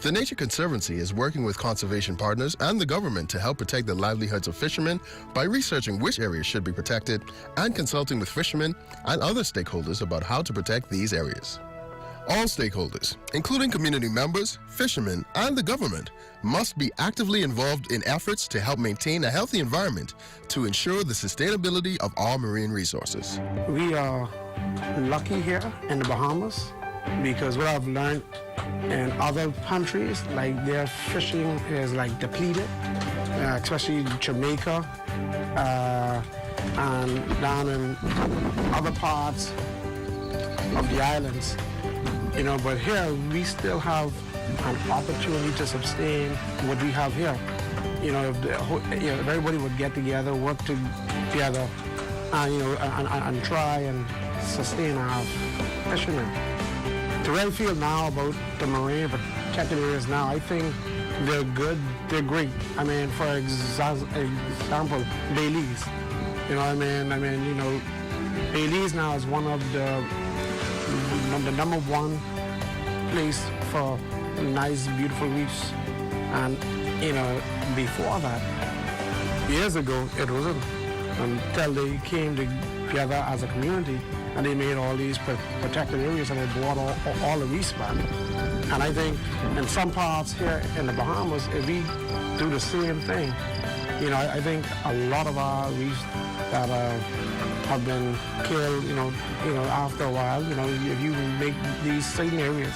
The Nature Conservancy is working with conservation partners and the government to help protect the livelihoods of fishermen by researching which areas should be protected and consulting with fishermen and other stakeholders about how to protect these areas. All stakeholders, including community members, fishermen, and the government, must be actively involved in efforts to help maintain a healthy environment to ensure the sustainability of our marine resources. We are lucky here in the Bahamas because what I've learned in other countries, like their fishing is like depleted, especially Jamaica and down in other parts of the islands. You know, but here we still have an opportunity to sustain what we have here. You know, if everybody would get together, work together, and try and sustain our fishermen. The way I feel now about the marine protected areas now, I think they're good, they're great. I mean, for example, Belize. You know what I mean? You know, Belize now is one of the number one place for nice, beautiful reefs. And, you know, before that, years ago, it wasn't until they came together as a community and they made all these protected areas and they brought all the reefs back. And I think in some parts here in the Bahamas, if we do the same thing, you know, I think a lot of our reefs that have been killed, you know, after a while, you know, if you make these certain areas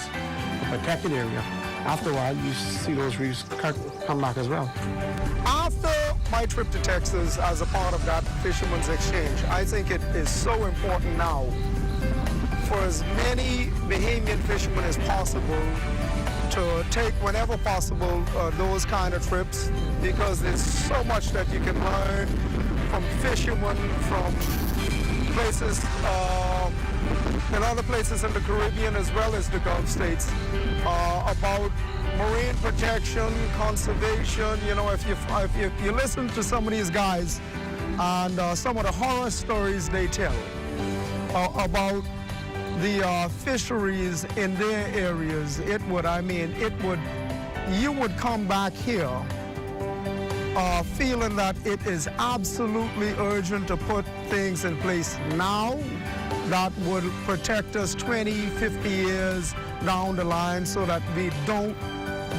a protected area, after a while, you see those reefs come back as well. After my trip to Texas as a part of that fisherman's exchange, I think it is so important now for as many Bahamian fishermen as possible to take, whenever possible, those kind of trips, because there's so much that you can learn from fishermen, from places, and other places in the Caribbean as well as the Gulf states, about marine protection, conservation. You know, if you listen to some of these guys and some of the horror stories they tell about the fisheries in their areas, you would come back here feeling that it is absolutely urgent to put things in place now that would protect us 20, 50 years down the line so that we don't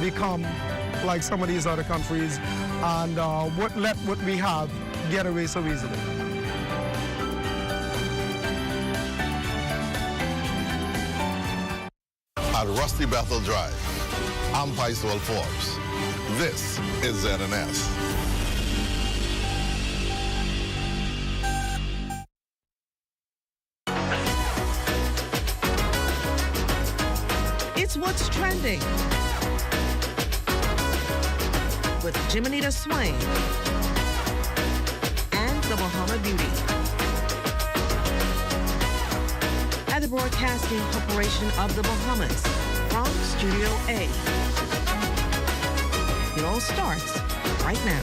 become like some of these other countries and let what we have get away so easily. At Rusty Bethel Drive, I'm Paiswell Forbes. This is ZNS. It's What's Trending with Jimenita Swain and the Bahama Beauty at the Broadcasting Corporation of the Bahamas from Studio A. It all starts right now.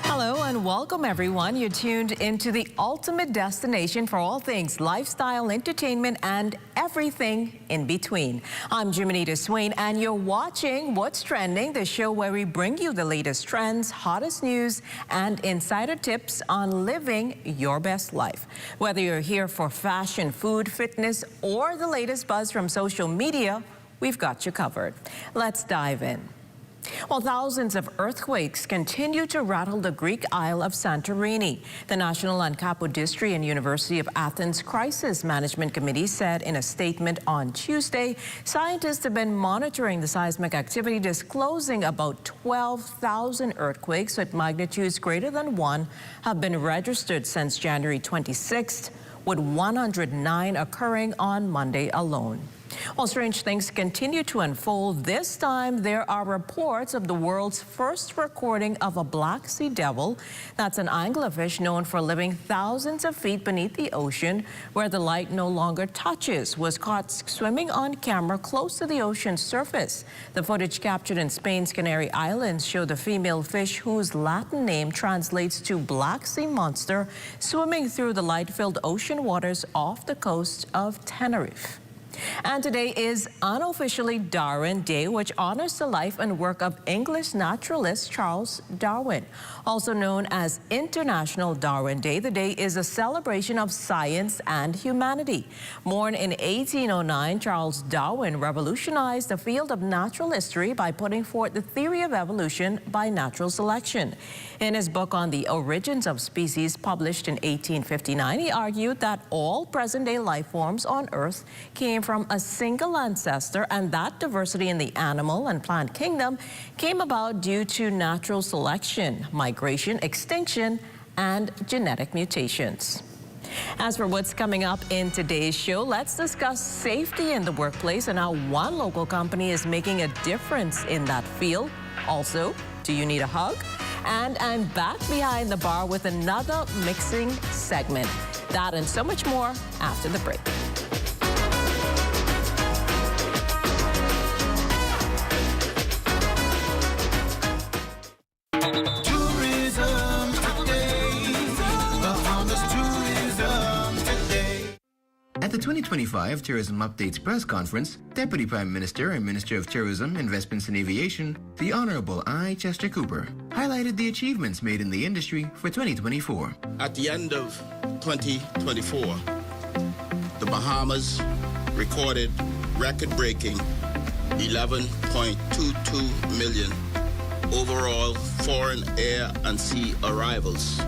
Hello and welcome everyone. You're tuned into the ultimate destination for all things lifestyle, entertainment, and everything in between. I'm Jimenita Swain and you're watching What's Trending, the show where we bring you the latest trends, hottest news, and insider tips on living your best life. Whether you're here for fashion, food, fitness, or the latest buzz from social media, we've got you covered. Let's dive in. Well, thousands of earthquakes continue to rattle the Greek Isle of Santorini. The National and Capodistri and University of Athens Crisis Management Committee said in a statement on Tuesday, scientists have been monitoring the seismic activity, disclosing about 12,000 earthquakes with magnitudes greater than 1 have been registered since January 26th, with 109 occurring on Monday alone. While strange things continue to unfold, this time there are reports of the world's first recording of a black sea devil. That's an anglerfish known for living thousands of feet beneath the ocean, where the light no longer touches, was caught swimming on camera close to the ocean's surface. The footage captured in Spain's Canary Islands showed the female fish, whose Latin name translates to black sea monster, swimming through the light-filled ocean waters off the coast of Tenerife. And today is unofficially Darwin Day, which honors the life and work of English naturalist Charles Darwin. Also known as International Darwin Day, the day is a celebration of science and humanity. Born in 1809, Charles Darwin revolutionized the field of natural history by putting forth the theory of evolution by natural selection. In his book on the origins of species, published in 1859, he argued that all present-day life forms on Earth came from a single ancestor, and that diversity in the animal and plant kingdom came about due to natural selection, migration, extinction, and genetic mutations. As for what's coming up in today's show, let's discuss safety in the workplace and how one local company is making a difference in that field. Also, do you need a hug? And I'm back behind the bar with another mixing segment. That and so much more after the break. At the 2025 Tourism Updates press conference, Deputy Prime Minister and Minister of Tourism, Investments and Aviation, the Honorable I. Chester Cooper, highlighted the achievements made in the industry for 2024. At the end of 2024, the Bahamas recorded record-breaking 11.22 million overall foreign air and sea arrivals,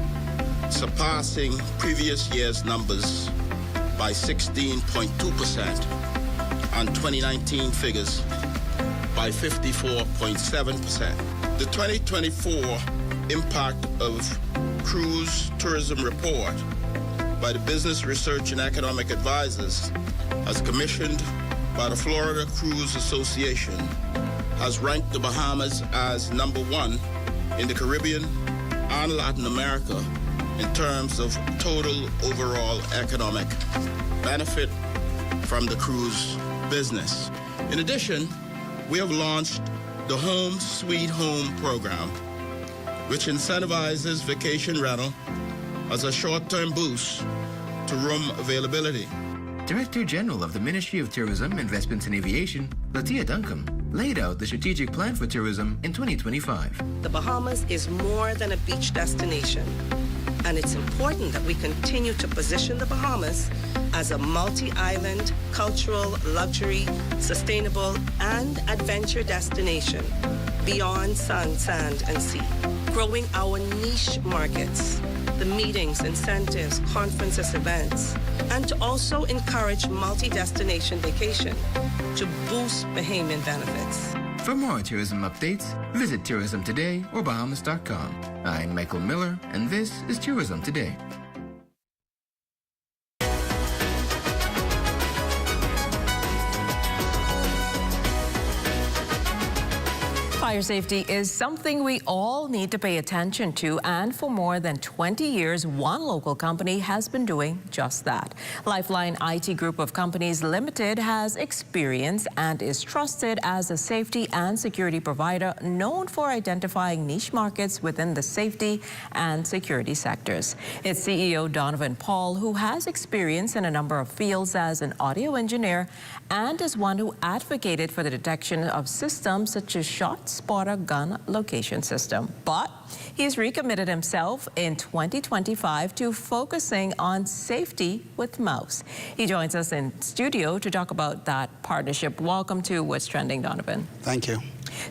surpassing previous year's numbers by 16.2% and 2019 figures by 54.7%. The 2024 Impact of Cruise Tourism Report by the Business Research and Economic Advisors, as commissioned by the Florida Cruise Association, has ranked the Bahamas as #1 in the Caribbean and Latin America in terms of total overall economic benefit from the cruise business. In addition, we have launched the Home Sweet Home program, which incentivizes vacation rental as a short-term boost to room availability. Director General of the Ministry of Tourism, Investments and Aviation, Latia Duncombe, laid out the strategic plan for tourism in 2025. The Bahamas is more than a beach destination, and it's important that we continue to position the Bahamas as a multi-island, cultural, luxury, sustainable, and adventure destination beyond sun, sand, and sea. Growing our niche markets, the meetings, incentives, conferences, events, and to also encourage multi-destination vacation to boost Bahamian benefits. For more tourism updates, visit Tourism Today or Bahamas.com. I'm Michael Miller, and this is Tourism Today. Fire safety is something we all need to pay attention to, and for more than 20 years, one local company has been doing just that. Lifeline IT Group of Companies Limited has experience and is trusted as a safety and security provider known for identifying niche markets within the safety and security sectors. Its CEO, Donovan Paul, who has experience in a number of fields as an audio engineer and is one who advocated for the detection of systems such as shot spotter gun location system. But he's recommitted himself in 2025 to focusing on safety with mouse. He joins us in studio to talk about that partnership. Welcome to What's Trending, Donovan. Thank you.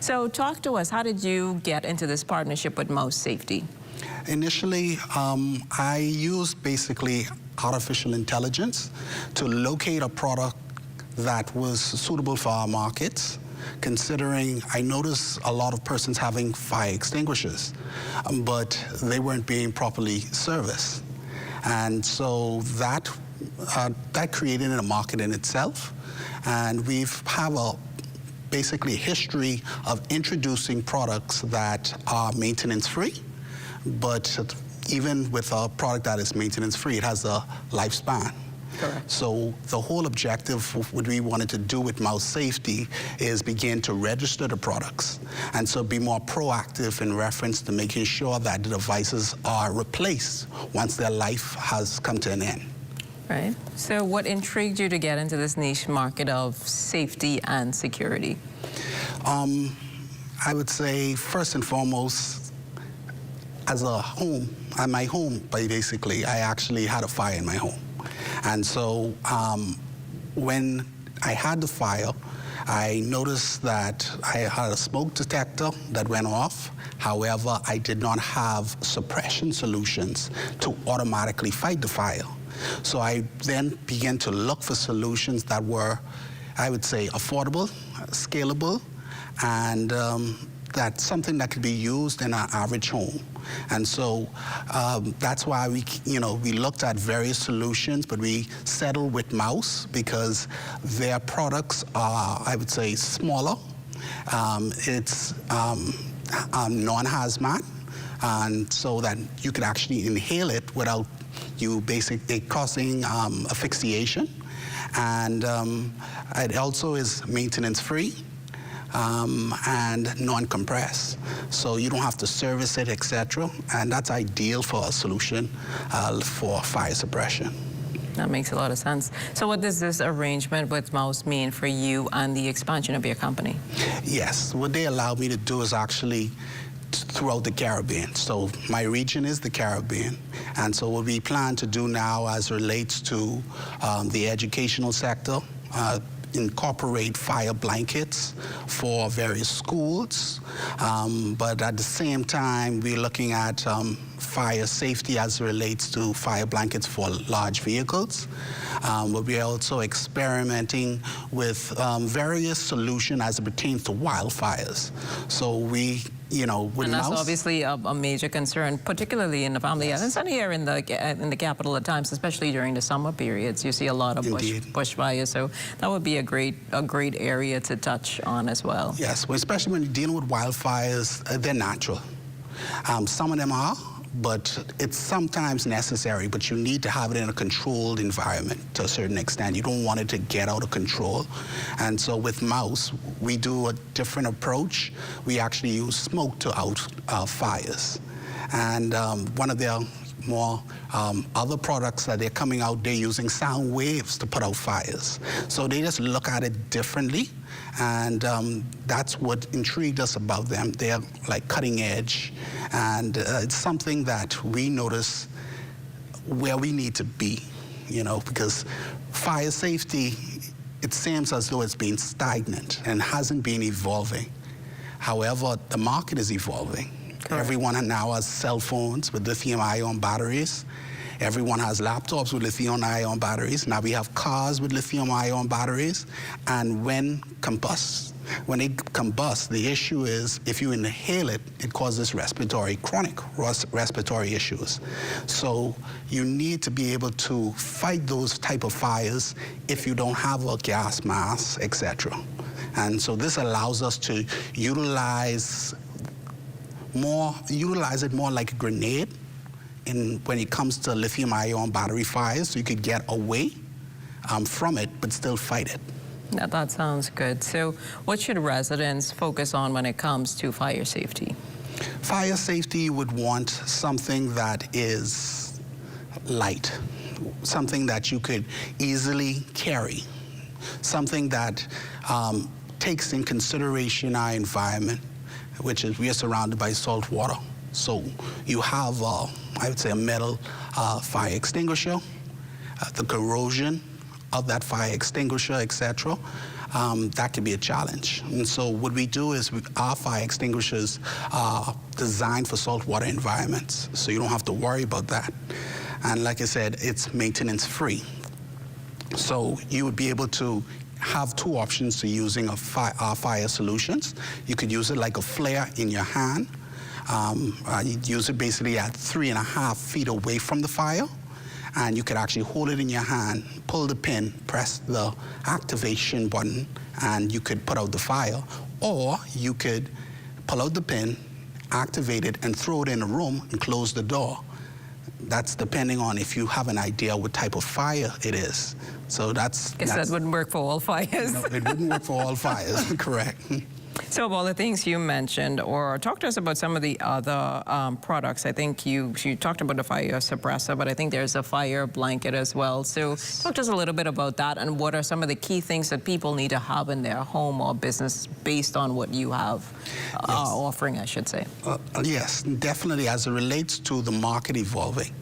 So talk to us, how did you get into this partnership with mouse safety? Initially, I used basically artificial intelligence to locate a product that was suitable for our markets, considering I noticed a lot of persons having fire extinguishers, but they weren't being properly serviced. And so that that created a market in itself. And we've have a basically history of introducing products that are maintenance-free, but even with a product that is maintenance-free, it has a lifespan. Correct. So the whole objective of what we wanted to do with mouse safety is begin to register the products, and so be more proactive in reference to making sure that the devices are replaced once their life has come to an end. Right. So what intrigued you to get into this niche market of safety and security? I would say first and foremost, as a home, at my home, basically, I actually had a fire in my home. And so when I had the fire, I noticed that I had a smoke detector that went off. However, I did not have suppression solutions to automatically fight the fire. So I then began to look for solutions that were, I would say, affordable, scalable, and that's something that could be used in our average home. And so that's why we looked at various solutions, but we settled with Mouse because their products are, I would say, smaller. It's non-hazmat, and so that you could actually inhale it without you basically causing asphyxiation. And it also is maintenance-free. And non-compress, so you don't have to service it, etc. And that's ideal for a solution for fire suppression. That makes a lot of sense. So what does this arrangement with Mouse mean for you and the expansion of your company? Yes, what they allow me to do is actually throughout the Caribbean. So my region is the Caribbean, and so what we plan to do now as relates to the educational sector, incorporate fire blankets for various schools, but at the same time we're looking at fire safety as it relates to fire blankets for large vehicles. But we're also experimenting with various solutions as it pertains to wildfires. So we, with and that's Mouse, obviously a major concern, particularly in the family islands and here in the capital at times, especially during the summer periods. You see a lot of bushfires, so that would be a great area to touch on as well. Yes, well, especially when you're dealing with wildfires, they're natural. Some of them are, but it's sometimes necessary, but you need to have it in a controlled environment to a certain extent. You don't want it to get out of control. And so with Mouse, we do a different approach. We actually use smoke to out fires. And one of their more other products that they're coming out, they're using sound waves to put out fires. So they just look at it differently, and that's what intrigued us about them. They're like cutting edge, and it's something that we notice where we need to be, because fire safety, it seems as though it's been stagnant and hasn't been evolving. However, the market is evolving. Correct. Everyone now has cell phones with lithium-ion batteries. Everyone has laptops with lithium-ion batteries. Now we have cars with lithium-ion batteries. And when they combust, the issue is if you inhale it, it causes chronic respiratory issues. So you need to be able to fight those type of fires if you don't have a gas mask, etc. And so this allows us to utilize it more like a grenade when it comes to lithium-ion battery fires, so you could get away from it but still fight it. That sounds good. So what should residents focus on when it comes to fire safety? Fire safety, you would want something that is light, something that you could easily carry, something that takes in consideration our environment, which is we are surrounded by salt water. So you have, I would say, a metal fire extinguisher, the corrosion of that fire extinguisher, etc. That can be a challenge. And so what we do is our fire extinguishers are designed for saltwater environments, so you don't have to worry about that. And like I said, it's maintenance free. So you would be able to have two options to using our fire solutions. You could use it like a flare in your hand. You'd use it basically at 3.5 feet away from the fire. and you could actually hold it in your hand, pull the pin, press the activation button, and you could put out the fire. Or you could pull out the pin, activate it, and throw it in a room and close the door. That's depending on if you have an idea what type of fire it is. So that's... Guess that wouldn't work for all fires. No, it wouldn't work for all fires, correct. So of all the things you mentioned, or talk to us about some of the other products. I think you talked about the fire suppressor, but I think there's a fire blanket as well. So talk to us a little bit about that, and what are some of the key things that people need to have in their home or business based on what you have offering, I should say. Yes, definitely. As it relates to the market evolving,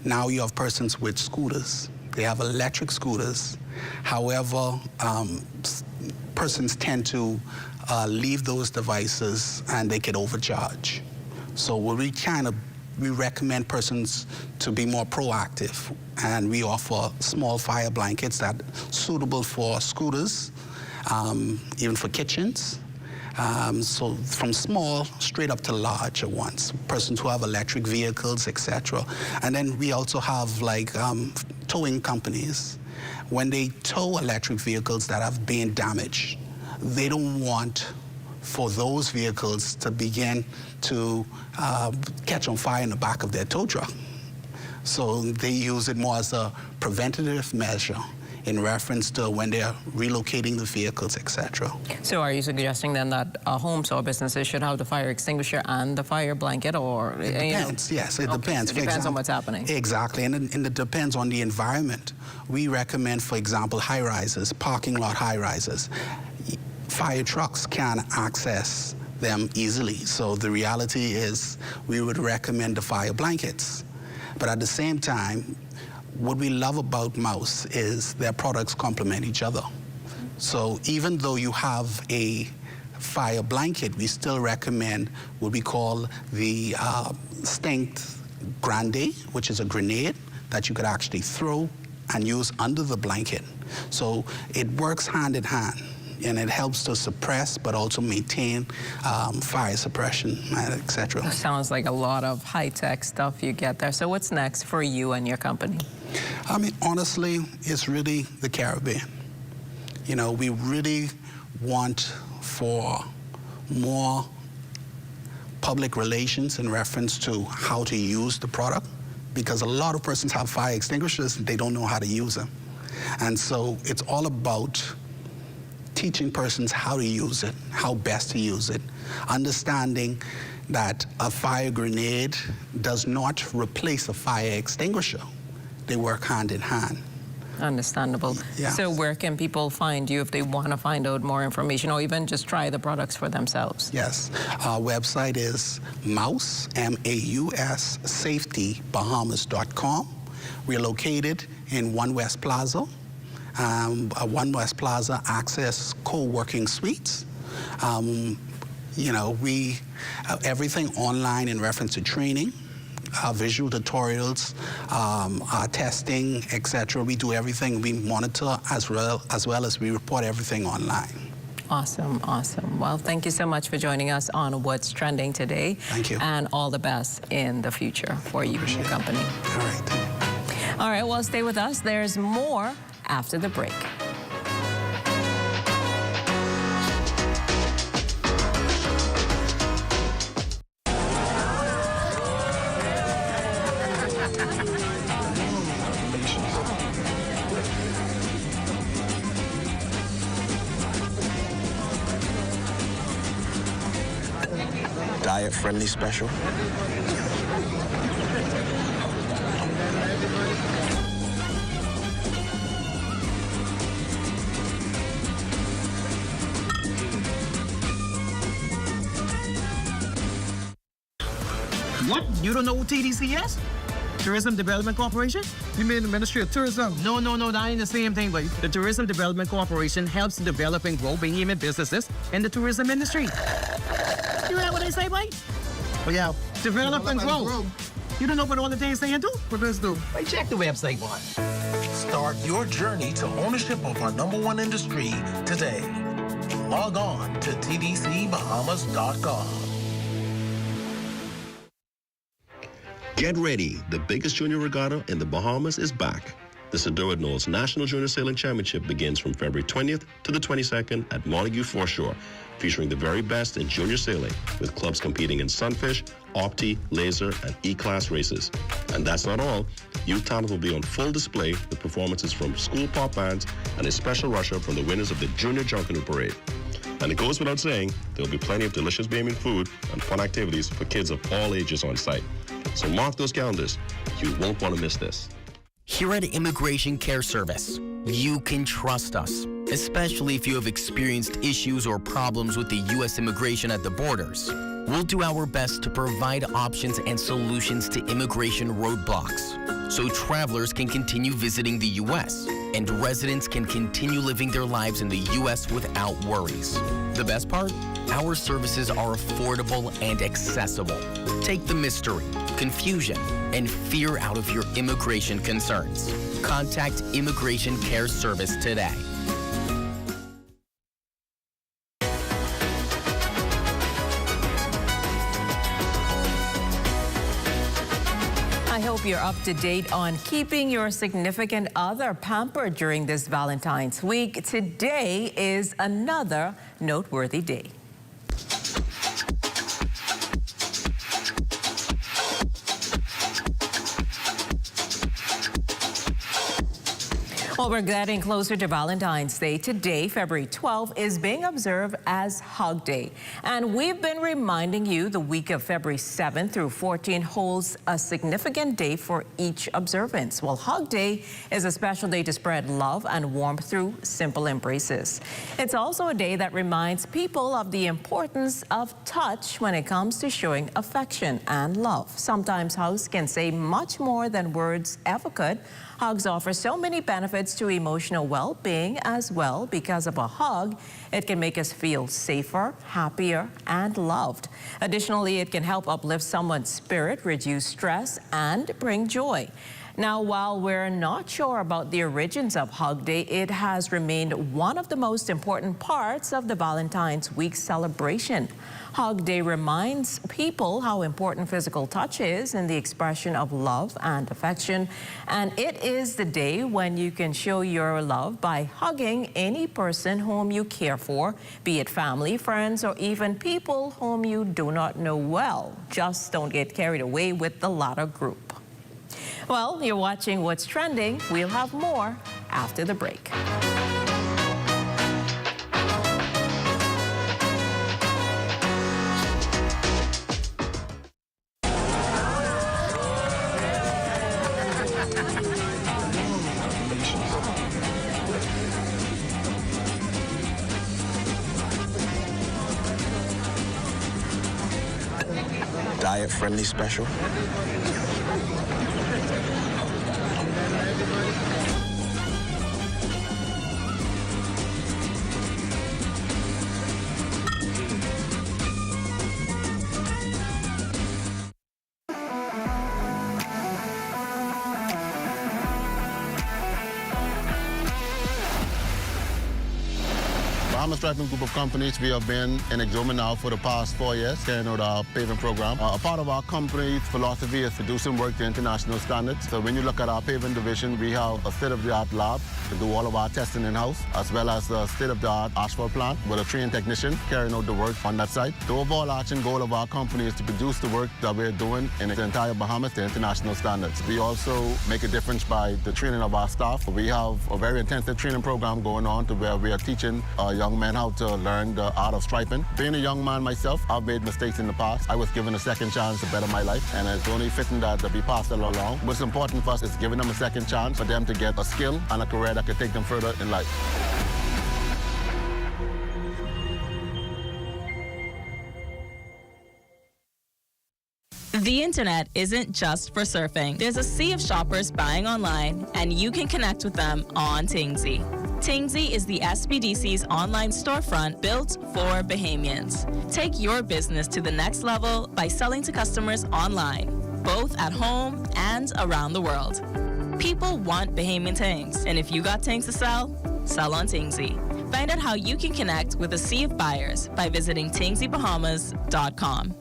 now you have persons with scooters. They have electric scooters. However, persons tend to leave those devices and they get overcharged. So we recommend persons to be more proactive, and we offer small fire blankets that are suitable for scooters, even for kitchens. So from small straight up to large at once, persons who have electric vehicles, etc. And then we also have like towing companies. When they tow electric vehicles that have been damaged, they don't want for those vehicles to begin to catch on fire in the back of their tow truck. So they use it more as a preventative measure in reference to when they're relocating the vehicles, etc. So are you suggesting then that homes or businesses should have the fire extinguisher and the fire blanket, or? It depends, yes, it depends. It depends on what's happening. Exactly, and it depends on the environment. We recommend, for example, high-rises, parking lot high-rises. Fire trucks can access them easily. So the reality is we would recommend the fire blankets. But at the same time, what we love about Mouse is their products complement each other. So even though you have a fire blanket, we still recommend what we call the Strength Grande, which is a grenade that you could actually throw and use under the blanket. So it works hand in hand, and it helps to suppress but also maintain fire suppression, etc. Sounds like a lot of high-tech stuff you get there. So what's next for you and your company? I mean, honestly, it's really the Caribbean. You know, we really want for more public relations in reference to how to use the product, because a lot of persons have fire extinguishers and they don't know how to use them. And so it's all about teaching persons how to use it, how best to use it, understanding that a fire grenade does not replace a fire extinguisher. They work hand in hand. Understandable. Yeah. So where can people find you if they want to find out more information, or even just try the products for themselves? Yes. Our website is Mouse, M-A-U-S, safetybahamas.com. We're located in One West Plaza. One West Plaza Access Co-working Suites. You know, we everything online in reference to training, visual tutorials, testing, etc. We do everything. We monitor as well as we report everything online. Awesome, awesome. Well, thank you so much for joining us on What's Trending today. Thank you. And all the best in the future for you and your company. All right. All right, well, stay with us. There's more after the break. Diet-friendly special. What? You don't know who TDC is? Tourism Development Corporation? You mean the Ministry of Tourism? No, that ain't the same thing, but the Tourism Development Corporation helps develop and grow behemoth businesses in the tourism industry. You hear what they say, boy? Oh, yeah. Develop and grow. You don't know what all the things they do? What does do? Wait, check the website, boy. Start your journey to ownership of our #1 industry today. Log on to tdcbahamas.com. Get ready, the biggest junior regatta in the Bahamas is back. The Sedora Knolls National Junior Sailing Championship begins from February 20th to the 22nd at Montague Foreshore, featuring the very best in junior sailing, with clubs competing in Sunfish, Opti, Laser, and E-Class races. And that's not all. Youth talent will be on full display with performances from school pop bands and a special rusher from the winners of the Junior Junkanoo Parade. And it goes without saying, there will be plenty of delicious Bahamian food and fun activities for kids of all ages on site. So mark those calendars. You won't want to miss this. Here at Immigration Care Service, you can trust us, especially if you have experienced issues or problems with the U.S. immigration at the borders. We'll do our best to provide options and solutions to immigration roadblocks, so travelers can continue visiting the U.S. and residents can continue living their lives in the U.S. without worries. The best part? Our services are affordable and accessible. Take the mystery, confusion, and fear out of your immigration concerns. Contact Immigration Care Service today. I hope you're up to date on keeping your significant other pampered during this Valentine's week. Today is another noteworthy day. Well, we're getting closer to Valentine's Day. Today, February 12th, is being observed as Hug Day. And we've been reminding you the week of February 7th through 14th holds a significant day for each observance. Well, Hug Day is a special day to spread love and warmth through simple embraces. It's also a day that reminds people of the importance of touch when it comes to showing affection and love. Sometimes hugs can say much more than words ever could. Hugs offer so many benefits to emotional well-being as well. Because of a hug, it can make us feel safer, happier, and loved. Additionally, it can help uplift someone's spirit, reduce stress, and bring joy. Now, while we're not sure about the origins of Hug Day, it has remained one of the most important parts of the Valentine's Week celebration. Hug Day reminds people how important physical touch is in the expression of love and affection. And it is the day when you can show your love by hugging any person whom you care for, be it family, friends, or even people whom you do not know well. Just don't get carried away with the latter group. Well, you're watching What's Trending. We'll have more after the break. Diet-friendly special. Bahamas Group of companies, we have been in Exoma now for the past 4 years, carrying out our paving program. A part of our company's philosophy is to do some work to international standards. So when you look at our paving division, we have a state-of-the-art lab to do all of our testing in-house, as well as a state-of-the-art asphalt plant with a trained technician carrying out the work on that site. The overarching goal of our company is to produce the work that we're doing in the entire Bahamas to international standards. We also make a difference by the training of our staff. We have a very intensive training program going on to where we are teaching young men how to learn the art of striping. Being a young man myself, I've made mistakes in the past. I was given a second chance to better my life, and it's only fitting that we pass that along. What's important for us is giving them a second chance for them to get a skill and a career that could take them further in life. The internet isn't just for surfing. There's a sea of shoppers buying online, and you can connect with them on Tingsy. Tingsy is the SBDC's online storefront built for Bahamians. Take your business to the next level by selling to customers online, both at home and around the world. People want Bahamian things, and if you got things to sell, sell on Tingsy. Find out how you can connect with a sea of buyers by visiting tingsybahamas.com.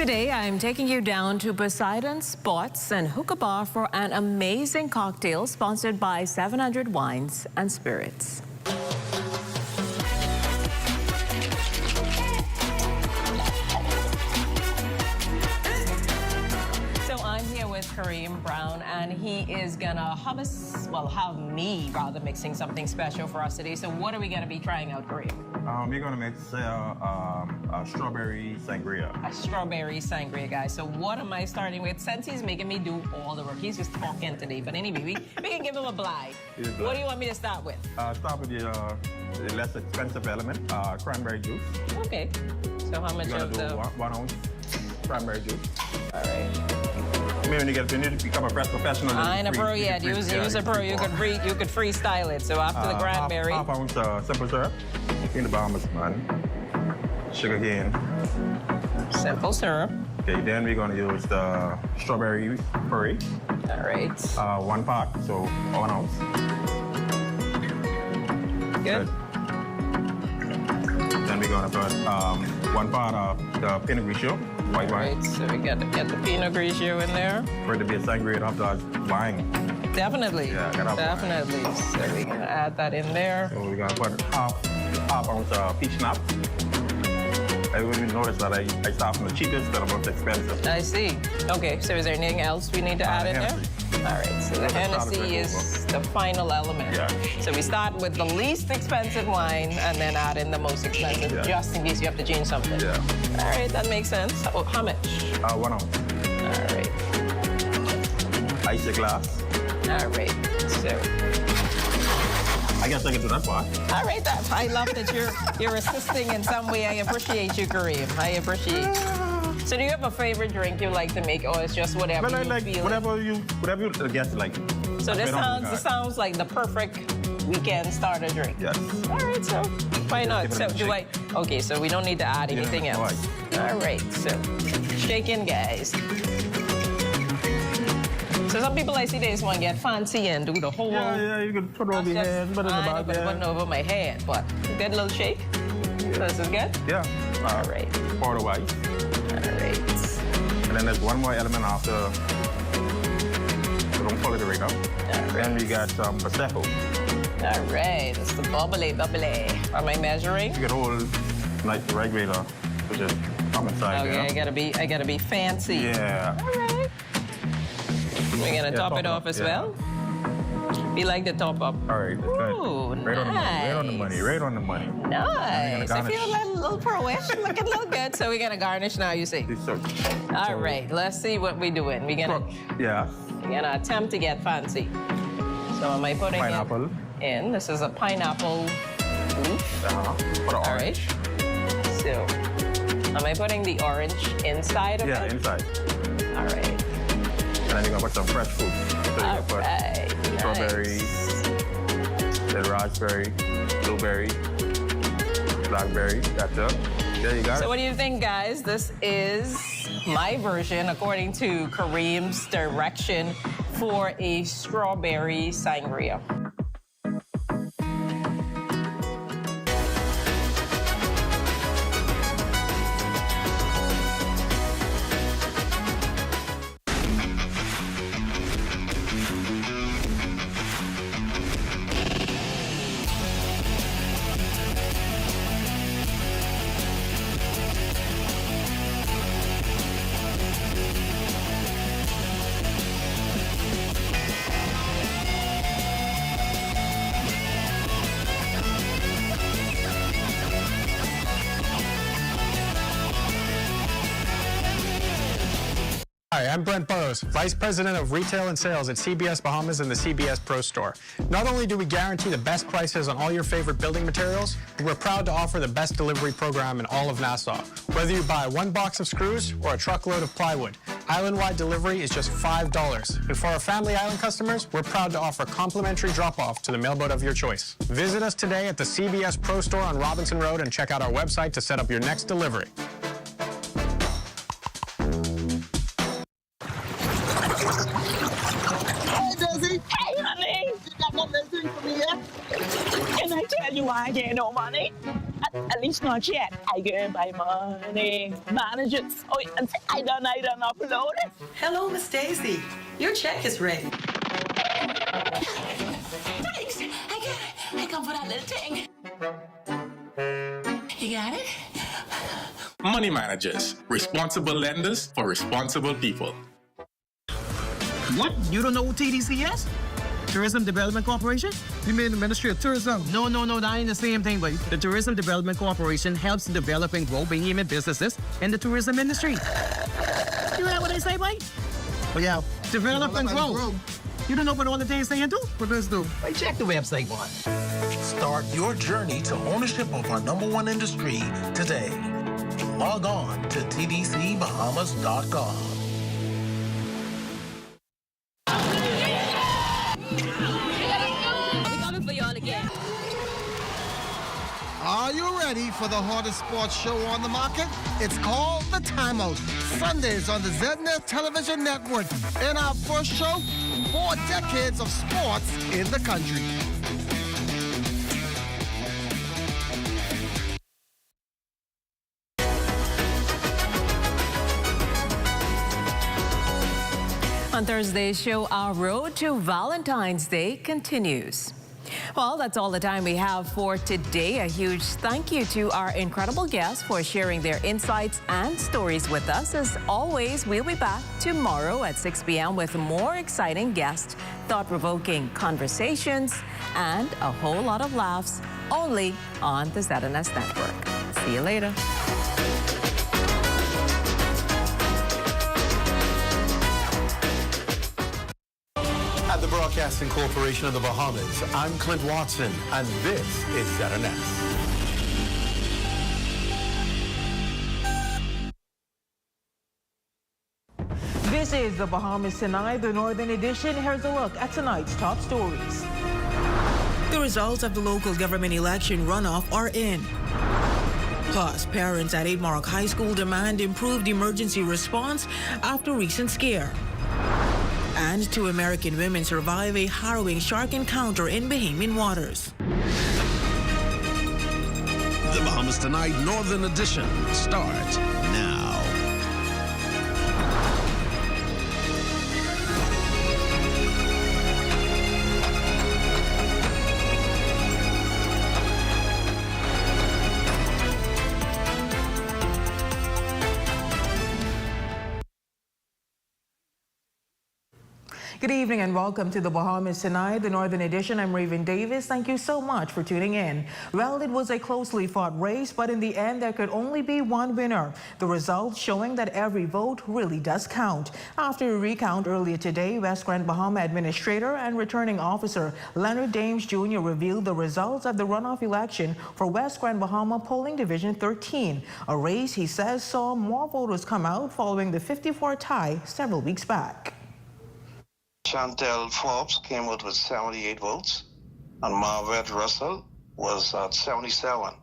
Today, I'm taking you down to Poseidon Sports and Hookah Bar for an amazing cocktail sponsored by 700 Wines and Spirits. Kareem Brown, and he is gonna have me mixing something special for us today. So what are we gonna be trying out, Kareem? We're gonna mix a strawberry sangria. A strawberry sangria, guys. So what am I starting with? Since he's making me do all the work, he's just talking today. But anyway, we can give him a blind. What do you want me to start with? Start with the less expensive element, cranberry juice. Okay. So how much of the 1 ounce cranberry juice? All right. Maybe when you need to become a professional. I ain't a pro yet. Use a pro. You could freestyle it. So after the cranberry, half ounce simple syrup in the Bahamas, man. Sugar cane. Simple syrup. Okay, then we're gonna use the strawberry puree. All right. 1 part, so 1 ounce. Good. Then we're gonna put 1 part of the Pinot Grigio white wine. Right, so we got to get the Pinot Grigio in there. For it to be a sangria, it have to have wine. Definitely. Yeah, gotta have definitely. Wine. So we're gonna add that in there. So we're gonna put half ounce peach schnapps. Everybody notice that I start from the cheapest to the most expensive. I see. Okay, so is there anything else we need to add in there? All right, so the Hennessy is the final element. Yeah. So we start with the least expensive wine and then add in the most expensive, just in case you have to change something. Yeah. All right, that makes sense. Oh, how much? 1 ounce. All right. Ice a glass. All right, so. I guess I can do that part. All right, I love that you're assisting in some way. I appreciate you, Kareem. I appreciate you. So do you have a favorite drink you like to make, or it's just whatever Well, I you like feel? Whatever you guess like. So this sounds like the perfect weekend starter drink. Yes. All right, so why not? So okay, so we don't need to add anything else. All right, so shaking, guys. So some people I see they just want to get fancy and do the whole. Yeah, you can put it over your head, put it in the bag. Put it over my head, but good little shake. Yeah. This is good? Yeah. All right. Pour the white. All right. And then there's one more element after. So don't pull it right now. Then we got some Prosecco. All right, it's the bubbly. Am I measuring? You can hold like the regular, which is common size. Okay, I gotta be fancy. Yeah. All right. We're gonna top it off as well. We like the top up. All right, that's Ooh, good. Right on the money. Right on the money. Nice. I feel a little pro-ish, looking a little good. So we're gonna garnish now, you see. All right, let's see what we're doing. We're gonna attempt to get fancy. So am I putting pineapple in? This is a pineapple leaf. For the orange. So am I putting the orange inside of it? Yeah, inside. All right. And then you're gonna put some fresh fruit. So you're gonna put strawberry, then raspberry, blueberry, blackberry. That's it. There you go. So what do you think, guys? This is my version, according to Kareem's direction, for a strawberry sangria. Hi, I'm Brent Burrows, Vice President of Retail and Sales at CBS Bahamas and the CBS Pro Store. Not only do we guarantee the best prices on all your favorite building materials, but we're proud to offer the best delivery program in all of Nassau. Whether you buy 1 box of screws or a truckload of plywood, island-wide delivery is just $5. And for our Family Island customers, we're proud to offer complimentary drop-off to the mailboat of your choice. Visit us today at the CBS Pro Store on Robinson Road and check out our website to set up your next delivery. Hey, honey, you got no message for me yet? Can I tell you why I ain't no money? At least not yet. I get my money. Managers. Oh, and say, I done upload it. Hello, Miss Daisy. Your check is ready. Thanks. I come for that little thing. You got it? Money managers, responsible lenders for responsible people. What? You don't know what TDC is? Tourism Development Corporation? You mean the Ministry of Tourism? No, that ain't the same thing, but the Tourism Development Corporation helps in developing grow behemoth businesses in the tourism industry. You heard what they say, boy? Oh, yeah. Develop and grow. You don't know what all the things they do? What does do? Hey, check the website, boy. Start your journey to ownership of our #1 industry today. Log on to tdcbahamas.com. Are you ready for the hardest sports show on the market? It's called The Timeout. Sundays on the ZNS television network. In our first show, 4 decades of sports in the country. On Thursday's show, our road to Valentine's Day continues. Well, that's all the time we have for today. A huge thank you to our incredible guests for sharing their insights and stories with us. As always, we'll be back tomorrow at 6 p.m. with more exciting guests, thought-provoking conversations, and a whole lot of laughs only on the ZNS Network. See you later. At the Broadcasting Corporation of the Bahamas, I'm Clint Watson, and this is ZNS. This is the Bahamas Tonight, the Northern Edition. Here's a look at tonight's top stories. The results of the local government election runoff are in. Plus, parents at Aidmark High School demand improved emergency response after recent scare. And 2 American women survive a harrowing shark encounter in Bahamian waters. The Bahamas Tonight Northern Edition starts now. Good evening and welcome to the Bahamas Tonight, the Northern Edition. I'm Raven Davis. Thank you so much for tuning in. Well, it was a closely fought race, but in the end, there could only be one winner. The results showing that every vote really does count. After a recount earlier today, West Grand Bahama Administrator and Returning Officer Leonard Dames Jr. revealed the results of the runoff election for West Grand Bahama Polling Division 13, a race he says saw more voters come out following the 54 tie several weeks back. Chantel Forbes came out with 78 votes, and Marvet Russell was at 77.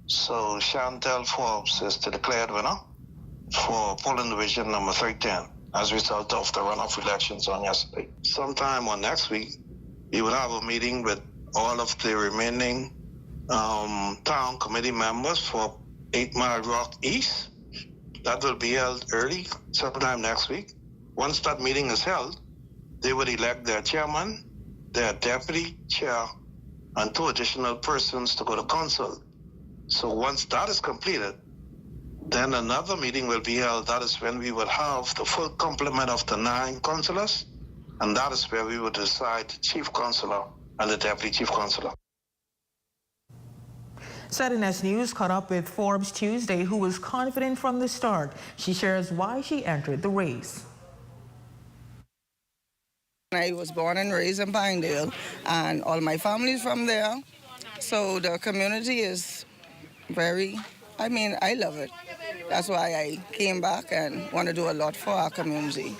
So Chantel Forbes is the declared winner for polling division number 310 as a result of the runoff elections on yesterday. Sometime on next week, we will have a meeting with all of the remaining town committee members for 8 Mile Rock East. That will be held early, sometime next week. Once that meeting is held, they would elect their chairman, their deputy chair, and 2 additional persons to go to council. So once that is completed, then another meeting will be held. That is when we would have the full complement of the 9 councillors, and that is where we would decide the chief councillor and the deputy chief councillor. ZNS News caught up with Forbes Tuesday, who was confident from the start. She shares why she entered the race. I was born and raised in Pinedale, and all my family's from there. So the community is I love it. That's why I came back and want to do a lot for our community.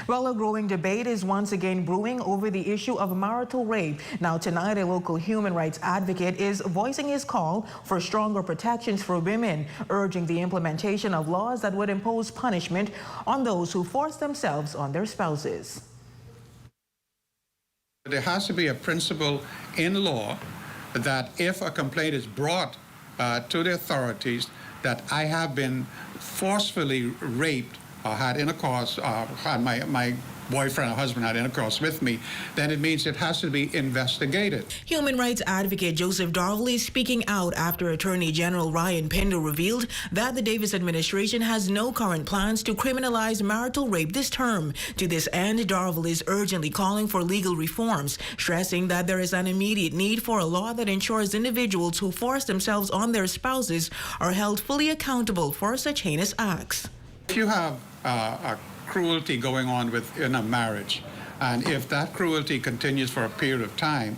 Well, a growing debate is once again brewing over the issue of marital rape. Now, tonight, a local human rights advocate is voicing his call for stronger protections for women, urging the implementation of laws that would impose punishment on those who force themselves on their spouses. There has to be a principle in law that if a complaint is brought to the authorities that I have been forcefully raped or had intercourse, had my boyfriend or husband had intercourse with me, then it means it has to be investigated. Human rights advocate Joseph Darville is speaking out after Attorney General Ryan Pender revealed that the Davis administration has no current plans to criminalize marital rape this term. To this end, Darville is urgently calling for legal reforms, stressing that there is an immediate need for a law that ensures individuals who force themselves on their spouses are held fully accountable for such heinous acts. If you have a cruelty going on within a marriage, and if that cruelty continues for a period of time,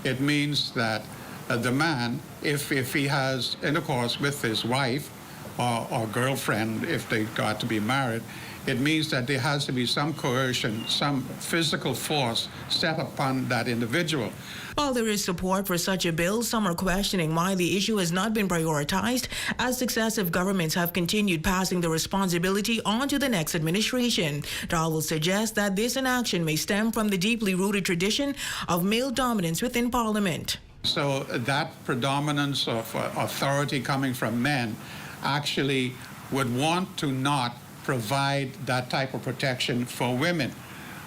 it means that the man, if he has intercourse with his wife or girlfriend, if they got to be married, it means that there has to be some coercion, some physical force set upon that individual. While there is support for such a bill, some are questioning why the issue has not been prioritized, as successive governments have continued passing the responsibility on to the next administration. Darville suggests that this inaction may stem from the deeply rooted tradition of male dominance within Parliament. So that predominance of authority coming from men actually would want to not provide that type of protection for women.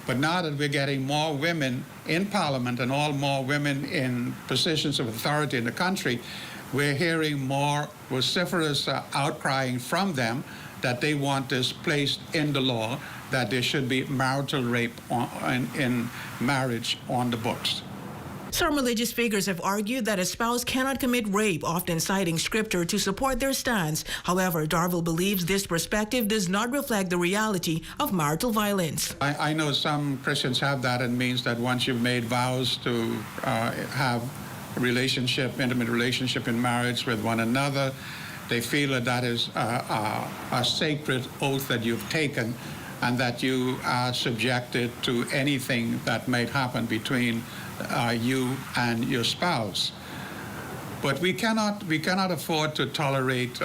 But now that we're getting more women in Parliament and more women in positions of authority in the country, we're hearing more vociferous outcrying from them that they want this placed in the law, that there should be marital rape in marriage on the books. Some religious figures have argued that a spouse cannot commit rape, often citing scripture to support their stance. However, Darville believes this perspective does not reflect the reality of marital violence. I know some Christians have that, and means that once you've made vows to have a intimate relationship in marriage with one another, they feel that that is a sacred oath that you've taken, and that you are subjected to anything that may happen between you and your spouse. But we cannot afford to tolerate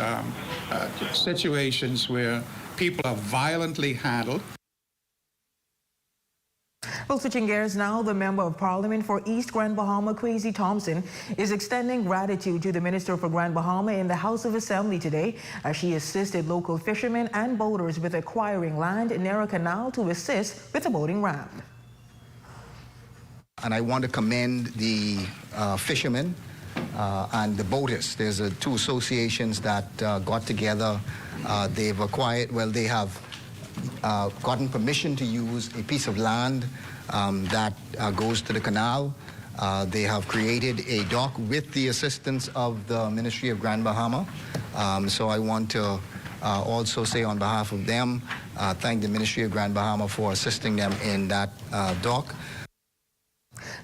situations where people are violently handled. Well, switching gears now, the Member of Parliament for East Grand Bahama, Kwesi Thompson, is extending gratitude to the Minister for Grand Bahama in the House of Assembly today as she assisted local fishermen and boaters with acquiring land near a canal to assist with a boating ramp. And I want to commend the fishermen and the boaters. There's two associations that got together. They have gotten permission to use a piece of land that goes to the canal. They have created a dock with the assistance of the Ministry of Grand Bahama. So I want to also say on behalf of them, thank the Ministry of Grand Bahama for assisting them in that dock.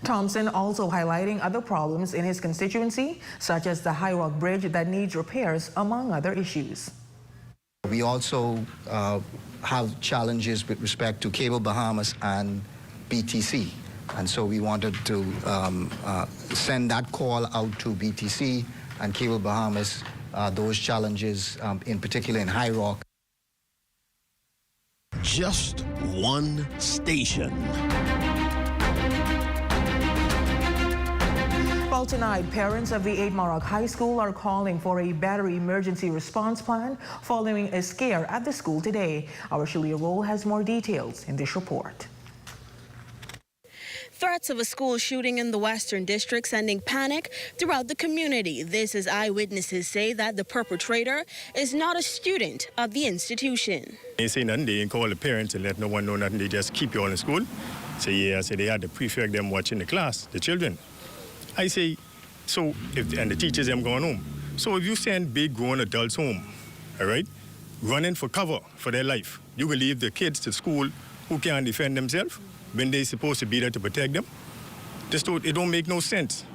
Thompson also highlighting other problems in his constituency, such as the High Rock Bridge that needs repairs, among other issues. We also have challenges with respect to Cable Bahamas and BTC. And so we wanted to send that call out to BTC and Cable Bahamas, those challenges, in particular in High Rock. Just one station. Well, tonight, parents of the 8 Maroc High School are calling for a battery emergency response plan following a scare at the school today. Our Shalia Roll has more details in this report. Threats of a school shooting in the Western District sending panic throughout the community. This as eyewitnesses say that the perpetrator is not a student of the institution. They say nothing, they call the parents and let no one know nothing, they just keep you all in school. So yeah, so they had to prefect them watching the class, the children. I say, so, and the teachers them going home. So if you send big grown adults home, all right, running for cover for their life, you will leave the kids to school who can't defend themselves when they're supposed to be there to protect them. It don't make no sense.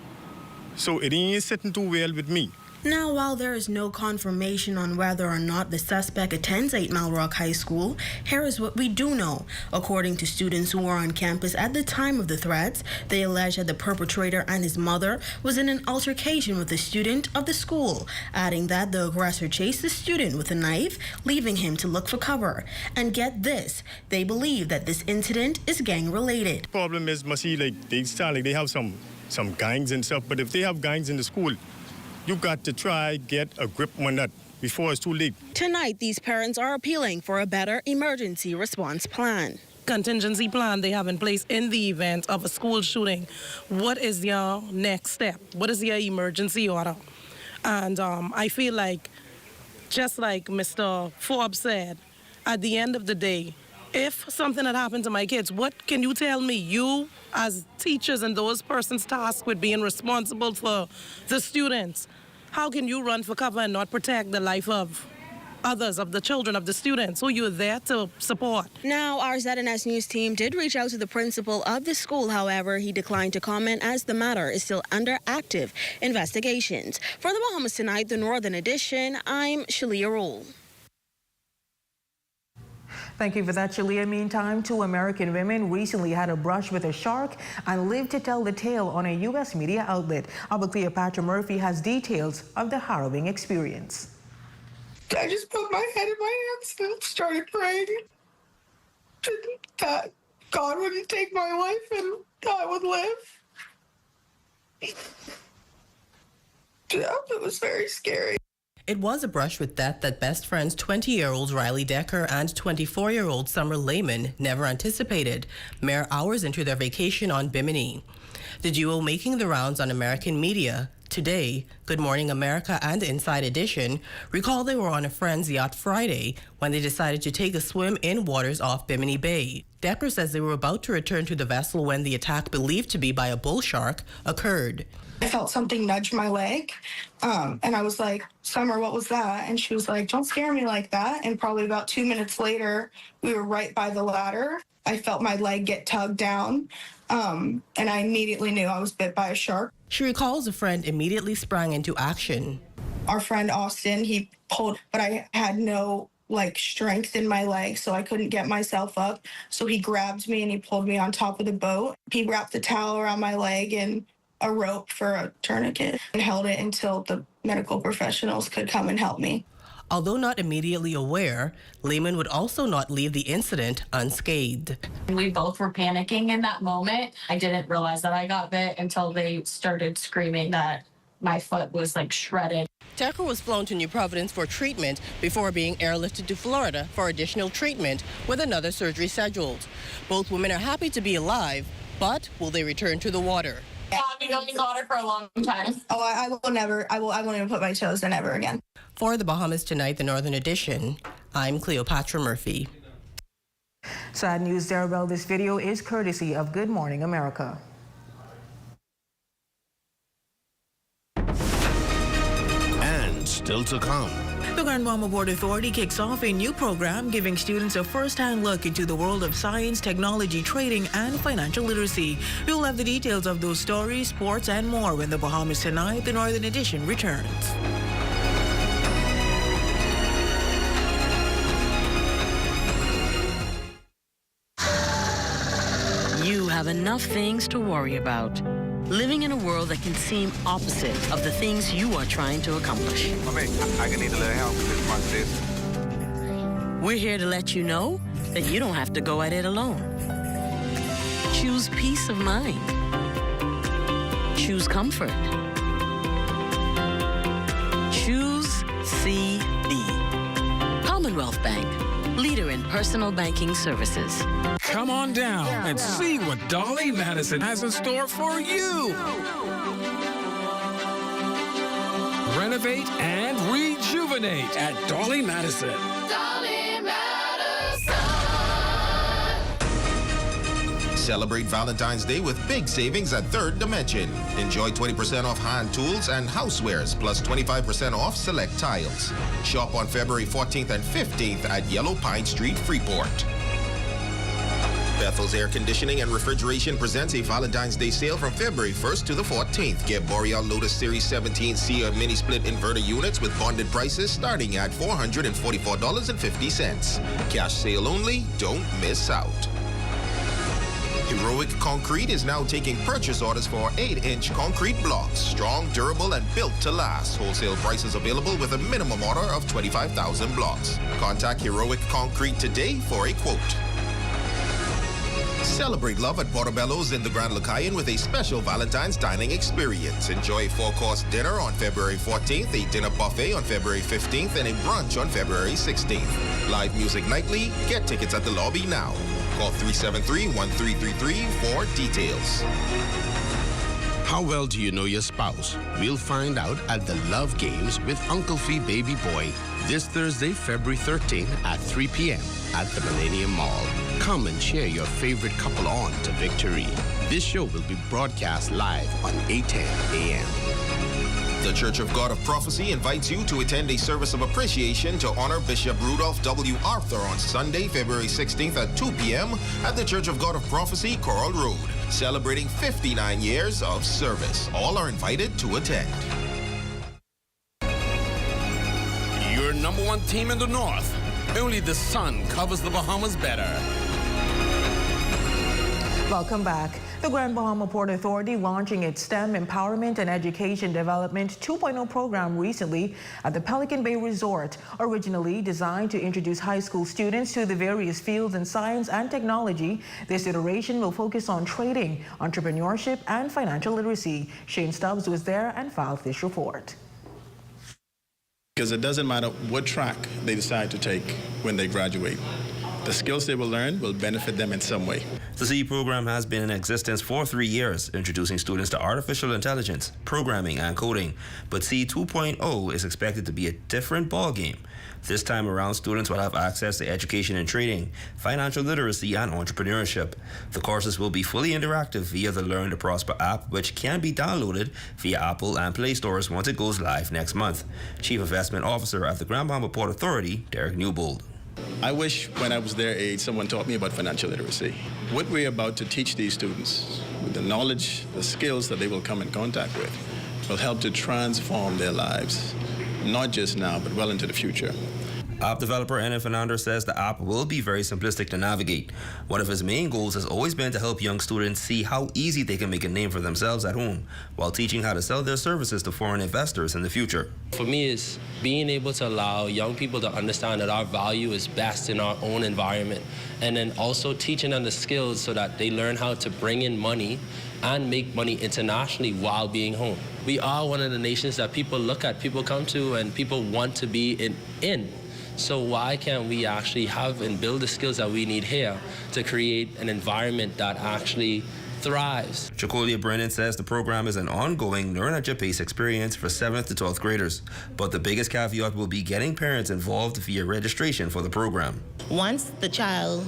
So it ain't sitting too well with me Now, while there is no confirmation on whether or not the suspect attends 8 Mile Rock High School, here is what we do know. According to students who were on campus at the time of the threats, they allege that the perpetrator and his mother was in an altercation with a student of the school, adding that the aggressor chased the student with a knife, leaving him to look for cover. And get this, they believe that this incident is gang-related. Problem is, they start like they have some gangs and stuff, but if they have gangs in the school, you got to try get a grip on that before it's too late. Tonight, these parents are appealing for a better emergency response plan. Contingency plan they have in place in the event of a school shooting. What is your next step? What is your emergency order? And I feel like, just like Mr. Forbes said, at the end of the day, if something had happened to my kids, what can you tell me? You, as teachers and those persons tasked with being responsible for the students, how can you run for cover and not protect the life of others, of the children, of the students who you're there to support? Now, our ZNS News team did reach out to the principal of the school. However, he declined to comment as the matter is still under active investigations. For the Bahamas Tonight, the Northern Edition, I'm Shalia Rule. Thank you for that, Shalia. Meantime, 2 American women recently had a brush with a shark and lived to tell the tale on a U.S. media outlet. Our Cleopatra Murphy has details of the harrowing experience. I just put my head in my hands and started praying that God wouldn't take my life and I would live. Yeah, it was very scary. It was a brush with death that best friends 20-year-old Riley Decker and 24-year-old Summer Lehman never anticipated, mere hours into their vacation on Bimini. The duo making the rounds on American media today, Good Morning America and Inside Edition, recall they were on a friend's yacht Friday when they decided to take a swim in waters off Bimini Bay. Decker says they were about to return to the vessel when the attack, believed to be by a bull shark, occurred. I felt something nudge my leg, and I was like, Summer, what was that? And she was like, don't scare me like that. And probably about 2 minutes later, we were right by the ladder. I felt my leg get tugged down, and I immediately knew I was bit by a shark. She recalls a friend immediately sprang into action. Our friend Austin, he pulled, but I had no strength in my leg, so I couldn't get myself up. So he grabbed me and he pulled me on top of the boat. He wrapped a towel around my leg and a rope for a tourniquet and held it until the medical professionals could come and help me. Although not immediately aware, Lehman would also not leave the incident unscathed. We both were panicking in that moment. I didn't realize that I got bit until they started screaming that my foot was shredded. Decker was flown to New Providence for treatment before being airlifted to Florida for additional treatment with another surgery scheduled. Both women are happy to be alive, but will they return to the water? I've been going in water for a long time. Oh, I won't even put my toes in ever again. For the Bahamas Tonight, the Northern Edition, I'm Cleopatra Murphy. Sad news there. Well, this video is courtesy of Good Morning America. And still to come. The Grand Bahama Board Authority kicks off a new program giving students a first-hand look into the world of science, technology, trading, and financial literacy. You'll have the details of those stories, sports, and more when the Bahamas Tonight, the Northern Edition, returns. You have enough things to worry about. Living in a world that can seem opposite of the things you are trying to accomplish. I can need a little help with this. We're here to let you know that you don't have to go at it alone. Choose peace of mind. Choose comfort. Choose CB. Commonwealth Bank, leader in personal banking services. Come on down and see what Dolly Madison has in store for you. Renovate and rejuvenate at Dolly Madison. Dolly Madison. Celebrate Valentine's Day with big savings at Third Dimension. Enjoy 20% off hand tools and housewares, plus 25% off select tiles. Shop on February 14th and 15th at Yellow Pine Street, Freeport. Bethel's Air Conditioning and Refrigeration presents a Valentine's Day sale from February 1st to the 14th. Get Boreal Lotus Series 17C or mini split inverter units with bonded prices starting at $444.50. Cash sale only. Don't miss out. Heroic Concrete is now taking purchase orders for 8-inch concrete blocks. Strong, durable, and built to last. Wholesale prices available with a minimum order of 25,000 blocks. Contact Heroic Concrete today for a quote. Celebrate love at Portobello's in the Grand Lucayan with a special Valentine's dining experience. Enjoy a 4-course dinner on February 14th, a dinner buffet on February 15th, and a brunch on February 16th. Live music nightly. Get tickets at the lobby now. Call 373-1333 for details. How well do you know your spouse? We'll find out at the Love Games with Uncle Fee Baby Boy this Thursday, February 13th at 3 p.m. at the Millennium Mall. Come and cheer your favorite couple on to victory. This show will be broadcast live on 8:10 a.m. The Church of God of Prophecy invites you to attend a service of appreciation to honor Bishop Rudolph W. Arthur on Sunday, February 16th at 2 p.m. at the Church of God of Prophecy, Coral Road, celebrating 59 years of service. All are invited to attend. Your #1 team in the North. Only the sun covers the Bahamas better. Welcome back. The Grand Bahama Port Authority launching its STEM Empowerment and Education Development 2.0 program recently at the Pelican Bay Resort. Originally designed to introduce high school students to the various fields in science and technology, this iteration will focus on trading, entrepreneurship, and financial literacy. Shane Stubbs was there and filed this report. Because it doesn't matter what track they decide to take when they graduate. The skills they will learn will benefit them in some way. The CE program has been in existence for 3 years, introducing students to artificial intelligence, programming, and coding. But CE 2.0 is expected to be a different ballgame. This time around, students will have access to education and trading, financial literacy, and entrepreneurship. The courses will be fully interactive via the Learn to Prosper app, which can be downloaded via Apple and Play stores once it goes live next month. Chief Investment Officer at the Grand Bahama Port Authority, Derek Newbold. I wish when I was their age, someone taught me about financial literacy. What we're about to teach these students, with the knowledge, the skills that they will come in contact with, will help to transform their lives, not just now, but well into the future. App developer Enan Fernandez says the app will be very simplistic to navigate. One of his main goals has always been to help young students see how easy they can make a name for themselves at home, while teaching how to sell their services to foreign investors in the future. For me, it's being able to allow young people to understand that our value is best in our own environment, and then also teaching them the skills so that they learn how to bring in money and make money internationally while being home. We are one of the nations that people look at, people come to, and people want to be in. So why can't we actually have and build the skills that we need here to create an environment that actually thrives? Chakolia Brennan says the program is an ongoing learn at your pace experience for 7th to 12th graders. But the biggest caveat will be getting parents involved via registration for the program. Once the child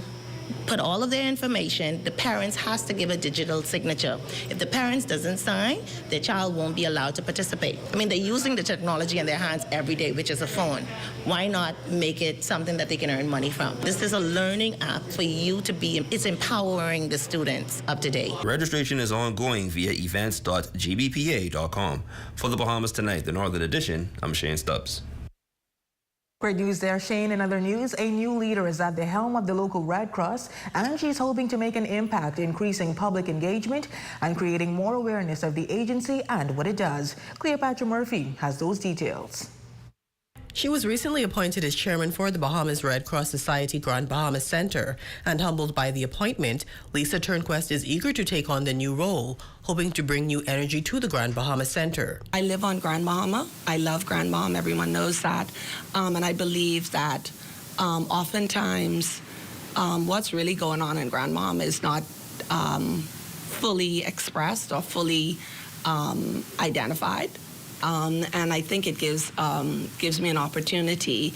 put all of their information, the parents has to give a digital signature. If the parents doesn't sign, their child won't be allowed to participate. I mean, they're using the technology in their hands every day, which is a phone. Why not make it something that they can earn money from? This is a learning app for you to be, it's empowering the students up to date. Registration is ongoing via events.gbpa.com. For the Bahamas Tonight, the Northern Edition, I'm Shane Stubbs. Great news there, Shane. In other news, a new leader is at the helm of the local Red Cross, and she's hoping to make an impact, increasing public engagement and creating more awareness of the agency and what it does. Cleopatra Murphy has those details. She was recently appointed as chairman for the Bahamas Red Cross Society Grand Bahama Center, and humbled by the appointment, Lisa Turnquest is eager to take on the new role, hoping to bring new energy to the Grand Bahama Center. I live on Grand Bahama. I love Grand Bahama. Everyone knows that. And I believe that oftentimes what's really going on in Grand Bahama is not fully expressed or fully identified. And I think it gives me an opportunity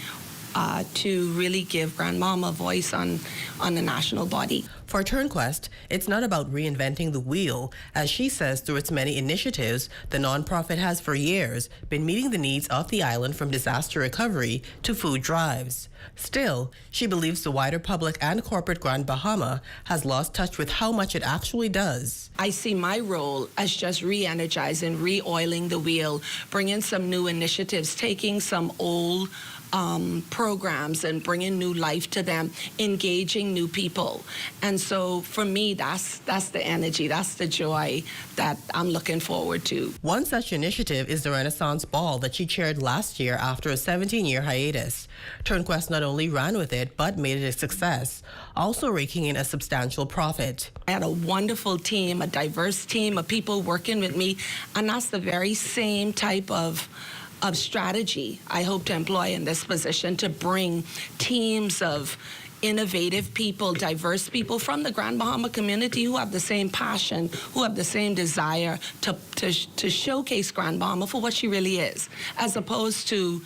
to really give grandmama a voice on the national body. For TurnQuest, it's not about reinventing the wheel. As she says, through its many initiatives, the nonprofit has for years been meeting the needs of the island from disaster recovery to food drives. Still, she believes the wider public and corporate Grand Bahama has lost touch with how much it actually does. I see my role as just re-energizing, re-oiling the wheel, bringing some new initiatives, taking some old programs and bringing new life to them, engaging new people. And so for me, that's the energy, that's the joy that I'm looking forward to. One such initiative is the Renaissance Ball that she chaired last year after a 17-year hiatus. TurnQuest not only ran with it, but made it a success, also raking in a substantial profit. I had a wonderful team, a diverse team of people working with me, and that's the very same type of strategy I hope to employ in this position, to bring teams of innovative people, diverse people from the Grand Bahama community who have the same passion, who have the same desire to showcase Grand Bahama for what she really is, as opposed to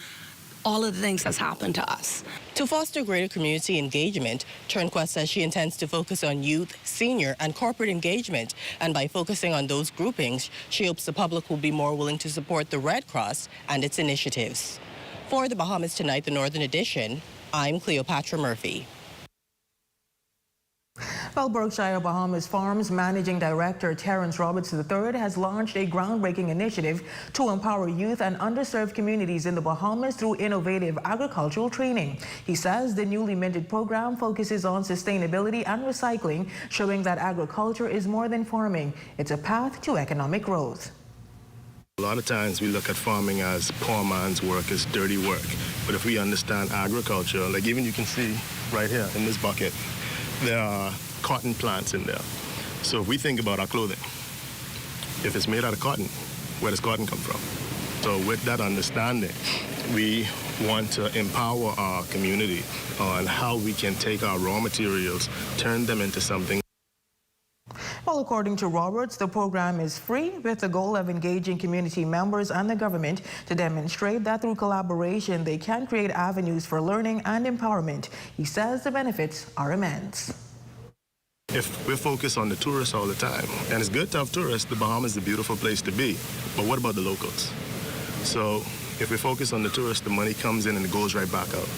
all of the things that's happened to us. To foster greater community engagement, TurnQuest says she intends to focus on youth, senior, and corporate engagement. And by focusing on those groupings, she hopes the public will be more willing to support the Red Cross and its initiatives. For the Bahamas Tonight, the Northern Edition, I'm Cleopatra Murphy. Well, Berkshire Bahamas Farms Managing Director Terrence Roberts III has launched a groundbreaking initiative to empower youth and underserved communities in the Bahamas through innovative agricultural training. He says the newly minted program focuses on sustainability and recycling, showing that agriculture is more than farming. It's a path to economic growth. A lot of times we look at farming as poor man's work, as dirty work. But if we understand agriculture, like even you can see right here in this bucket, there are cotton plants in there. So if we think about our clothing, if it's made out of cotton, where does cotton come from? So with that understanding, we want to empower our community on how we can take our raw materials, turn them into something. Well, according to Roberts, the program is free with the goal of engaging community members and the government to demonstrate that through collaboration, they can create avenues for learning and empowerment. He says the benefits are immense. If we're focused on the tourists all the time, and it's good to have tourists, the Bahamas is a beautiful place to be, but what about the locals? So if we focus on the tourists, the money comes in and it goes right back out.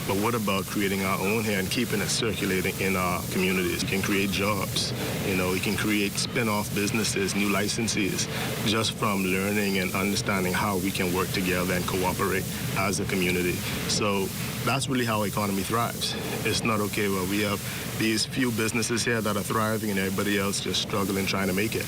But what about creating our own here and keeping it circulating in our communities? You can create jobs, you can create spin-off businesses, new licensees, just from learning and understanding how we can work together and cooperate as a community. So that's really how our economy thrives. It's not okay where we have these few businesses here that are thriving and everybody else just struggling trying to make it.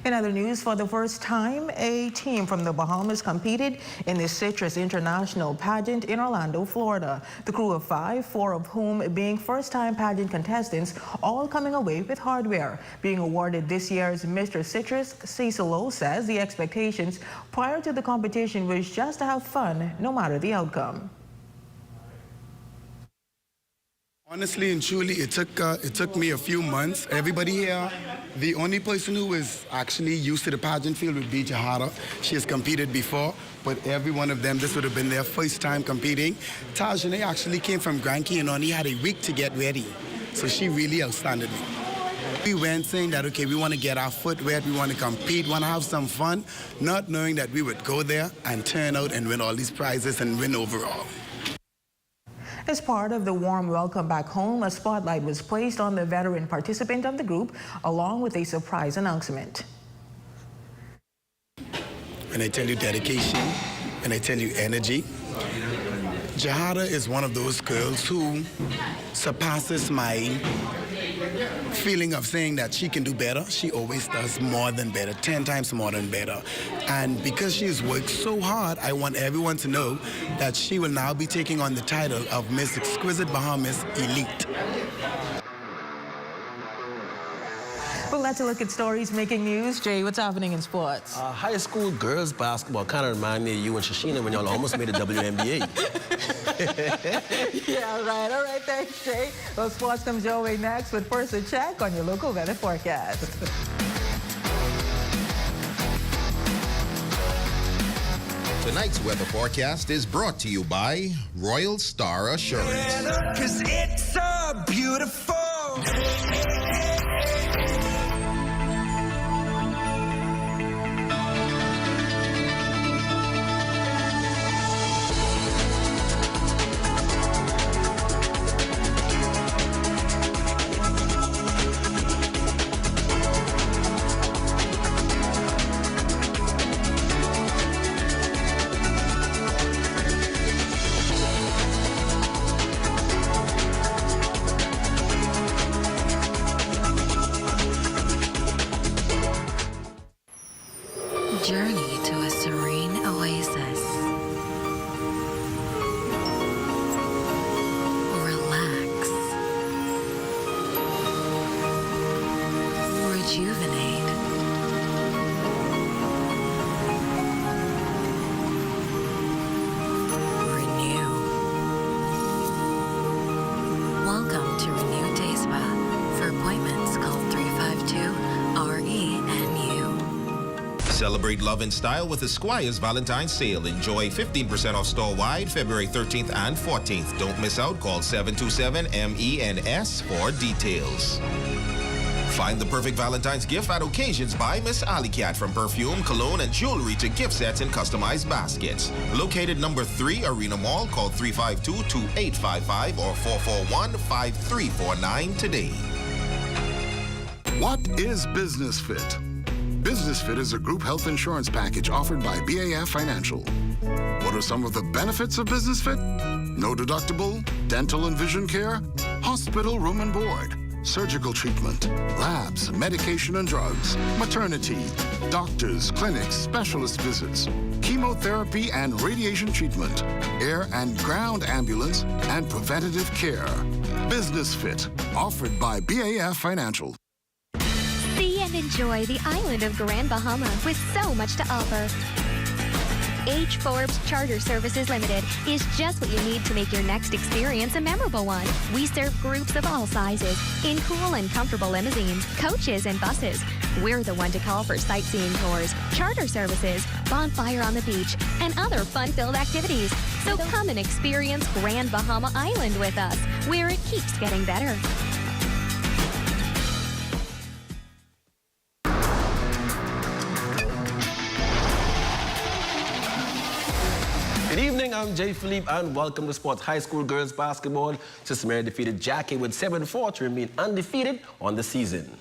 In other news, for the first time, a team from the Bahamas competed in the Citrus International Pageant in Orlando, Florida. The crew of 5, 4 of whom being first-time pageant contestants, all coming away with hardware. Being awarded this year's Mr. Citrus, Cecil Lowe says the expectations prior to the competition was just to have fun, no matter the outcome. Honestly and truly, it took me a few months. Everybody here, the only person who is actually used to the pageant field would be Jahara. She has competed before, but every one of them, this would have been their first time competing. Tajane actually came from Granky and only had a week to get ready. So she really outstanded me. We went saying that, okay, we want to get our foot wet, we want to compete, want to have some fun, not knowing that we would go there and turn out and win all these prizes and win overall. As part of the warm welcome back home, a spotlight was placed on the veteran participant of the group, along with a surprise announcement. When I tell you dedication, and I tell you energy, Jahara is one of those girls who surpasses my feeling of saying that she can do better. She always does more than better, 10 times more than better. And because she has worked so hard, I want everyone to know that she will now be taking on the title of Miss Exquisite Bahamas Elite. Well, let's look at stories making news. Jay, what's happening in sports? High school girls basketball kind of remind me of you and Shashina when y'all almost made a WNBA. Yeah, right. All right, thanks, Jay. Well, sports comes your way next, but first a check on your local weather forecast. Tonight's weather forecast is brought to you by Royal Star Assurance. 'Cause it's so beautiful. Journey to a serene oasis. Relax. Rejuvenate. Renew. Welcome to Renew Day Spa. For appointments, call 352-RENU. Celebrate love and style with Esquire's Valentine's Sale. Enjoy 15% off store-wide February 13th and 14th. Don't miss out. Call 727-MENS for details. Find the perfect Valentine's gift at Occasions by Miss Alicat. From perfume, cologne, and jewelry to gift sets and customized baskets. Located number 3 Arena Mall. Call 352-2855 or 441-5349 today. What is Business Fit? Business Fit is a group health insurance package offered by BAF Financial. What are some of the benefits of Business Fit? No deductible, dental and vision care, hospital room and board, surgical treatment, labs, medication and drugs, maternity, doctors, clinics, specialist visits, chemotherapy and radiation treatment, air and ground ambulance, and preventative care. Business Fit, offered by BAF Financial. See and enjoy the island of Grand Bahama with so much to offer. H. Forbes Charter Services Limited is just what you need to make your next experience a memorable one. We serve groups of all sizes in cool and comfortable limousines, coaches, and buses. We're the one to call for sightseeing tours, charter services, bonfire on the beach, and other fun-filled activities. So come and experience Grand Bahama Island with us, where it keeps getting better. Good evening, I'm Jay Philippe, and welcome to Sports High School Girls Basketball. Sister Mary defeated Jackie with 7-4 to remain undefeated on the season.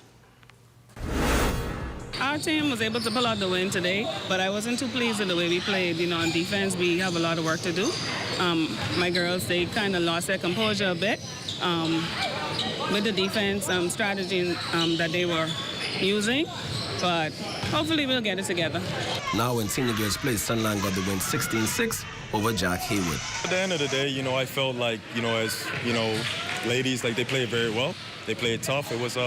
Our team was able to pull out the win today, but I wasn't too pleased with the way we played. You know, on defense, we have a lot of work to do. My girls, they kind of lost their composure a bit with the defense strategy that they were using, but hopefully we'll get it together. Now when senior girls play, Sunland got the win 16-6 over Jack Haywood. At the end of the day, you know, I felt like, you know, as, you know, ladies, like they played very well. They played tough. It was,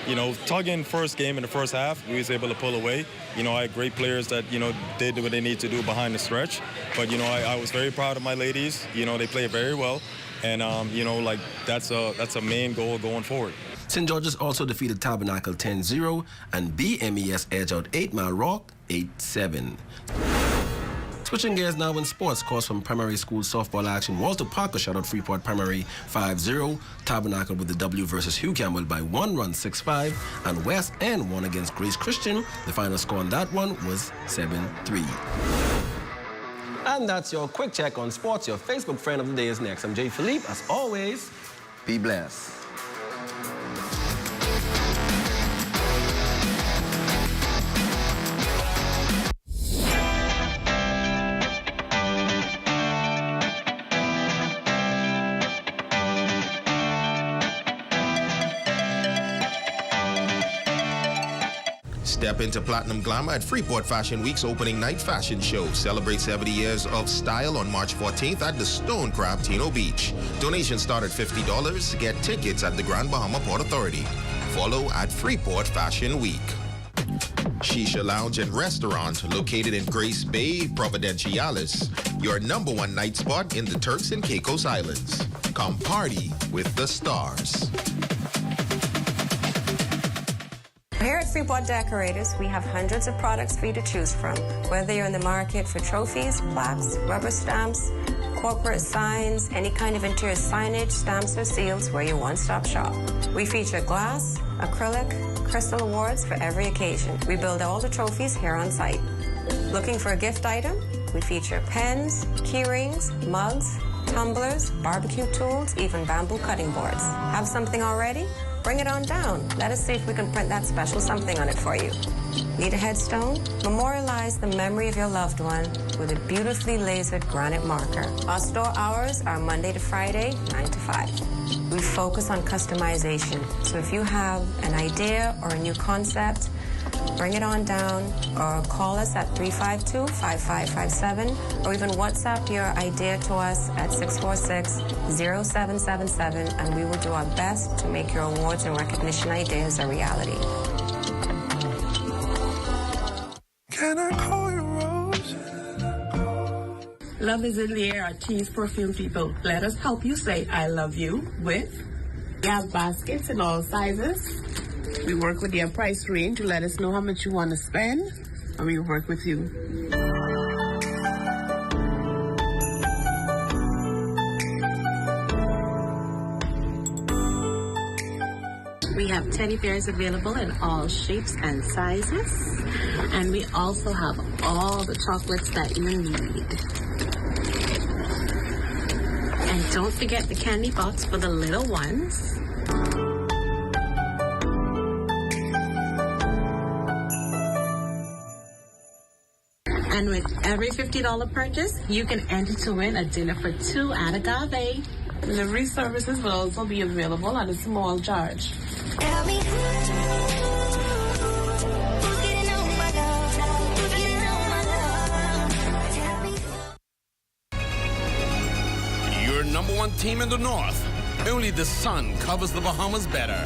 you know, tugging first game in the first half. We was able to pull away. You know, I had great players that, you know, did what they need to do behind the stretch. But, you know, I was very proud of my ladies. You know, they played very well. And, you know, like, that's a main goal going forward. St. George's also defeated Tabernacle 10-0, and BMES edged out 8 Mile Rock 8-7. Switching gears now in sports, scores from primary school softball action. Walter Parker shut out Freeport Primary 5-0. Tabernacle with the W versus Hugh Campbell by 1 run 6-5. And West End won against Grace Christian. The final score on that one was 7-3. And that's your quick check on sports. Your Facebook friend of the day is next. I'm Jay Philippe. As always, be blessed. Step into Platinum Glamour at Freeport Fashion Week's opening night fashion show. Celebrate 70 years of style on March 14th at the Stone Crab, Tino Beach. Donations start at $50. Get tickets at the Grand Bahama Port Authority. Follow at Freeport Fashion Week. Shisha Lounge and Restaurant located in Grace Bay, Providenciales. Your #1 night spot in the Turks and Caicos Islands. Come party with the stars. Here at Freeport Decorators, we have hundreds of products for you to choose from. Whether you're in the market for trophies, plaques, rubber stamps, corporate signs, any kind of interior signage, stamps, or seals, we're your one-stop shop. We feature glass, acrylic, crystal awards for every occasion. We build all the trophies here on site. Looking for a gift item? We feature pens, key rings, mugs, tumblers, barbecue tools, even bamboo cutting boards. Have something already? Bring it on down. Let us see if we can print that special something on it for you. Need a headstone? Memorialize the memory of your loved one with a beautifully lasered granite marker. Our store hours are Monday to Friday, 9 to 5. We focus on customization. So if you have an idea or a new concept, bring it on down or call us at 352-5557 or even WhatsApp your idea to us at 646-0777 and we will do our best to make your awards and recognition ideas a reality. Can I call you Rose? Love is in the air, our Tease Perfume people. Let us help you say I love you with. We have baskets in all sizes. We work with your price range to let us know how much you want to spend, and we work with you. We have teddy bears available in all shapes and sizes, and we also have all the chocolates that you need. And don't forget the candy box for the little ones. And with every $50 purchase, you can enter to win a dinner for two at Agave. Delivery services will also be available at a small charge. Your number one team in the North. Only the sun covers the Bahamas better.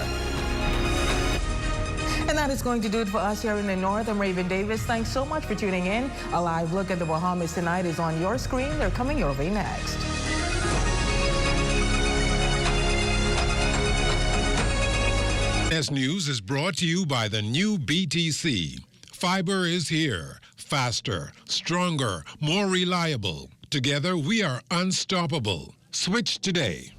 And that is going to do it for us here in the North. I'm Raven Davis. Thanks so much for tuning in. A live look at the Bahamas tonight is on your screen. They're coming your way next. ZNS News is brought to you by the new BTC. Fiber is here. Faster, stronger, more reliable. Together, we are unstoppable. Switch today.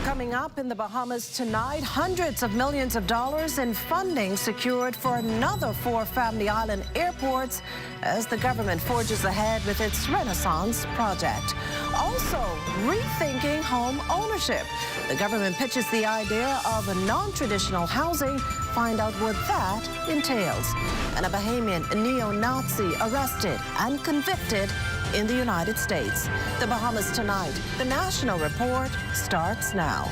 Coming up in the Bahamas tonight, hundreds of millions of dollars in funding secured for another 4 Family Island airports as the government forges ahead with its Renaissance project. Also, rethinking home ownership. The government pitches the idea of a non-traditional housing. Find out what that entails. And a Bahamian neo-Nazi arrested and convicted in the United States. The Bahamas tonight. The National Report starts now.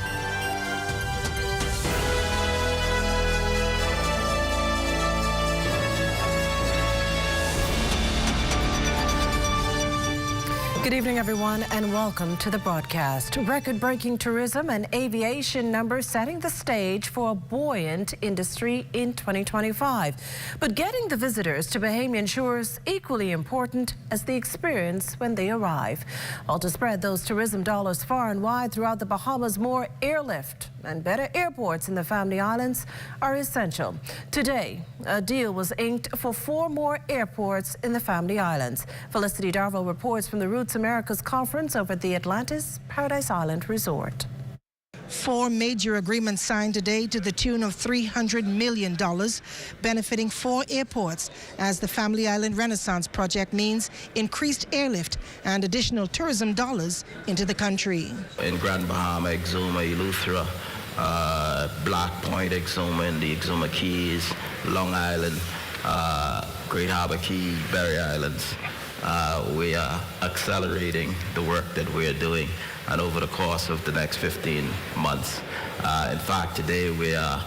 Good evening, everyone, and welcome to the broadcast. Record-breaking tourism and aviation numbers setting the stage for a buoyant industry in 2025. But getting the visitors to Bahamian shores equally important as the experience when they arrive. Well, to spread those tourism dollars far and wide throughout the Bahamas, more airlift and better airports in the Family Islands are essential. Today, a deal was inked for 4 more airports in the Family Islands. Felicity Darville reports from the Roots Americas Conference over at the Atlantis Paradise Island Resort. 4 major agreements signed today to the tune of $300 million, benefiting 4 airports, as the Family Island Renaissance project means increased airlift and additional tourism dollars into the country. In Grand Bahama, Exuma, Eleuthera, Black Point, Exuma, and the Exuma Keys, Long Island, Great Harbor Key, Berry Islands. We are accelerating the work that we are doing, and over the course of the next 15 months. In fact, today we are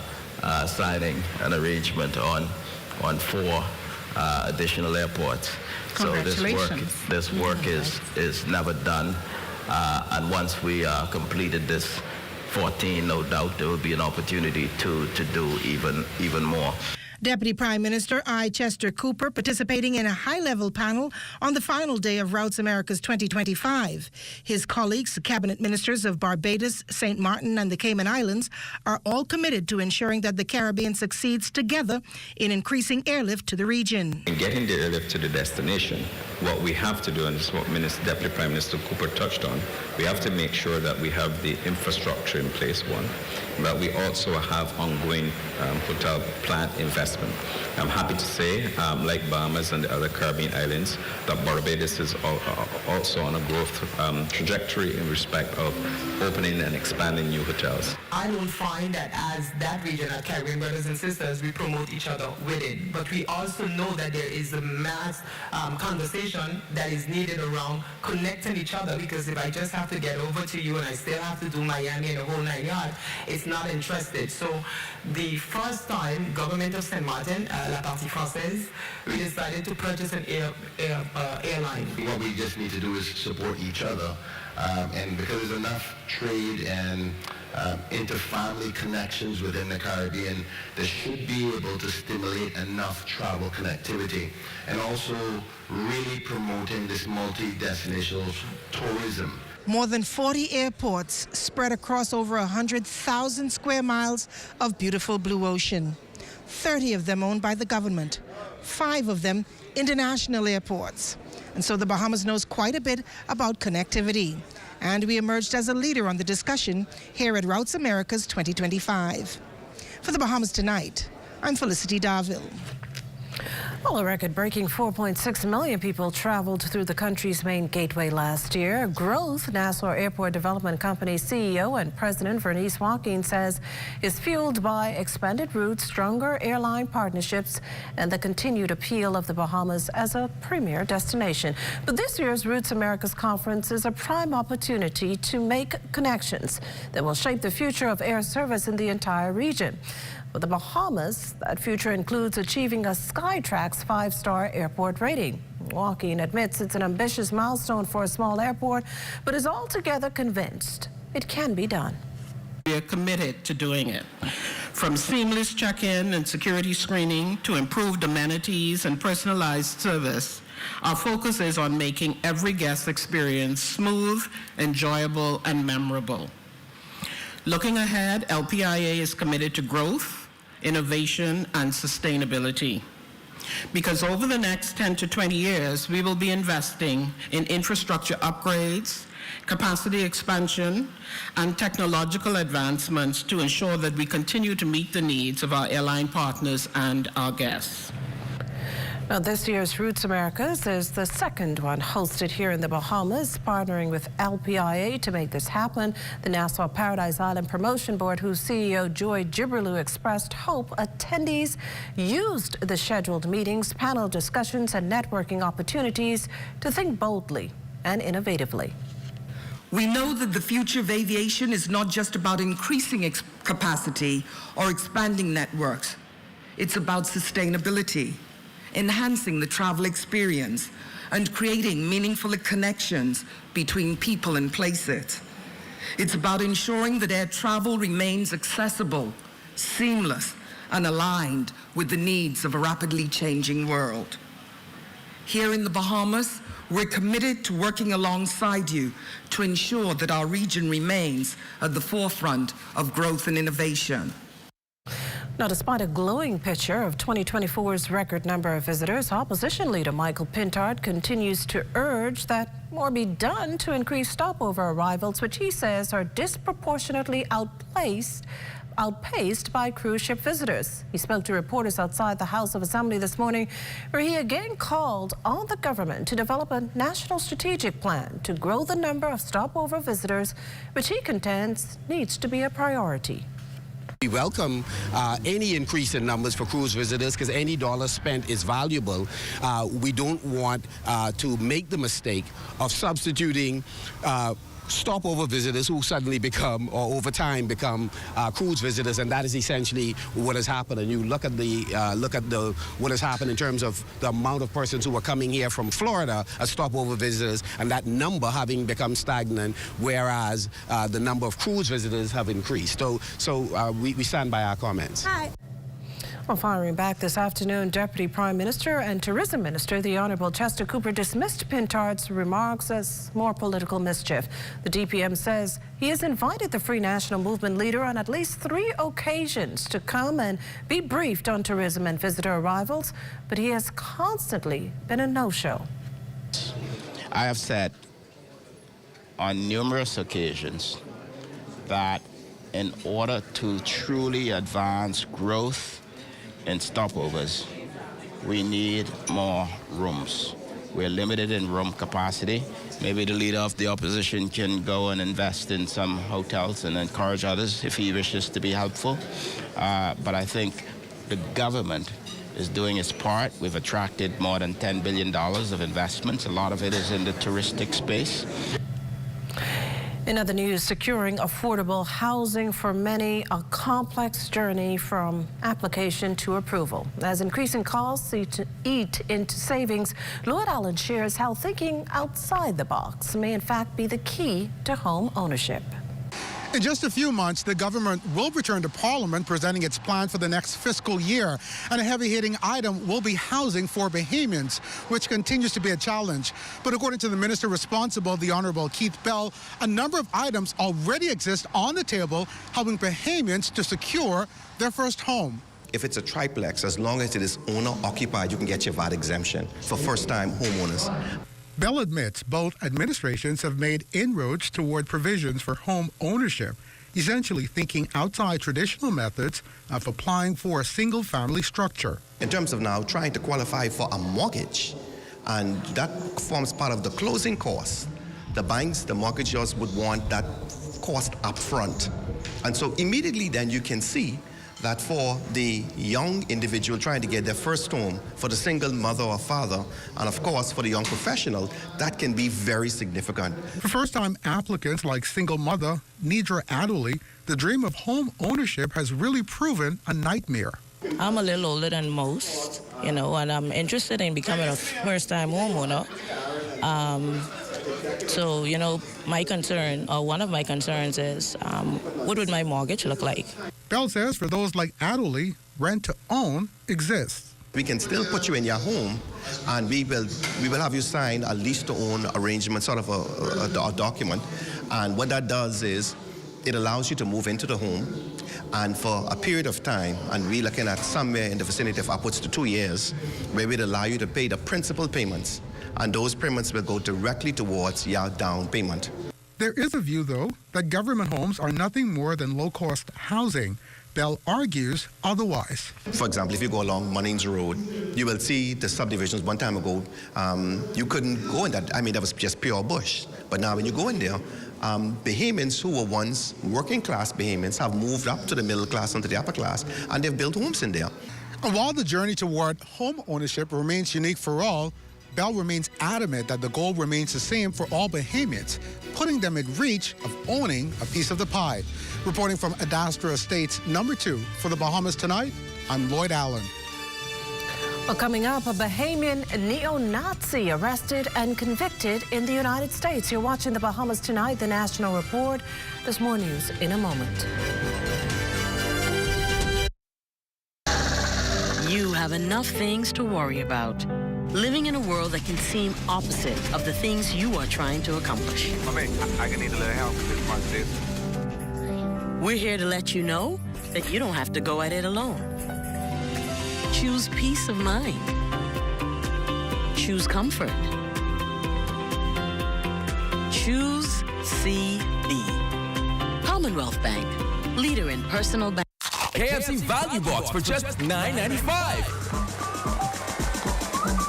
signing an arrangement on 4 additional airports. So this work is never done, and once we completed this 14, no doubt there will be an opportunity to do even more. Deputy Prime Minister I. Chester Cooper participating in a high-level panel on the final day of Routes Americas 2025. His colleagues, the cabinet ministers of Barbados, St. Martin and the Cayman Islands, are all committed to ensuring that the Caribbean succeeds together in increasing airlift to the region. In getting the airlift to the destination, what we have to do, and this is what Deputy Prime Minister Cooper touched on, we have to make sure that we have the infrastructure in place, one, that we also have ongoing hotel plant investment. I'm happy to say, like Bahamas and the other Caribbean islands, that Barbados is also on a growth trajectory in respect of opening and expanding new hotels. I don't find that as that region, our Caribbean brothers and sisters, we promote each other with it. But we also know that there is a mass conversation that is needed around connecting each other, because if I just have to get over to you and I still have to do Miami and the whole 9 yards, it's not interested. So the first time, government of St. Martin, La Partie Française, we decided to purchase an airline. What we just need to do is support each other. And because there's enough trade and inter-family connections within the Caribbean, they should be able to stimulate enough travel connectivity, and also really promoting this multi-destination tourism. More than 40 airports spread across over 100,000 square miles of beautiful blue ocean. 30 of them owned by the government, 5 of them international airports. And so the Bahamas knows quite a bit about connectivity. And we emerged as a leader on the discussion here at Routes Americas 2025. For the Bahamas Tonight, I'm Felicity Darville. Well, a record-breaking 4.6 million people traveled through the country's main gateway last year. Growth, Nassau Airport Development Company CEO and President Vernice Joaquin says, is fueled by expanded routes, stronger airline partnerships, and the continued appeal of the Bahamas as a premier destination. But this year's Routes Americas conference is a prime opportunity to make connections that will shape the future of air service in the entire region. For the Bahamas, that future includes achieving a Skytrax 5-star airport rating. Joaquin admits it's an ambitious milestone for a small airport, but is altogether convinced it can be done. We are committed to doing it. From seamless check-in and security screening to improved amenities and personalized service, our focus is on making every guest experience smooth, enjoyable, and memorable. Looking ahead, LPIA is committed to growth, innovation, and sustainability. Because over the next 10 to 20 years, we will be investing in infrastructure upgrades, capacity expansion, and technological advancements to ensure that we continue to meet the needs of our airline partners and our guests. Now, this year's Routes Americas is the second one hosted here in the Bahamas, partnering with LPIA to make this happen. The Nassau Paradise Island Promotion Board, whose CEO Joy Gibberlew expressed hope attendees used the scheduled meetings, panel discussions, and networking opportunities to think boldly and innovatively. We know that the future of aviation is not just about increasing capacity or expanding networks. It's about sustainability, enhancing the travel experience, and creating meaningful connections between people and places. It's about ensuring that air travel remains accessible, seamless, and aligned with the needs of a rapidly changing world. Here in the Bahamas, we're committed to working alongside you to ensure that our region remains at the forefront of growth and innovation. Now, despite a glowing picture of 2024's record number of visitors, opposition leader Michael Pintard continues to urge that more be done to increase stopover arrivals, which he says are disproportionately outpaced by cruise ship visitors. He spoke to reporters outside the House of Assembly this morning, where he again called on the government to develop a national strategic plan to grow the number of stopover visitors, which he contends needs to be a priority. We welcome any increase in numbers for cruise visitors because any dollar spent is valuable. We don't want to make the mistake of substituting stopover visitors who suddenly become, or over time become, cruise visitors, and that is essentially what has happened. And you look at what has happened in terms of the amount of persons who are coming here from Florida as stopover visitors, and that number having become stagnant, whereas the number of cruise visitors have increased. So we stand by our comments. Hi. Well, firing back this afternoon, Deputy Prime Minister and Tourism Minister, the Honourable Chester Cooper, dismissed Pintard's remarks as more political mischief. The DPM says he has invited the Free National Movement leader on at least 3 occasions to come and be briefed on tourism and visitor arrivals, but he has constantly been a no-show. I have said on numerous occasions that in order to truly advance growth in stopovers, we need more rooms. We're limited in room capacity. Maybe the leader of the opposition can go and invest in some hotels and encourage others if he wishes to be helpful. But I think the government is doing its part. We've attracted more than $10 billion of investments. A lot of it is in the touristic space. In other news, securing affordable housing for many, a complex journey from application to approval. As increasing costs eat into savings, Lloyd Allen shares how thinking outside the box may in fact be the key to home ownership. In just a few months, the government will return to Parliament presenting its plan for the next fiscal year. And a heavy-hitting item will be housing for Bahamians, which continues to be a challenge. But according to the minister responsible, the Honourable Keith Bell, a number of items already exist on the table, helping Bahamians to secure their first home. If it's a triplex, as long as it is owner-occupied, you can get your VAT exemption for first-time homeowners. Bell admits both administrations have made inroads toward provisions for home ownership, essentially thinking outside traditional methods of applying for a single-family structure. In terms of now trying to qualify for a mortgage, and that forms part of the closing cost, the banks, the mortgagors would want that cost up front. And so immediately then you can see that for the young individual trying to get their first home, for the single mother or father, and of course for the young professional, that can be very significant. For first-time applicants like single mother Nidra Adderley, the dream of home ownership has really proven a nightmare. I'm a little older than most, and I'm interested in becoming a first-time homeowner. So, my concern, or one of my concerns is, what would my mortgage look like? Bell says for those like Adderley, rent to own exists. We can still put you in your home, and we will have you sign a lease to own arrangement, sort of a document. And what that does is it allows you to move into the home, and for a period of time, and we're looking at somewhere in the vicinity of upwards to 2 years, where we'd allow you to pay the principal payments, and those payments will go directly towards your down payment. There is a view, though, that government homes are nothing more than low-cost housing. Bell argues otherwise. For example, if you go along Munnings Road, you will see the subdivisions. One time ago, you couldn't go in that. I mean, that was just pure bush. But now when you go in there, Bahamians who were once working-class Bahamians have moved up to the middle class and to the upper class, and they've built homes in there. And while the journey toward home ownership remains unique for all, Bell remains adamant that the goal remains the same for all Bahamians, putting them in reach of owning a piece of the pie. Reporting from Adastra Estates, number 2 for the Bahamas Tonight, I'm Lloyd Allen. Well, coming up, a Bahamian neo-Nazi arrested and convicted in the United States. You're watching the Bahamas Tonight, the National Report. There's more news in a moment. You have enough things to worry about. Living in a world that can seem opposite of the things you are trying to accomplish. I can need a little help with this month. We're here to let you know that you don't have to go at it alone. Choose peace of mind. Choose comfort. Choose CB. Commonwealth Bank, leader in personal banking. KFC Value Box for just $9.95.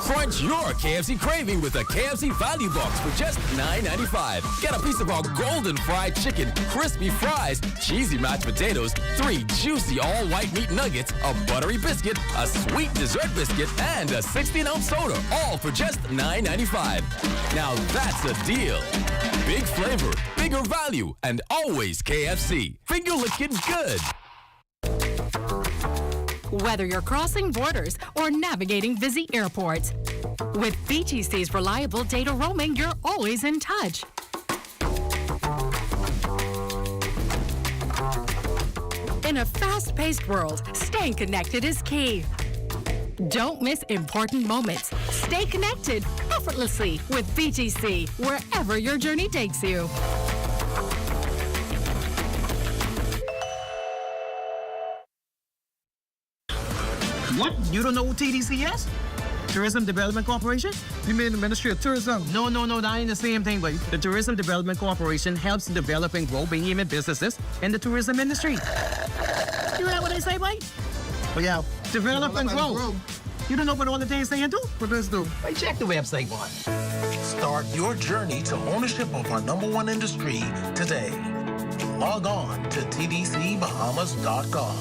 Crunch your KFC craving with a KFC Value Box for just $9.95. Get a piece of our golden fried chicken, crispy fries, cheesy mashed potatoes, 3 juicy all-white meat nuggets, a buttery biscuit, a sweet dessert biscuit, and a 16-ounce soda, all for just $9.95. Now that's a deal. Big flavor, bigger value, and always KFC. Finger-licking good. Whether you're crossing borders or navigating busy airports, with BTC's reliable data roaming, you're always in touch. In a fast-paced world, staying connected is key. Don't miss important moments. Stay connected effortlessly with VTC, wherever your journey takes you. What? You don't know who TDC is? Tourism Development Corporation? You mean the Ministry of Tourism? No, that ain't the same thing, but the Tourism Development Corporation helps develop and grow behemoth businesses in the tourism industry. You heard what they say, Mike? Oh yeah, develop and grow. You don't know what all the things they do? What does do? Hey, check the website, boy. Start your journey to ownership of our #1 industry today. Log on to tdcbahamas.com.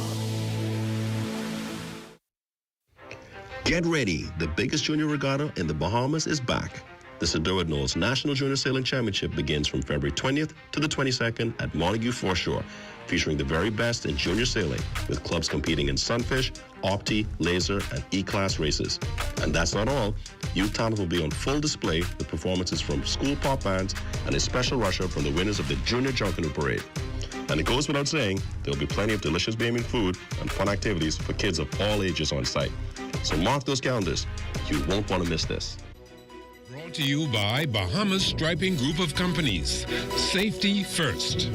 Get ready, the biggest junior regatta in the Bahamas is back. The Sedora Knolls National Junior Sailing Championship begins from February 20th to the 22nd at Montague Foreshore, featuring the very best in junior sailing, with clubs competing in Sunfish, Opti, Laser, and E-Class races. And that's not all. Youth talent will be on full display with performances from school pop bands and a special rusher from the winners of the Junior Junkanoo Parade. And it goes without saying, there'll be plenty of delicious gaming food and fun activities for kids of all ages on site. So mark those calendars. You won't want to miss this. Brought to you by Bahamas Striping Group of Companies. Safety first.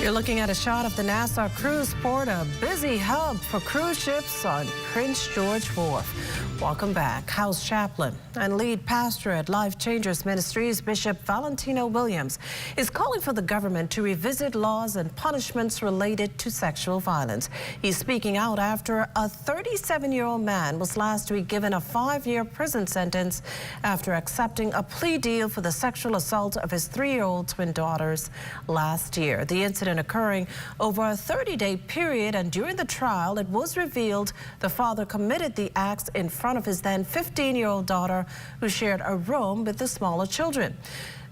You're looking at a shot of the Nassau Cruise Port, a busy hub for cruise ships on Prince George Wharf. Welcome back. House Chaplain and lead pastor at Life Changers Ministries, Bishop Valentino Williams, is calling for the government to revisit laws and punishments related to sexual violence. He's speaking out after a 37-year-old man was last week given a 5-year prison sentence after accepting a plea deal for the sexual assault of his 3-year-old twin daughters last year. The incident occurring over a 30-day period, and during the trial, it was revealed the father committed the acts in front of his then 15-year-old daughter, who shared a room with the smaller children.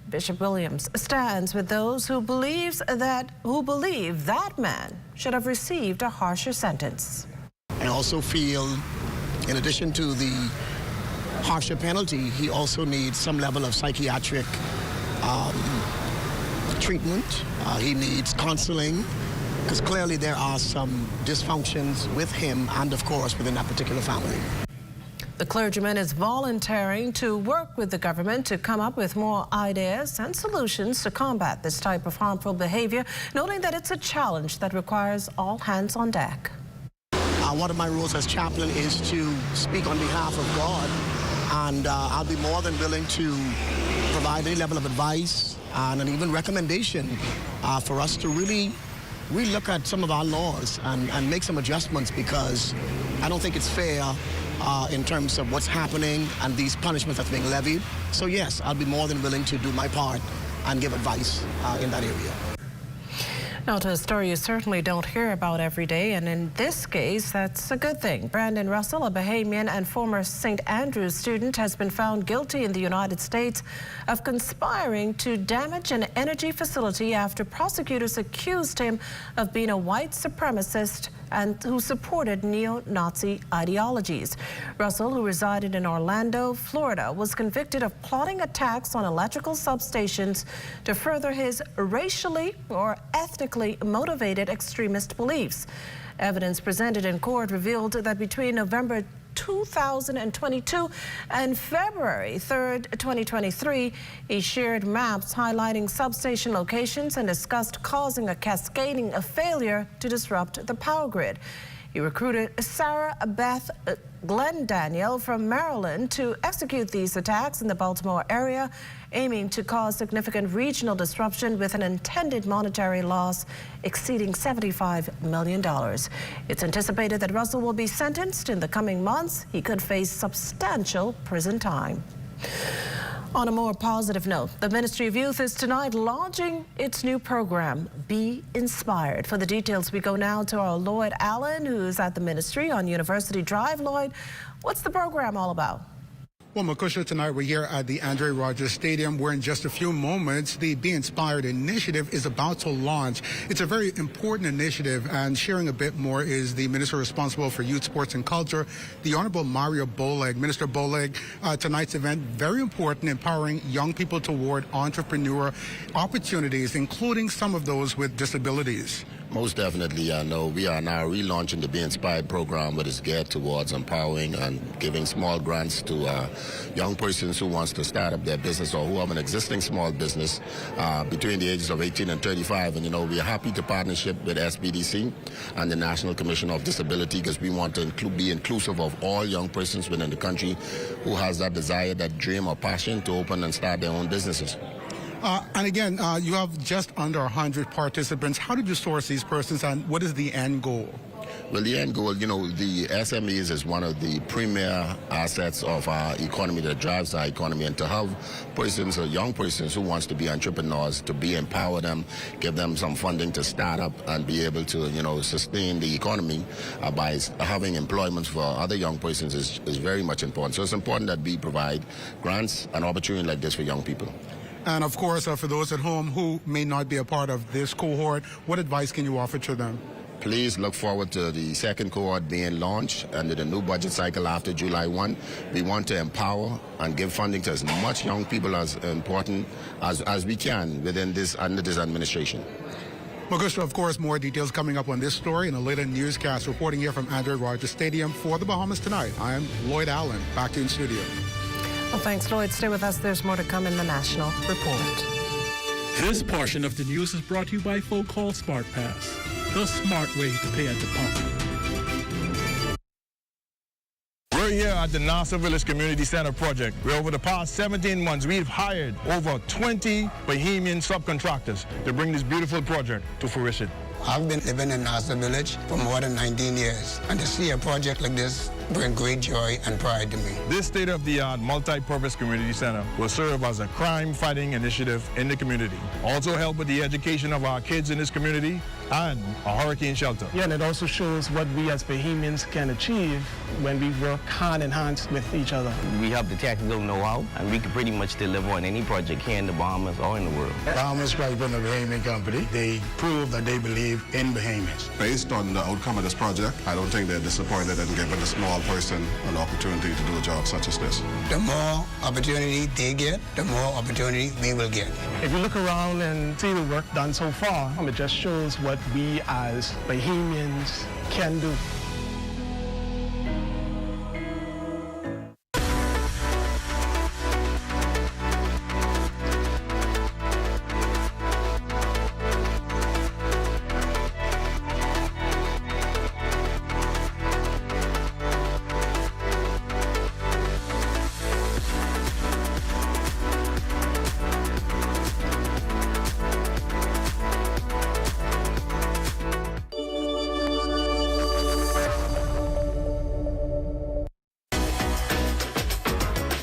Bishop Williams stands with those who believe that man should have received a harsher sentence. I also feel, in addition to the harsher penalty, he also needs some level of psychiatric treatment. He needs counseling, because clearly there are some dysfunctions with him and, of course, within that particular family. The clergyman is volunteering to work with the government to come up with more ideas and solutions to combat this type of harmful behavior, noting that it's a challenge that requires all hands on deck. One of my roles as chaplain is to speak on behalf of God, and I'll be more than willing to provide any level of advice and even recommendation for us to really look at some of our laws and make some adjustments, because I don't think it's fair in terms of what's happening and these punishments that's being levied. So yes, I'll be more than willing to do my part and give advice in that area. Now to a story you certainly don't hear about every day, and in this case, that's a good thing. Brandon Russell, a Bahamian and former St. Andrews student, has been found guilty in the United States of conspiring to damage an energy facility after prosecutors accused him of being a white supremacist and who supported neo-Nazi ideologies. Russell, who resided in Orlando, Florida, was convicted of plotting attacks on electrical substations to further his racially or ethnically motivated extremist beliefs. Evidence presented in court revealed that between November 2022 and February 3rd, 2023, he shared maps highlighting substation locations and discussed causing a cascading of failure to disrupt the power grid. He recruited Sarah Beth Glenn Daniel from Maryland to execute these attacks in the Baltimore area, aiming to cause significant regional disruption with an intended monetary loss exceeding $75 million. It's anticipated that Russell will be sentenced in the coming months. He could face substantial prison time. On a more positive note, the Ministry of Youth is tonight launching its new program, Be Inspired. For the details, we go now to our Lloyd Allen, who's at the ministry on University Drive. Lloyd, what's the program all about? Well, Makusha, tonight we're here at the Andre Rogers Stadium, where in just a few moments, the Be Inspired initiative is about to launch. It's a very important initiative, and sharing a bit more is the Minister responsible for Youth, Sports and Culture, the Honorable Mario Boleg. Minister Boleg, tonight's event, very important, empowering young people toward entrepreneur opportunities, including some of those with disabilities. Most definitely, I know we are now relaunching the Be Inspired program, that is geared towards empowering and giving small grants to young persons who wants to start up their business or who have an existing small business between the ages of 18 and 35. And, you know, we are happy to partnership with SBDC and the National Commission of Disability, because we want to be inclusive of all young persons within the country who has that desire, that dream or passion to open and start their own businesses. And again, you have just under 100 participants. How did you source these persons, and what is the end goal? Well, the end goal, you know, the SMEs is one of the premier assets of our economy that drives our economy, and to have persons or young persons who wants to be entrepreneurs, to be empower them, give them some funding to start up and be able to, you know, sustain the economy by having employment for other young persons is very much important. So it's important that we provide grants and opportunity like this for young people. And of course, for those at home who may not be a part of this cohort, what advice can you offer to them? Please look forward to the second cohort being launched under the new budget cycle after July 1. We want to empower and give funding to as much young people as important as we can within this, under this administration. Makusha, of course, more details coming up on this story in a later newscast. Reporting here from Andre Rogers Stadium for the Bahamas Tonight, I am Lloyd Allen, back to you in studio. Well, thanks, Lloyd. Stay with us. There's more to come in the National Report. This portion of the news is brought to you by Vocational Smart Pass, the smart way to pay at the pump. We're here at the Nassau Village Community Center project, where over the past 17 months, we've hired over 20 Bahamian subcontractors to bring this beautiful project to fruition. I've been living in Nassau Village for more than 19 years, and to see a project like this bring great joy and pride to me. This state-of-the-art multi-purpose community center will serve as a crime-fighting initiative in the community. Also help with the education of our kids in this community and a hurricane shelter. Yeah, and it also shows what we as Bahamians can achieve when we work hand in hand with each other. We have the technical know-how, and we can pretty much deliver on any project here in the Bahamas or in the world. Bahamas Pipe and the Bahamian Company, they prove that they believe in Bahamians. Based on the outcome of this project, I don't think they're disappointed in giving a small person an opportunity to do a job such as this. The more opportunity they get, the more opportunity we will get. If you look around and see the work done so far, it just shows what we as Bahamians can do.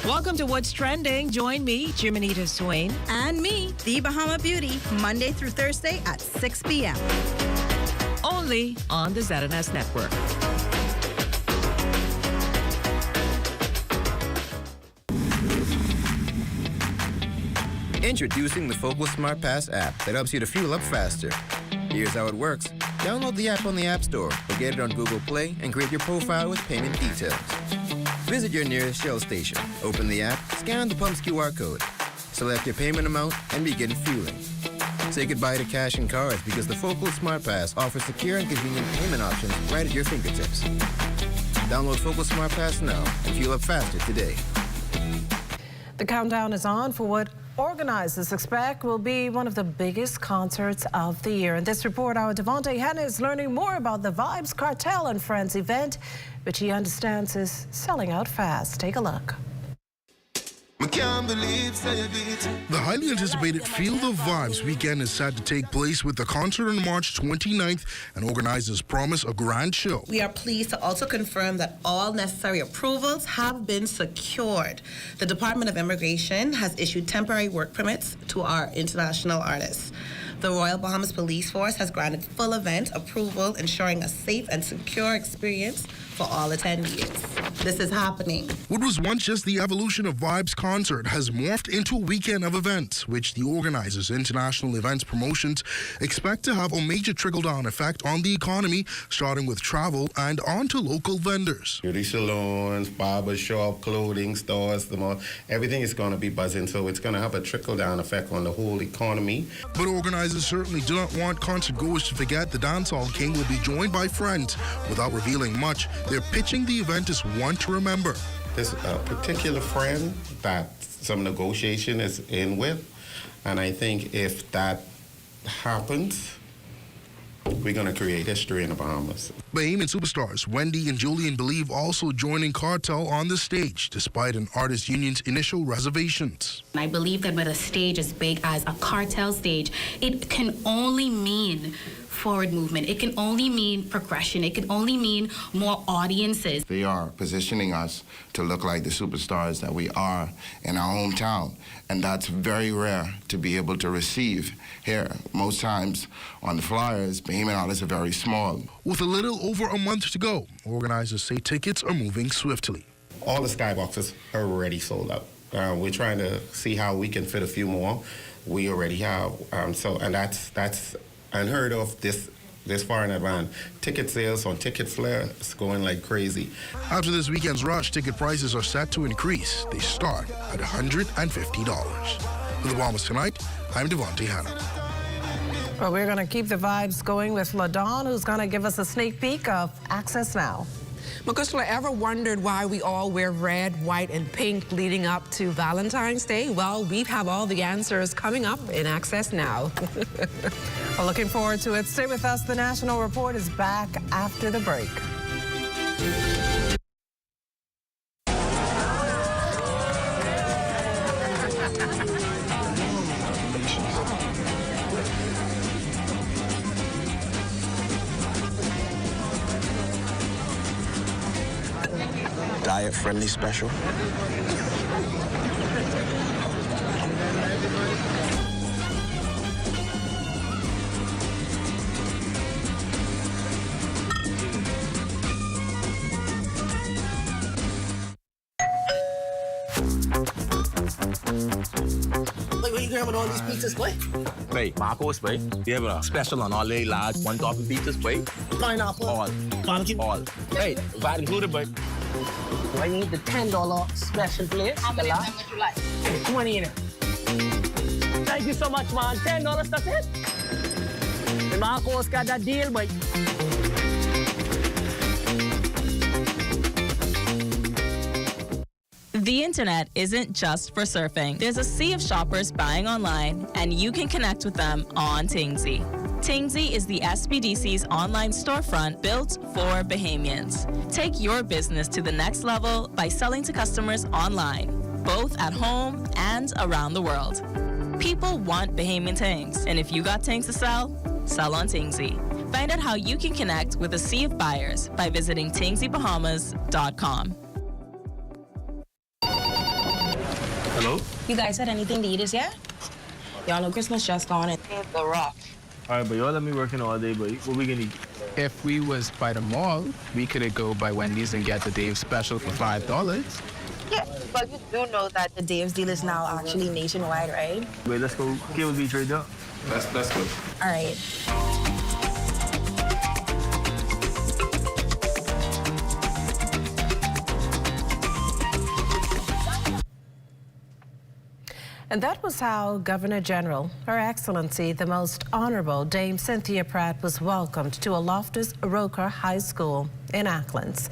Welcome to What's Trending. Join me, Jiminita Swain. And me, The Bahama Beauty, Monday through Thursday at 6 p.m. Only on the ZNS Network. Introducing the Focal Smart Pass app that helps you to fuel up faster. Here's how it works. Download the app on the App Store or get it on Google Play and create your profile with payment details. Visit your nearest Shell station, open the app, scan the pump's QR code, select your payment amount, and begin fueling. Say goodbye to cash and cards because the Focal Smart Pass offers secure and convenient payment options right at your fingertips. Download Focal Smart Pass now and fuel up faster today. The countdown is on for what organizers expect will be one of the biggest concerts of the year. In this report, our Devontae Henna is learning more about the Vibes Cartel and Friends event, which he understands is selling out fast. Take a look. The highly anticipated Feel the Vibes weekend is set to take place with the concert on March 29th, and organizers promise a grand show. We are pleased to also confirm that all necessary approvals have been secured. The Department of Immigration has issued temporary work permits to our international artists. The Royal Bahamas Police Force has granted full event approval, ensuring a safe and secure experience for all attendees. This is happening. What was once just the evolution of Vibes Concert has morphed into a weekend of events, which the organizers, International Events Promotions, expect to have a major trickle-down effect on the economy, starting with travel and on to local vendors. Beauty salons, barber shop, clothing stores, the mall, everything is going to be buzzing, so it's going to have a trickle-down effect on the whole economy. But organizers certainly do not want concert goers to forget the dancehall king will be joined by friends. Without revealing much, they're pitching the event as one to remember. There's a particular friend that some negotiation is in with, and I think if that happens, we're going to create history in the Bahamas. Bahamian superstars Wendy and Julian Believe also joining Cartel on the stage, despite an artists' union's initial reservations. I believe that with a stage as big as a Cartel stage, it can only mean forward movement. It can only mean progression. It can only mean more audiences. They are positioning us to look like the superstars that we are in our hometown, and that's very rare to be able to receive here. Most times on the flyers, Bahamian artists are very small. With a little over a month to go, organizers say tickets are moving swiftly. All the skyboxes are already sold out. We're trying to see how we can fit a few more. We already have, and that's unheard of this far in advance. Ticket sales on Ticket Flare is going like crazy. After this weekend's rush, ticket prices are set to increase. They start at $150. For the Bahamas Tonight, I'm Devontae Hanna. Well, we're going to keep the vibes going with LaDawn, who's going to give us a sneak peek of Access Now. Makustula, ever wondered why we all wear red, white, and pink leading up to Valentine's Day? Well, we have all the answers coming up in Access Now. Well, looking forward to it. Stay with us. The National Report is back after the break. Diet-friendly special. Like, what are you grabbing all these pizzas, boy? Hey, Marcos, boy. We have a special on all the large one-topping pizzas, boy. Pineapple. All. Barbecue. All. Hey, VAT included, boy. I need the $10 special plate. How many of them would you like? 20 in it. Thank you so much, man. $10, that's it. The Marcos got that deal, boy. The internet isn't just for surfing. There's a sea of shoppers buying online, and you can connect with them on Tingsy. Tingsy is the SBDC's online storefront built for Bahamians. Take your business to the next level by selling to customers online, both at home and around the world. People want Bahamian things, and if you got things to sell, sell on Tingsy. Find out how you can connect with a sea of buyers by visiting tingsybahamas.com. Hello? You guys had anything to eat as yet? Y'all know Christmas just gone and the rock. All right, but y'all let me working all day, but what we gonna eat? If we was by the mall, we could go by Wendy's and get the Dave special for $5. Yeah, but you do know that the Dave's deal is now actually nationwide, right? Wait, let's go. Cable Beach right there. That's good. All right. And that was how Governor General, Her Excellency, the Most Honorable Dame Cynthia Pratt, was welcomed to Loftus Roker High School in Acklands.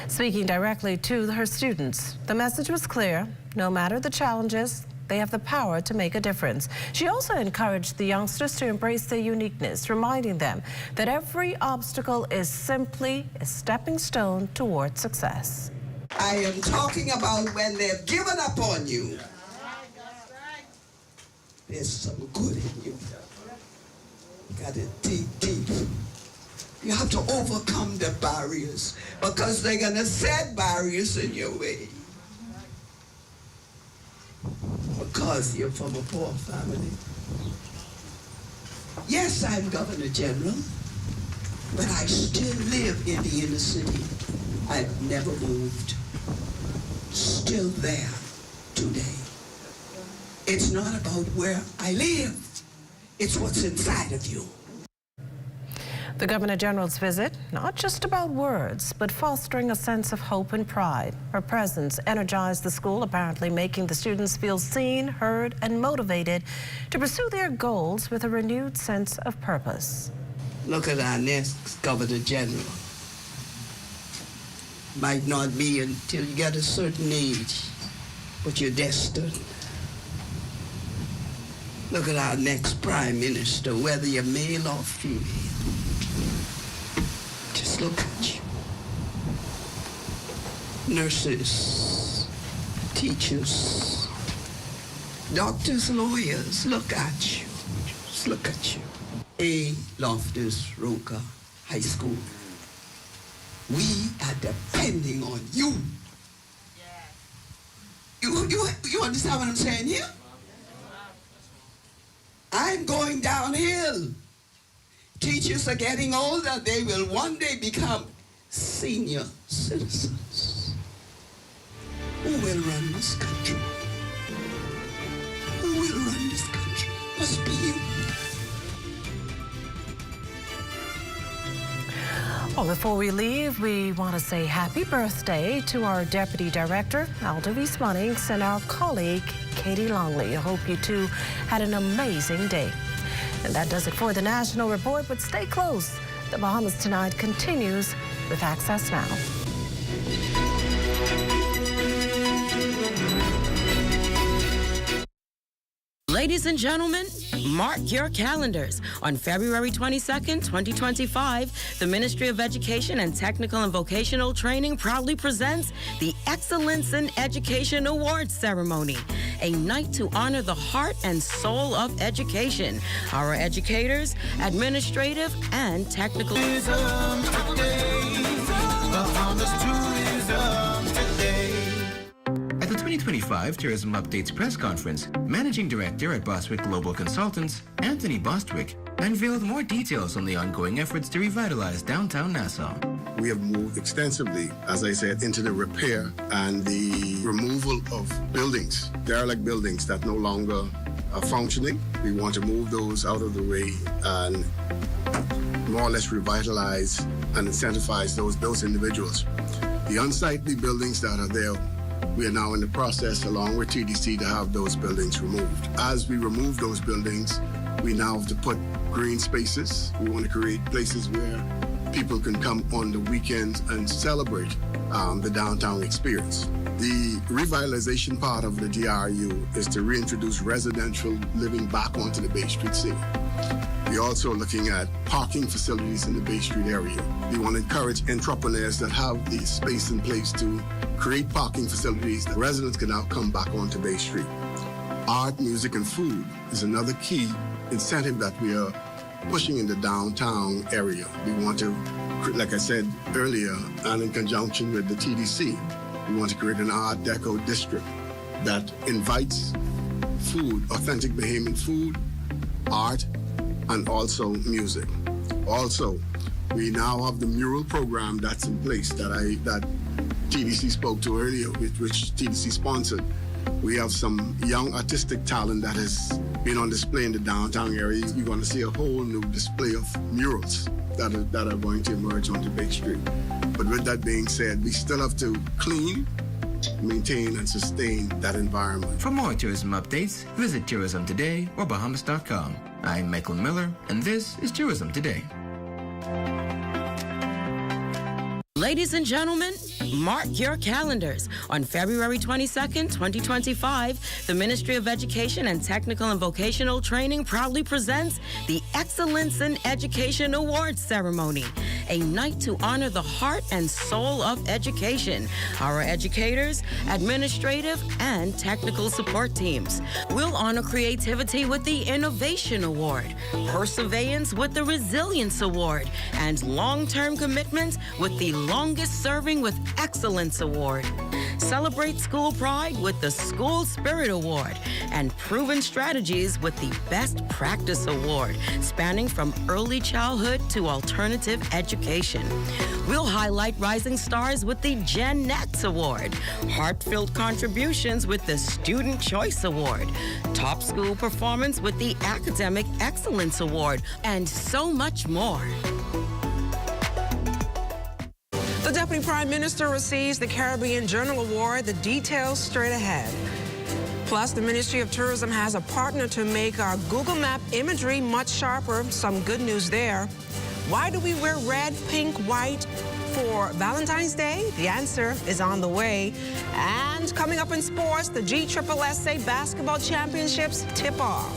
Speaking directly to her students, the message was clear: no matter the challenges, they have the power to make a difference. She also encouraged the youngsters to embrace their uniqueness, reminding them that every obstacle is simply a stepping stone towards success. I am talking about when they've given up on you. There's some good in you. You got to dig deep. You have to overcome the barriers because they're going to set barriers in your way. Because you're from a poor family. Yes, I'm Governor General, but I still live in the inner city. I've never moved. still there today. It's not about where I live. It's what's inside of you. The Governor General's visit, not just about words, but fostering a sense of hope and pride. Her presence energized the school, apparently making the students feel seen, heard, and motivated to pursue their goals with a renewed sense of purpose. Look at our next Governor General. Might not be until you get a certain age, but you're destined. Look at our next Prime Minister, whether you're male or female. Just look at you. Nurses, teachers, doctors, lawyers, look at you. Just look at you. A. Loftus Roca High School. We are depending on you. You understand what I'm saying here? I'm going downhill. Teachers are getting older. They will one day become senior citizens. Who will run this country? Who will run this country? Must be you. Well, before we leave, we want to say happy birthday to our Deputy Director, Alda V. Smunnings, and our colleague, Katie Longley. I hope you two had an amazing day. And that does it for the National Report, but stay close. The Bahamas Tonight continues with Access Now. Ladies and gentlemen, mark your calendars. On February 22nd, 2025, the Ministry of Education and Technical and Vocational Training proudly presents the Excellence in Education Awards Ceremony, a night to honor the heart and soul of education, our educators, administrative, and technical. At the 2025 Tourism Updates press conference, Managing Director at Bostwick Global Consultants, Anthony Bostwick, unveiled more details on the ongoing efforts to revitalize downtown Nassau. We have moved extensively, as I said, into the repair and the removal of buildings, derelict buildings that no longer are functioning. We want to move those out of the way and more or less revitalize and incentivize those individuals. The unsightly buildings that are there, we are now in the process, along with TDC, to have those buildings removed. As we remove those buildings, we now have to put green spaces. We want to create places where people can come on the weekends and celebrate the downtown experience. The revitalization part of the DRU is to reintroduce residential living back onto the Bay Street scene. We're also looking at parking facilities in the Bay Street area. We want to encourage entrepreneurs that have the space in place to create parking facilities that residents can now come back onto Bay Street. Art, music, and food is another key incentive that we are pushing in the downtown area. We want to, like I said earlier, and in conjunction with the TDC, we want to create an Art Deco district that invites food, authentic Bahamian food, art, and also music. Also, we now have the mural program that's in place that TDC spoke to earlier, which TDC sponsored. We have some young artistic talent that has been on display in the downtown area. You're going to see a whole new display of murals that are going to emerge onto Bay Street. But with that being said, we still have to clean, maintain, and sustain that environment. For more tourism updates, visit Tourism Today or Bahamas.com. I'm Michael Miller, and this is Tourism Today. Ladies and gentlemen, mark your calendars. On February 22nd, 2025, the Ministry of Education and Technical and Vocational Training proudly presents the Excellence in Education Awards Ceremony, a night to honor the heart and soul of education, our educators, administrative, and technical support teams. We'll honor creativity with the Innovation Award, perseverance with the Resilience Award, and long-term commitment with the Longest Serving with Excellence Award. Celebrate school pride with the School Spirit Award and proven strategies with the Best Practice Award, spanning from early childhood to alternative education. We'll highlight rising stars with the Gen X Award, heartfelt contributions with the Student Choice Award, top school performance with the Academic Excellence Award, and so much more. The Deputy Prime Minister receives the Caribbean Journal Award. The details straight ahead. Plus, the Ministry of Tourism has a partner to make our Google Map imagery much sharper. Some good news there. Why do we wear red, pink, white for Valentine's Day? The answer is on the way. And coming up in sports, the GSSSA Basketball Championships tip off.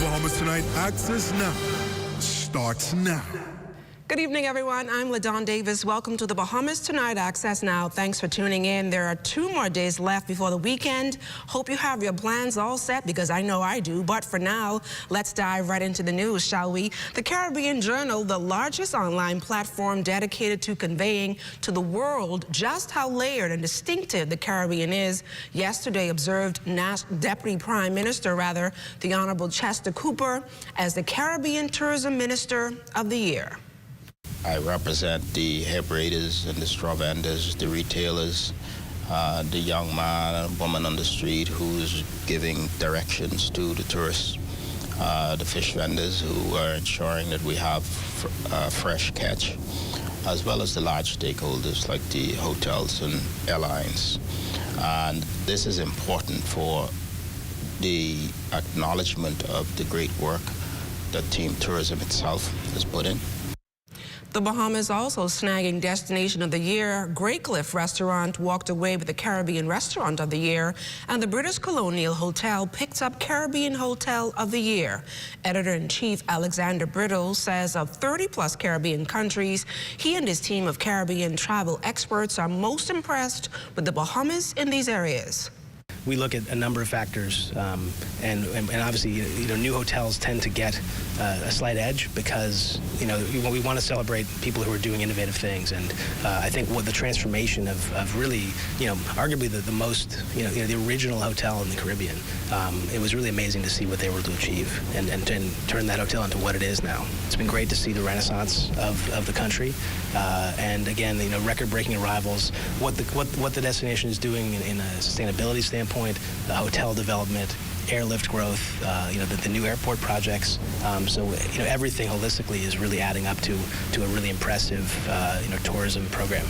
Bahamas Tonight Access Now starts now. Good evening, everyone. I'm LaDawn Davis. Welcome to the Bahamas Tonight Access Now. Thanks for tuning in. There are 2 more days left before the weekend. Hope you have your plans all set, because I know I do. But for now, let's dive right into the news, shall we? The Caribbean Journal, the largest online platform dedicated to conveying to the world just how layered and distinctive the Caribbean is, yesterday observed Deputy Prime Minister, the Honorable Chester Cooper, as the Caribbean Tourism Minister of the Year. I represent the hair braiders and the straw vendors, the retailers, the young man and woman on the street who's giving directions to the tourists, the fish vendors who are ensuring that we have fresh catch, as well as the large stakeholders like the hotels and airlines. And this is important for the acknowledgement of the great work that Team Tourism itself has put in. The Bahamas also snagging Destination of the Year. Great Cliff Restaurant walked away with the Caribbean Restaurant of the Year, and the British Colonial Hotel picked up Caribbean Hotel of the Year. Editor-in-Chief Alexander Brittle says of 30-plus Caribbean countries, he and his team of Caribbean travel experts are most impressed with the Bahamas in these areas. We look at a number of factors, and obviously, new hotels tend to get a slight edge because, we want to celebrate people who are doing innovative things. And I think what the transformation of really, arguably the most, the original hotel in the Caribbean, it was really amazing to see what they were able to achieve and turn that hotel into what it is now. It's been great to see the renaissance of the country, and again, record-breaking arrivals. What the destination is doing in a sustainability standpoint, the hotel development, airlift growth, the new airport projects. So everything holistically is really adding up to a really impressive tourism program.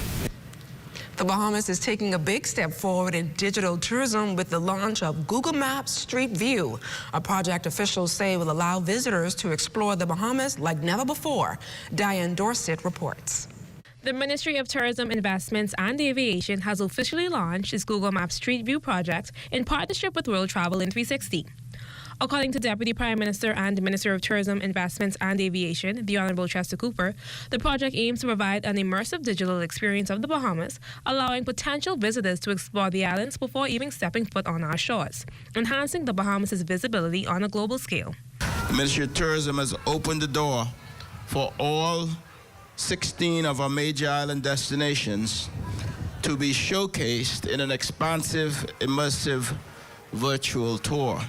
The Bahamas is taking a big step forward in digital tourism with the launch of Google Maps Street View, a project officials say will allow visitors to explore the Bahamas like never before. Diane Dorset reports. The Ministry of Tourism, Investments and Aviation has officially launched its Google Maps Street View project in partnership with World Travel in 360. According to Deputy Prime Minister and Minister of Tourism, Investments and Aviation, the Honorable Chester Cooper, the project aims to provide an immersive digital experience of the Bahamas, allowing potential visitors to explore the islands before even stepping foot on our shores, enhancing the Bahamas' visibility on a global scale. The Ministry of Tourism has opened the door for all 16 of our major island destinations to be showcased in an expansive, immersive virtual tour.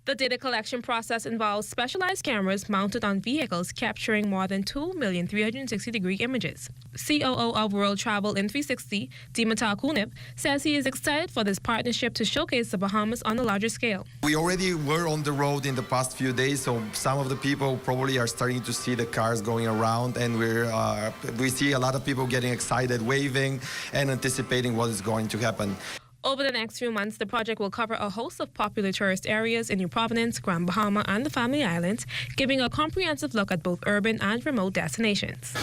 The data collection process involves specialized cameras mounted on vehicles capturing more than 2,360-degree images. COO of World Travel in 360, Dimitar Kunip, says he is excited for this partnership to showcase the Bahamas on a larger scale. We already were on the road in the past few days, so some of the people probably are starting to see the cars going around, and we see a lot of people getting excited, waving, and anticipating what is going to happen. Over the next few months, the project will cover a host of popular tourist areas in New Providence, Grand Bahama, and the Family Islands, giving a comprehensive look at both urban and remote destinations.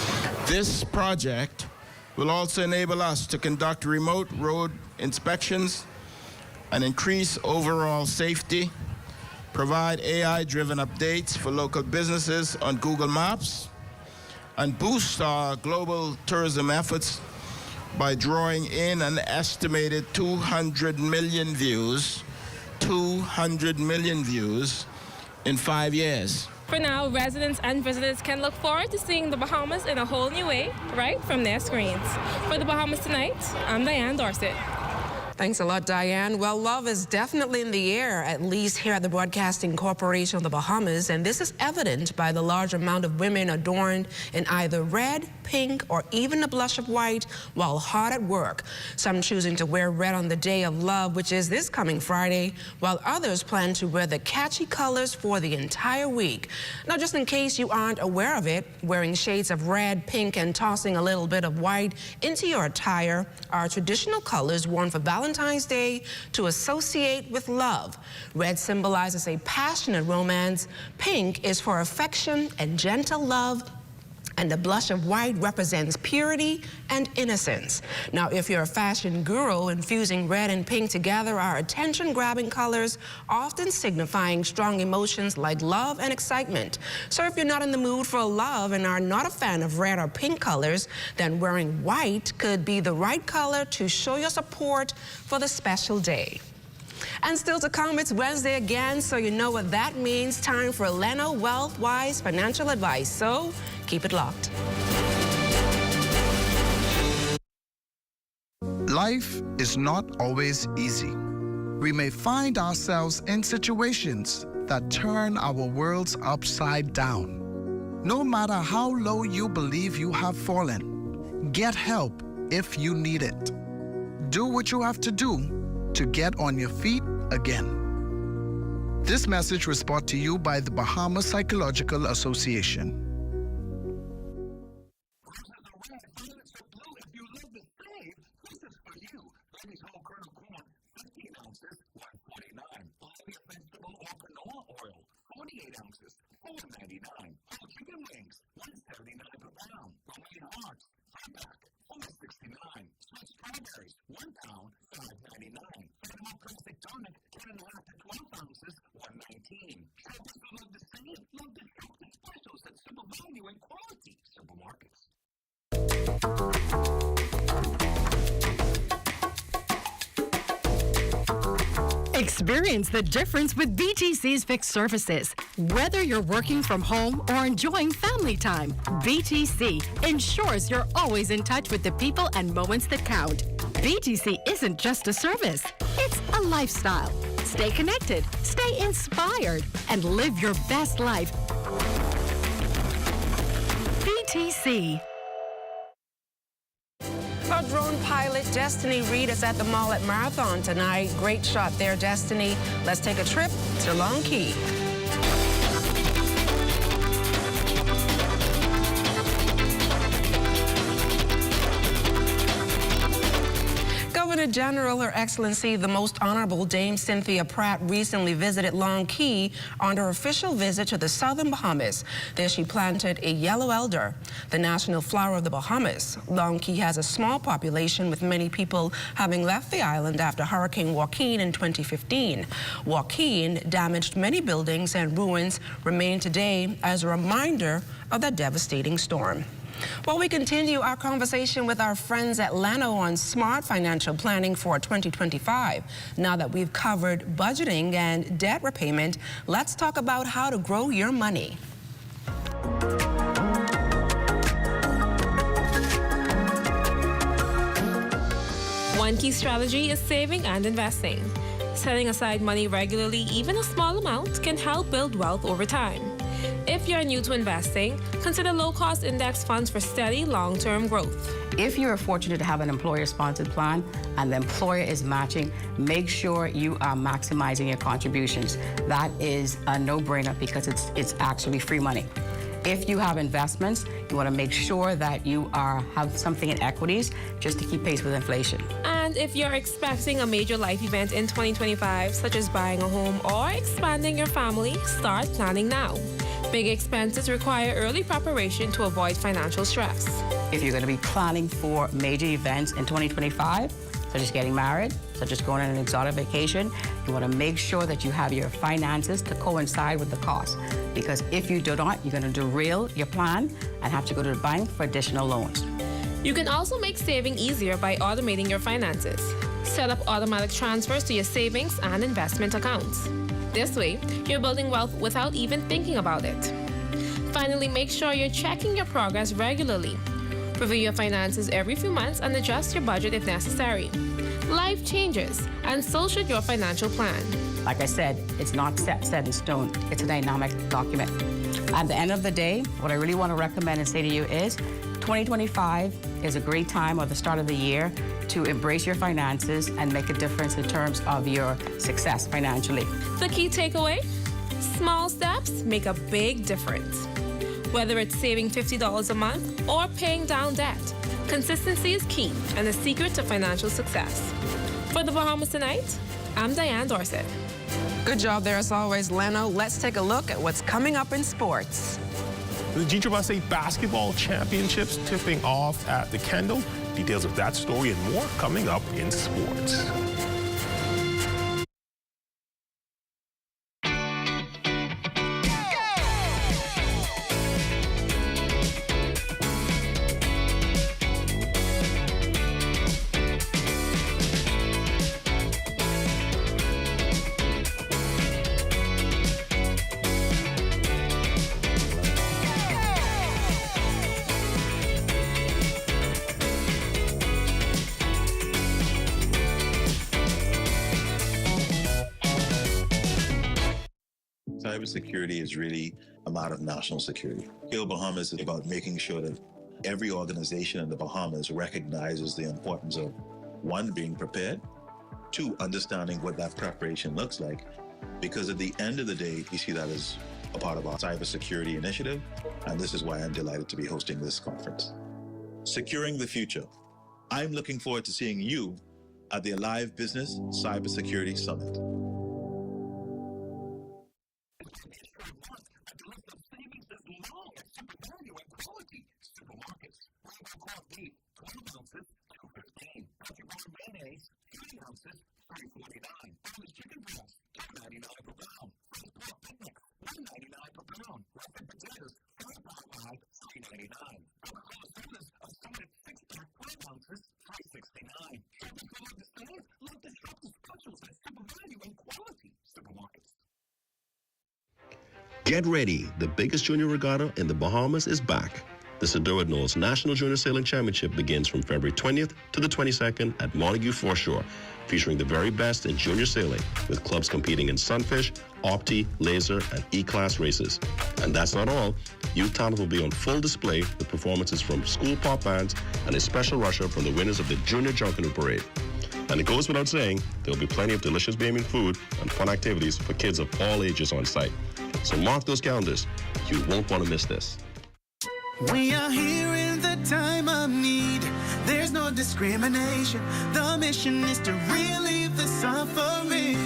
This project will also enable us to conduct remote road inspections and increase overall safety, provide AI-driven updates for local businesses on Google Maps, and boost our global tourism efforts by drawing in an estimated 200 million views 200 million views in 5 years. For now, residents and visitors can look forward to seeing the Bahamas in a whole new way, right from their screens. For the Bahamas Tonight, I'm Diane Dorset. Thanks a lot, Diane. Well, love is definitely in the air, at least here at the Broadcasting Corporation of the Bahamas, and this is evident by the large amount of women adorned in either red, pink, or even a blush of white while hard at work. Some choosing to wear red on the Day of Love, which is this coming Friday, while others plan to wear the catchy colors for the entire week. Now, just in case you aren't aware of it, wearing shades of red, pink, and tossing a little bit of white into your attire are traditional colors worn for Valentine's Day to associate with love. Red symbolizes a passionate romance, pink is for affection and gentle love, and the blush of white represents purity and innocence. Now, if you're a fashion guru, infusing red and pink together are attention-grabbing colors, often signifying strong emotions like love and excitement. So if you're not in the mood for love and are not a fan of red or pink colors, then wearing white could be the right color to show your support for the special day. And still to come, it's Wednesday again, so you know what that means. Time for Leno Wealth-Wise financial advice. So keep it locked. Life is not always easy. We may find ourselves in situations that turn our worlds upside down. No matter how low you believe you have fallen, get help if you need it. Do what you have to do to get on your feet again. This message was brought to you by the Bahamas Psychological Association. Experience the difference with BTC's fixed services. Whether you're working from home or enjoying family time, BTC ensures you're always in touch with the people and moments that count. BTC isn't just a service, it's a lifestyle. Stay connected, stay inspired, and live your best life. BTC. Our drone pilot, Destiny Reed, is at the mall at Marathon tonight. Great shot there, Destiny. Let's take a trip to Long Key. Governor General, Her Excellency, the Most Honorable Dame Cynthia Pratt recently visited Long Key on her official visit to the southern Bahamas. There she planted a yellow elder, the national flower of the Bahamas. Long Key has a small population, with many people having left the island after Hurricane Joaquin in 2015. Joaquin damaged many buildings, and ruins remain today as a reminder of that devastating storm. Well, we continue our conversation with our friends at Leno on smart financial planning for 2025. Now that we've covered budgeting and debt repayment, let's talk about how to grow your money. One key strategy is saving and investing. Setting aside money regularly, even a small amount, can help build wealth over time. If you're new to investing, consider low-cost index funds for steady, long-term growth. If you're fortunate to have an employer-sponsored plan and the employer is matching, make sure you are maximizing your contributions. That is a no-brainer because it's actually free money. If you have investments, you want to make sure that you have something in equities just to keep pace with inflation. And if you're expecting a major life event in 2025, such as buying a home or expanding your family, start planning now. Big expenses require early preparation to avoid financial stress. If you're going to be planning for major events in 2025, such as getting married, such as going on an exotic vacation, you want to make sure that you have your finances to coincide with the cost. Because if you do not, you're going to derail your plan and have to go to the bank for additional loans. You can also make saving easier by automating your finances. Set up automatic transfers to your savings and investment accounts. This way, you're building wealth without even thinking about it. Finally, make sure you're checking your progress regularly. Review your finances every few months and adjust your budget if necessary. Life changes, and so should your financial plan. Like I said, it's not set in stone. It's a dynamic document. At the end of the day, what I really want to recommend and say to you is 2025 is a great time, or the start of the year, to embrace your finances and make a difference in terms of your success financially. The key takeaway? Small steps make a big difference. Whether it's saving $50 a month or paying down debt, consistency is key and the secret to financial success. For the Bahamas Tonight, I'm Diane Dorset. Good job there as always, Leno. Let's take a look at what's coming up in sports. The GSSA Basketball Championships tipping off at the Kendall. Details of that story and more coming up in sports. Cybersecurity is really a matter of national security. HAIL Bahamas is about making sure that every organization in the Bahamas recognizes the importance of, one, being prepared, two, understanding what that preparation looks like, because at the end of the day, we see that as a part of our cybersecurity initiative, and this is why I'm delighted to be hosting this conference. Securing the future. I'm looking forward to seeing you at the Alive Business Cybersecurity Summit. Get ready, the biggest junior regatta in the Bahamas is back. The Sedora Knolls National Junior Sailing Championship begins from February 20th to the 22nd at Montague Foreshore, featuring the very best in junior sailing, with clubs competing in Sunfish, Opti, Laser, and E-Class races. And that's not all. Youth talent will be on full display with performances from school pop bands and a special rusher from the winners of the Junior Junkanoo Parade. And it goes without saying, there'll be plenty of delicious bathing food and fun activities for kids of all ages on site. So mark those calendars. You won't want to miss this. We are here in the time of need. There's no discrimination. The mission is to relieve the suffering.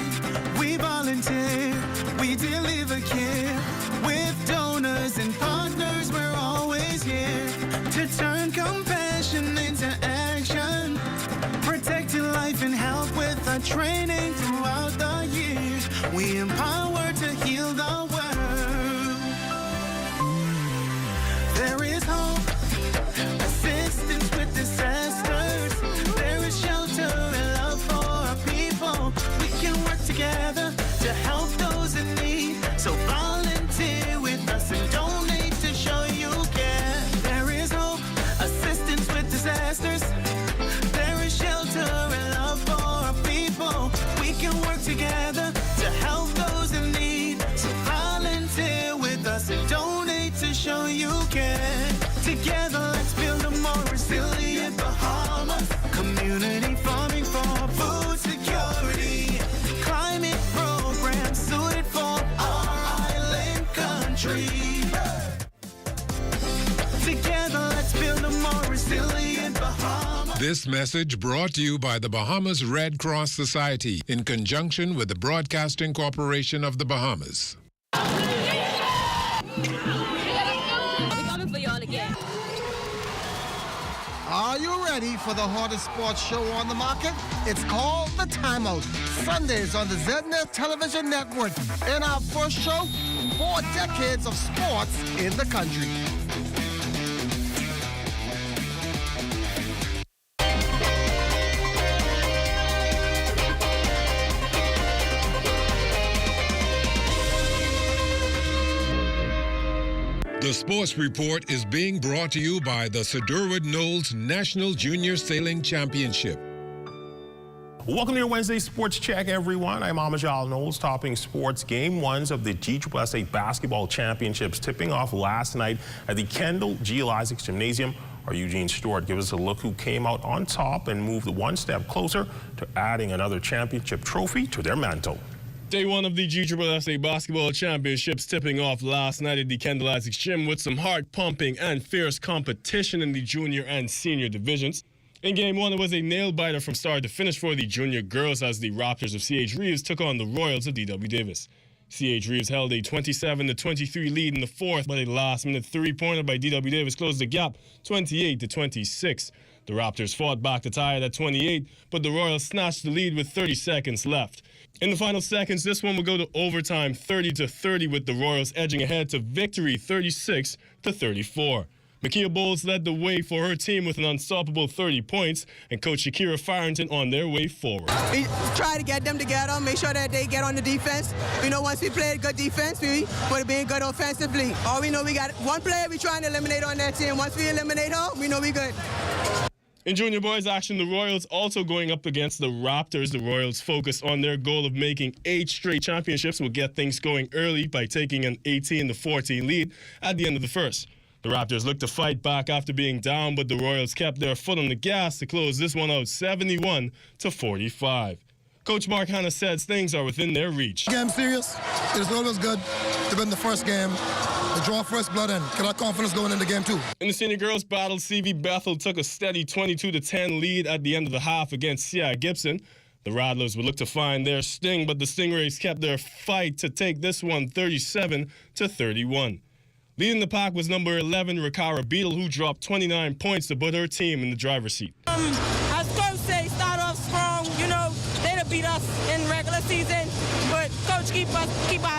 We volunteer, we deliver care. With donors and partners, we're always here to turn compassion into action. Protecting life and health with our training throughout the years. We empower to heal the world. There is hope, assistance with disasters. There is shelter and love for our people. We can work together to help those in need. So volunteer with us and donate to show you care. There is hope, assistance with disasters. There is shelter and love for our people. We can work together to help those in need. So volunteer with us and donate to show you care. Together, let's build a more resilient Bahamas. Community farming for food security. Climate programs suited for our island country. Together, let's build a more resilient Bahamas. This message brought to you by the Bahamas Red Cross Society in conjunction with the Broadcasting Corporation of the Bahamas. Are you ready for the hardest sports show on the market? It's called The Timeout, Sundays on the ZNS television network. In our first show, 4 decades of sports in the country. Sports Report is being brought to you by the Sir Durward Knowles National Junior Sailing Championship. Welcome to your Wednesday Sports Check, everyone. I'm Amajal Knowles, topping sports. Game 1s of the GSSA Basketball Championships tipping off last night at the Kendall G. Isaacs Gymnasium. Our Eugene Stewart gives us a look who came out on top and moved one step closer to adding another championship trophy to their mantle. Day 1 of the GSSA Basketball Championships tipping off last night at the Kendall Isaacs Gym with some heart-pumping and fierce competition in the junior and senior divisions. In Game 1, it was a nail-biter from start to finish for the junior girls as the Raptors of C.H. Reeves took on the Royals of D.W. Davis. C.H. Reeves held a 27-23 lead in the fourth, but a last-minute three-pointer by D.W. Davis closed the gap 28-26. The Raptors fought back to tie it at 28, but the Royals snatched the lead with 30 seconds left. In the final seconds, this one will go to overtime 30-30 with the Royals edging ahead to victory 36-34. Makia Bowles led the way for her team with an unstoppable 30 points, and Coach Shakira Farrington on their way forward. We try to get them together, make sure that they get on the defense. We know once we play good defense, we want to be good offensively. All we know, we got one player we trying to eliminate on that team. Once we eliminate her, we know we good. In junior boys action, the Royals also going up against the Raptors. The Royals focus on their goal of making 8 straight championships will get things going early by taking an 18-14 lead at the end of the first. The Raptors looked to fight back after being down, but the Royals kept their foot on the gas to close this one out 71-45. Coach Mark Hanna says things are within their reach. Game serious. It is always good to win the first game, to draw first blood and get our confidence going into game 2. In the senior girls battle, CV Bethel took a steady 22-10 lead at the end of the half against C.I. Gibson. The Rattlers would look to find their sting, but the Stingrays kept their fight to take this one 37-31. Leading the pack was number 11, Rikara Beadle, who dropped 29 points to put her team in the driver's seat. As Coach say, start off strong. You know, they'd have beat us in regular season, but Coach keep our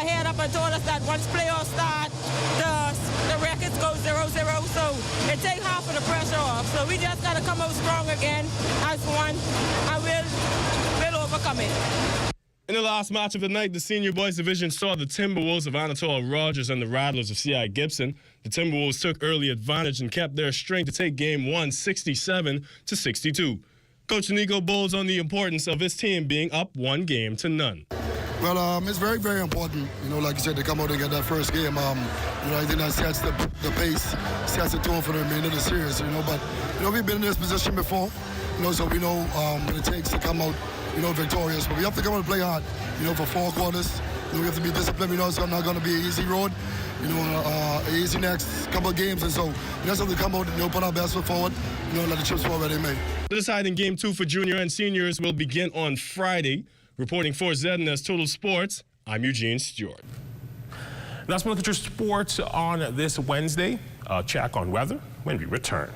head up and told us that once playoffs start, the records go 0-0, so it takes half of the pressure off. So we just got to come out strong again as one, and we'll overcome it. In the last match of the night, the senior boys division saw the Timberwolves of Anatole Rogers and the Rattlers of C.I. Gibson. The Timberwolves took early advantage and kept their strength to take game 1 67-62. Coach Nico Bowles on the importance of his team being up 1-0. Well, it's very, very important, like you said, to come out and get that first game. I think that sets the pace, sets the tone for the remainder of the series, but, we've been in this position before, so we know what it takes to come out, victorious. But we have to come out and play hard, for 4 quarters. We have to be disciplined, so it's not going to be an easy road, easy next couple of games. And so we just have to come out and put our best foot forward, let the chips fall where they may. The deciding game 2 for junior and seniors will begin on Friday. Reporting for ZNS Total Sports, I'm Eugene Stewart. That's one look at your sports on this Wednesday. Check on weather when we return.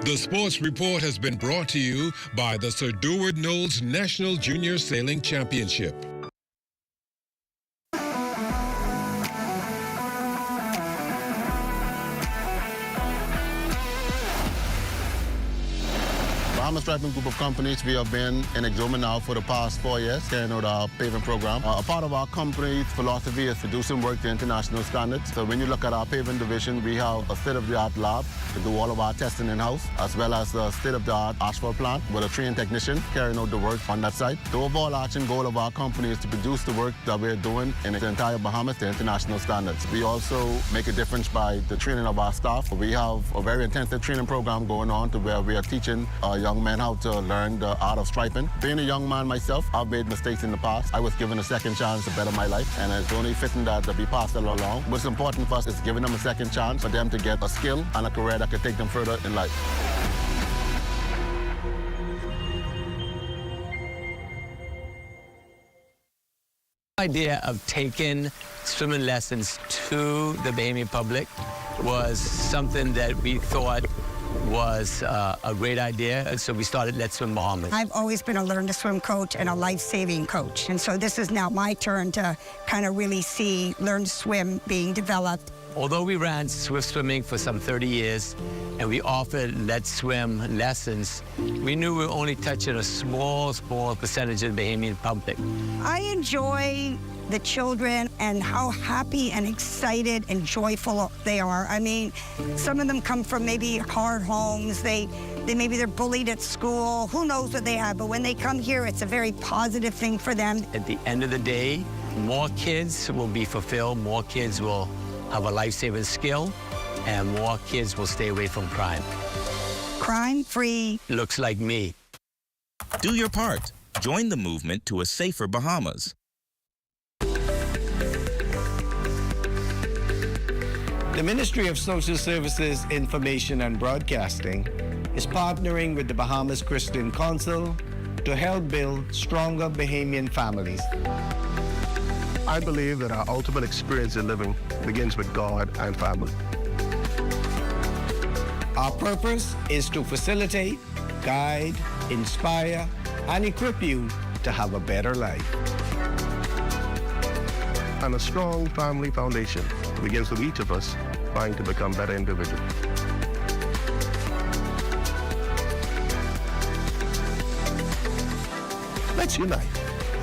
The Sports Report has been brought to you by the Sir Durward Knowles National Junior Sailing Championship. Bahamas Striping Group of Companies, we have been in Exuma now for the past 4 years, carrying out our paving program. A part of our company's philosophy is to do some work to international standards. So when you look at our paving division, we have a state-of-the-art lab to do all of our testing in-house, as well as a state-of-the-art asphalt plant with a trained technician carrying out the work on that site. The overarching goal of our company is to produce the work that we're doing in the entire Bahamas to international standards. We also make a difference by the training of our staff. We have a very intensive training program going on to where we are teaching young men how to learn the art of striping. Being a young man myself, I've made mistakes in the past. I was given a second chance to better my life, and it's only fitting that we pass that along. What's important for us is giving them a second chance for them to get a skill and a career that could take them further in life. The idea of taking swimming lessons to the Bahamian public was something that we thought was a great idea, and so we started Let's Swim Bahamas. I've always been a learn to swim coach and a life-saving coach, and so this is now my turn to kind of really see learn to swim being developed Although we ran swift swimming for some 30 years and we offered Let's Swim lessons, we knew we were only touching a small percentage of the Bahamian public. I enjoy the children and how happy and excited and joyful they are. I mean, some of them come from maybe hard homes. Maybe they're bullied at school. Who knows what they have? But when they come here, it's a very positive thing for them. At the end of the day, more kids will be fulfilled, more kids will have a life-saving skill, and more kids will stay away from crime. Crime-free. Looks like me. Do your part. Join the movement to a safer Bahamas. The Ministry of Social Services, Information and Broadcasting is partnering with the Bahamas Christian Council to help build stronger Bahamian families. I believe that our ultimate experience in living begins with God and family. Our purpose is to facilitate, guide, inspire, and equip you to have a better life. And a strong family foundation begins with each of us trying to become better individuals. Let's unite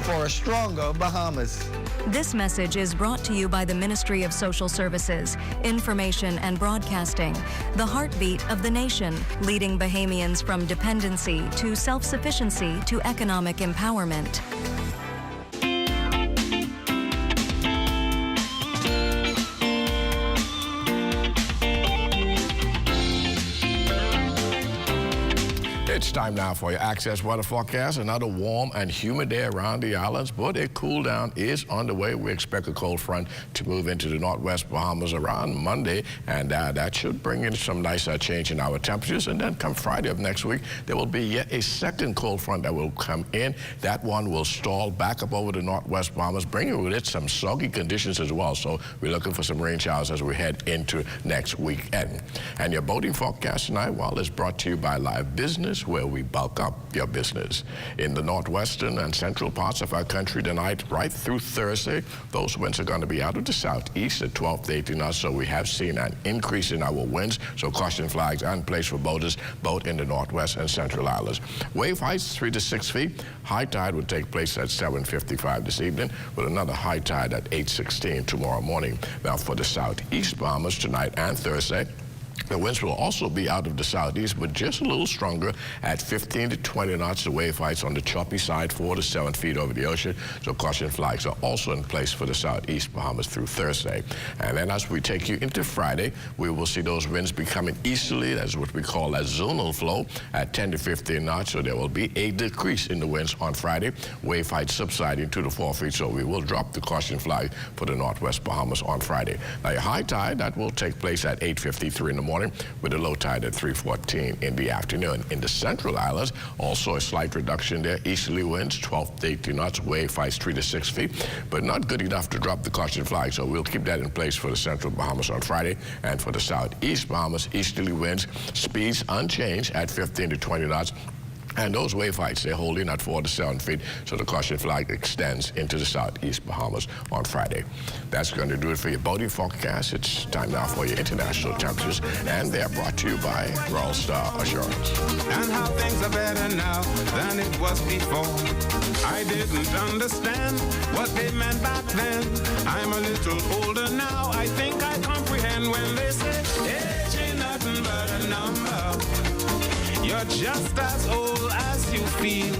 for a stronger Bahamas. This message is brought to you by the Ministry of Social Services, Information and Broadcasting, the heartbeat of the nation, leading Bahamians from dependency to self-sufficiency to economic empowerment. It's time now for your Access Weather Forecast. Another warm and humid day around the islands, but a cool down is underway. We expect a cold front to move into the northwest Bahamas around Monday, and that should bring in some nice change in our temperatures. And then come Friday of next week, there will be yet a second cold front that will come in. That one will stall back up over the northwest Bahamas, bringing with it some soggy conditions as well. So we're looking for some rain showers as we head into next weekend. And your boating forecast tonight, well, is brought to you by Live Business, where we bulk up your business. In the northwestern and central parts of our country tonight, right through Thursday, those winds are going to be out of the southeast at 12 to 18 knots, so we have seen an increase in our winds, so caution flags are in place for boaters, both in the northwest and central islands. Wave heights 3 to 6 feet. High tide will take place at 7:55 this evening, with another high tide at 8:16 tomorrow morning. Now for the southeast Bahamas tonight and Thursday, the winds will also be out of the southeast, but just a little stronger at 15 to 20 knots. The wave heights on the choppy side, 4 to 7 feet over the ocean. So caution flags are also in place for the southeast Bahamas through Thursday. And then as we take you into Friday, we will see those winds becoming easterly. That's what we call a zonal flow at 10 to 15 knots. So there will be a decrease in the winds on Friday. Wave heights subsiding to the 4 feet. So we will drop the caution flag for the northwest Bahamas on Friday. Now your high tide, that will take place at 8:53 in the morning, with a low tide at 3:14 in the afternoon. In the central islands, also a slight reduction there. Easterly winds 12 to 18 knots, wave heights 3 to 6 feet, but not good enough to drop the caution flag. So we'll keep that in place for the central Bahamas on Friday. And for the southeast Bahamas, easterly winds, speeds unchanged at 15 to 20 knots. And those wave heights, they're holding at 4 to 7 feet, so the caution flag extends into the southeast Bahamas on Friday. That's going to do it for your boating forecast. It's time now for your international temperatures, and they're brought to you by Royal Star Assurance. And how things are better now than it was before. I didn't understand what they meant back then. I'm a little older now. I think I comprehend when they say age ain't nothing but a number. You're just as old as you feel.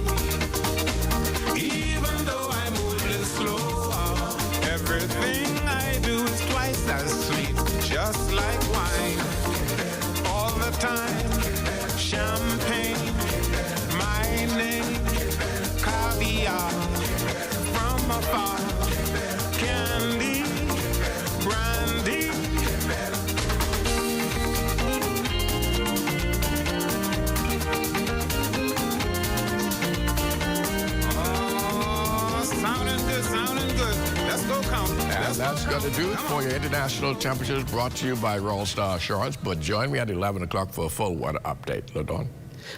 Even though I move a little slower, everything I do is twice as sweet, just like wine. All the time, champagne, my name, caviar, from afar, candy, brandy. Sounding good. Let's go count. And that's going to do it for your international temperatures, brought to you by Royal Star Assurance. But join me at 11 o'clock for a full weather update. LaDawn.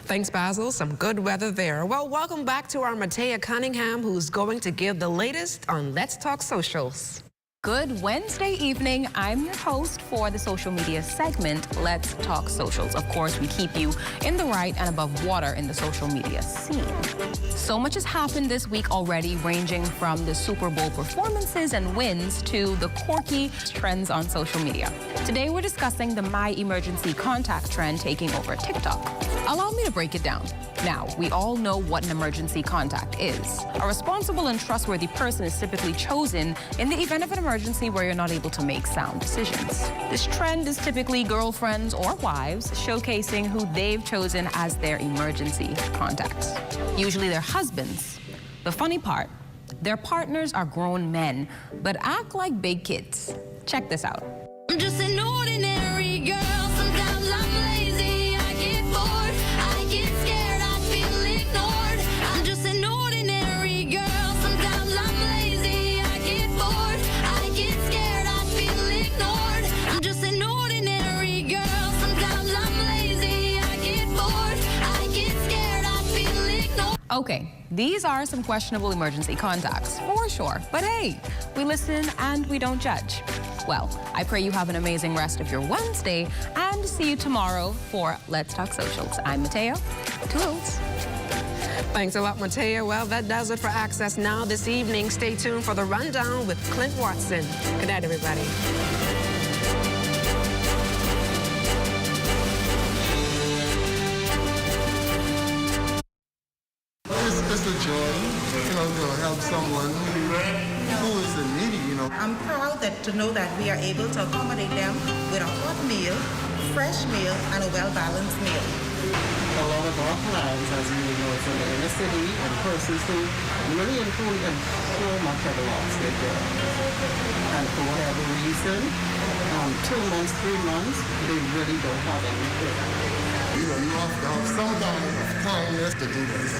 Thanks, Basil. Some good weather there. Well, welcome back to our Matea Cunningham, who's going to give the latest on Let's Talk Socials. Good Wednesday evening. I'm your host for the social media segment, Let's Talk Socials. Of course, we keep you in the right and above water in the social media scene. So much has happened this week already, ranging from the Super Bowl performances and wins to the quirky trends on social media. Today, we're discussing the My Emergency Contact trend taking over TikTok. Allow me to break it down. Now, we all know what an emergency contact is. A responsible and trustworthy person is typically chosen in the event of an emergency where you're not able to make sound decisions. This trend is typically girlfriends or wives showcasing who they've chosen as their emergency contacts. Usually they're husbands. The funny part, their partners are grown men, but act like big kids. Check this out. I'm just an ordinary girl. Sometimes I'm lazy, I get bored, I get scared, I feel ignored. I'm just an ordinary girl. Sometimes I'm lazy, I get bored, I get scared, I feel ignored. I'm just an ordinary girl. Sometimes I'm lazy, I get bored, I get scared, I feel ignored. Okay, these are some questionable emergency contacts, for sure. But hey, we listen and we don't judge. Well, I pray you have an amazing rest of your Wednesday and see you tomorrow for Let's Talk Socials. I'm Mateo. Toodles. Thanks a lot, Mateo. Well, that does it for Access Now this evening. Stay tuned for the rundown with Clint Watson. Good night, everybody. It's a joy, to help someone who is in need, I'm proud to know that we are able to accommodate them with a hot meal, fresh meal, and a well-balanced meal. A lot of our clients, as you know, it's in the inner city and persons who really improve and so much have lost their job. And for whatever reason, 2 months, 3 months, they really don't have anything. You have to have some kind of kindness to do this.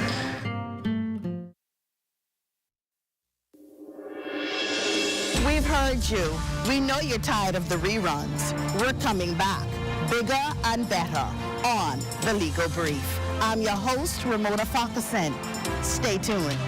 We've heard you. We know you're tired of the reruns. We're coming back, bigger and better, on The Legal Brief. I'm your host, Ramona Farquharson. Stay tuned.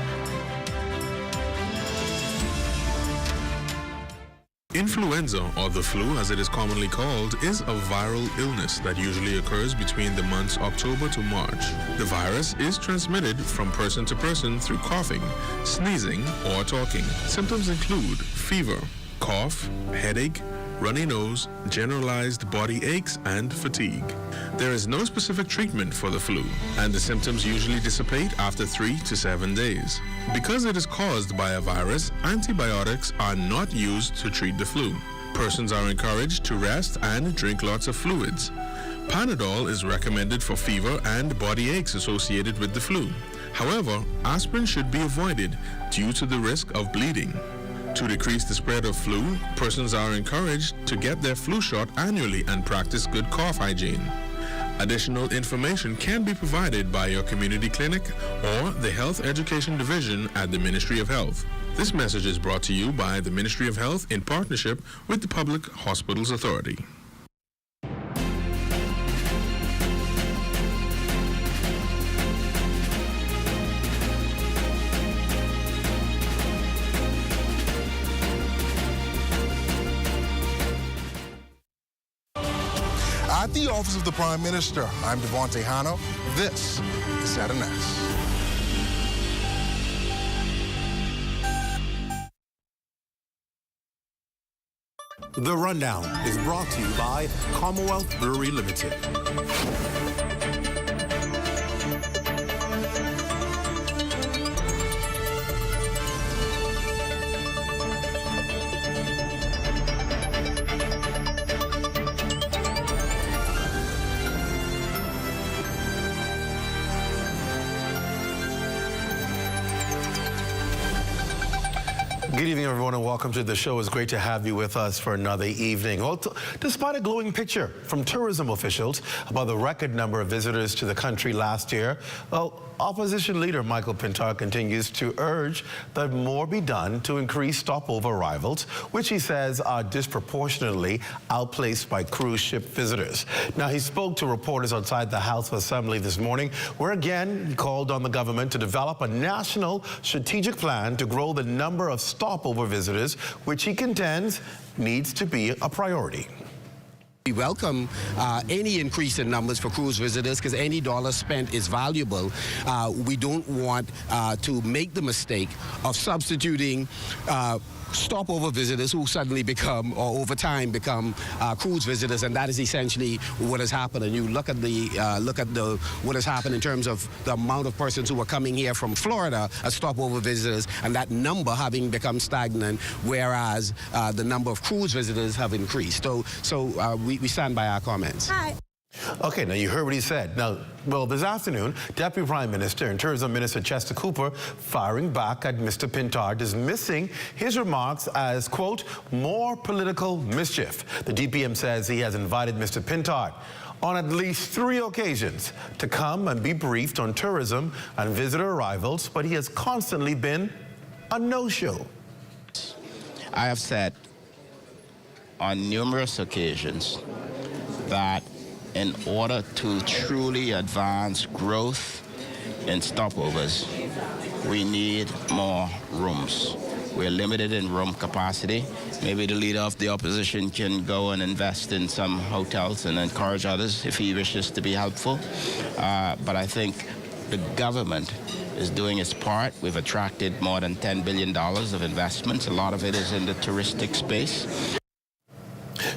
Influenza, or the flu as it is commonly called, is a viral illness that usually occurs between the months October to March. The virus is transmitted from person to person through coughing, sneezing, or talking. Symptoms include fever, cough, headache, runny nose, generalized body aches, and fatigue. There is no specific treatment for the flu, and the symptoms usually dissipate after 3 to 7 days. Because it is caused by a virus, antibiotics are not used to treat the flu. Persons are encouraged to rest and drink lots of fluids. Panadol is recommended for fever and body aches associated with the flu. However, aspirin should be avoided due to the risk of bleeding. To decrease the spread of flu, persons are encouraged to get their flu shot annually and practice good cough hygiene. Additional information can be provided by your community clinic or the Health Education Division at the Ministry of Health. This message is brought to you by the Ministry of Health in partnership with the Public Hospitals Authority. At the Office of the Prime Minister, I'm Devontae Hanno. This is ZNS. The Rundown is brought to you by Commonwealth Brewery Limited. Good evening, everyone, and welcome to the show. It's great to have you with us for another evening. Well, despite a glowing picture from tourism officials about the record number of visitors to the country last year, well, Opposition leader Michael Pintar continues to urge that more be done to increase stopover arrivals, which he says are disproportionately outplaced by cruise ship visitors. Now, he spoke to reporters outside the House of Assembly this morning, where again he called on the government to develop a national strategic plan to grow the number of stopover visitors, which he contends needs to be a priority. We welcome any increase in numbers for cruise visitors because any dollar spent is valuable. We don't want to make the mistake of substituting stopover visitors who suddenly become, or over time become, cruise visitors, and that is essentially what has happened. And you look at what has happened in terms of the amount of persons who are coming here from Florida as stopover visitors, and that number having become stagnant, whereas the number of cruise visitors have increased. So we stand by our comments. Hi. Okay, now you heard what he said. Now, well, this afternoon, Deputy Prime Minister and Tourism Minister Chester Cooper firing back at Mr. Pintar, dismissing his remarks as, quote, more political mischief. The DPM says he has invited Mr. Pintar on at least 3 occasions to come and be briefed on tourism and visitor arrivals, but he has constantly been a no-show. I have said on numerous occasions that in order to truly advance growth in stopovers, we need more rooms. We're limited in room capacity. Maybe the leader of the opposition can go and invest in some hotels and encourage others if he wishes to be helpful. But I think the government is doing its part. We've attracted more than $10 billion of investments. A lot of it is in the touristic space.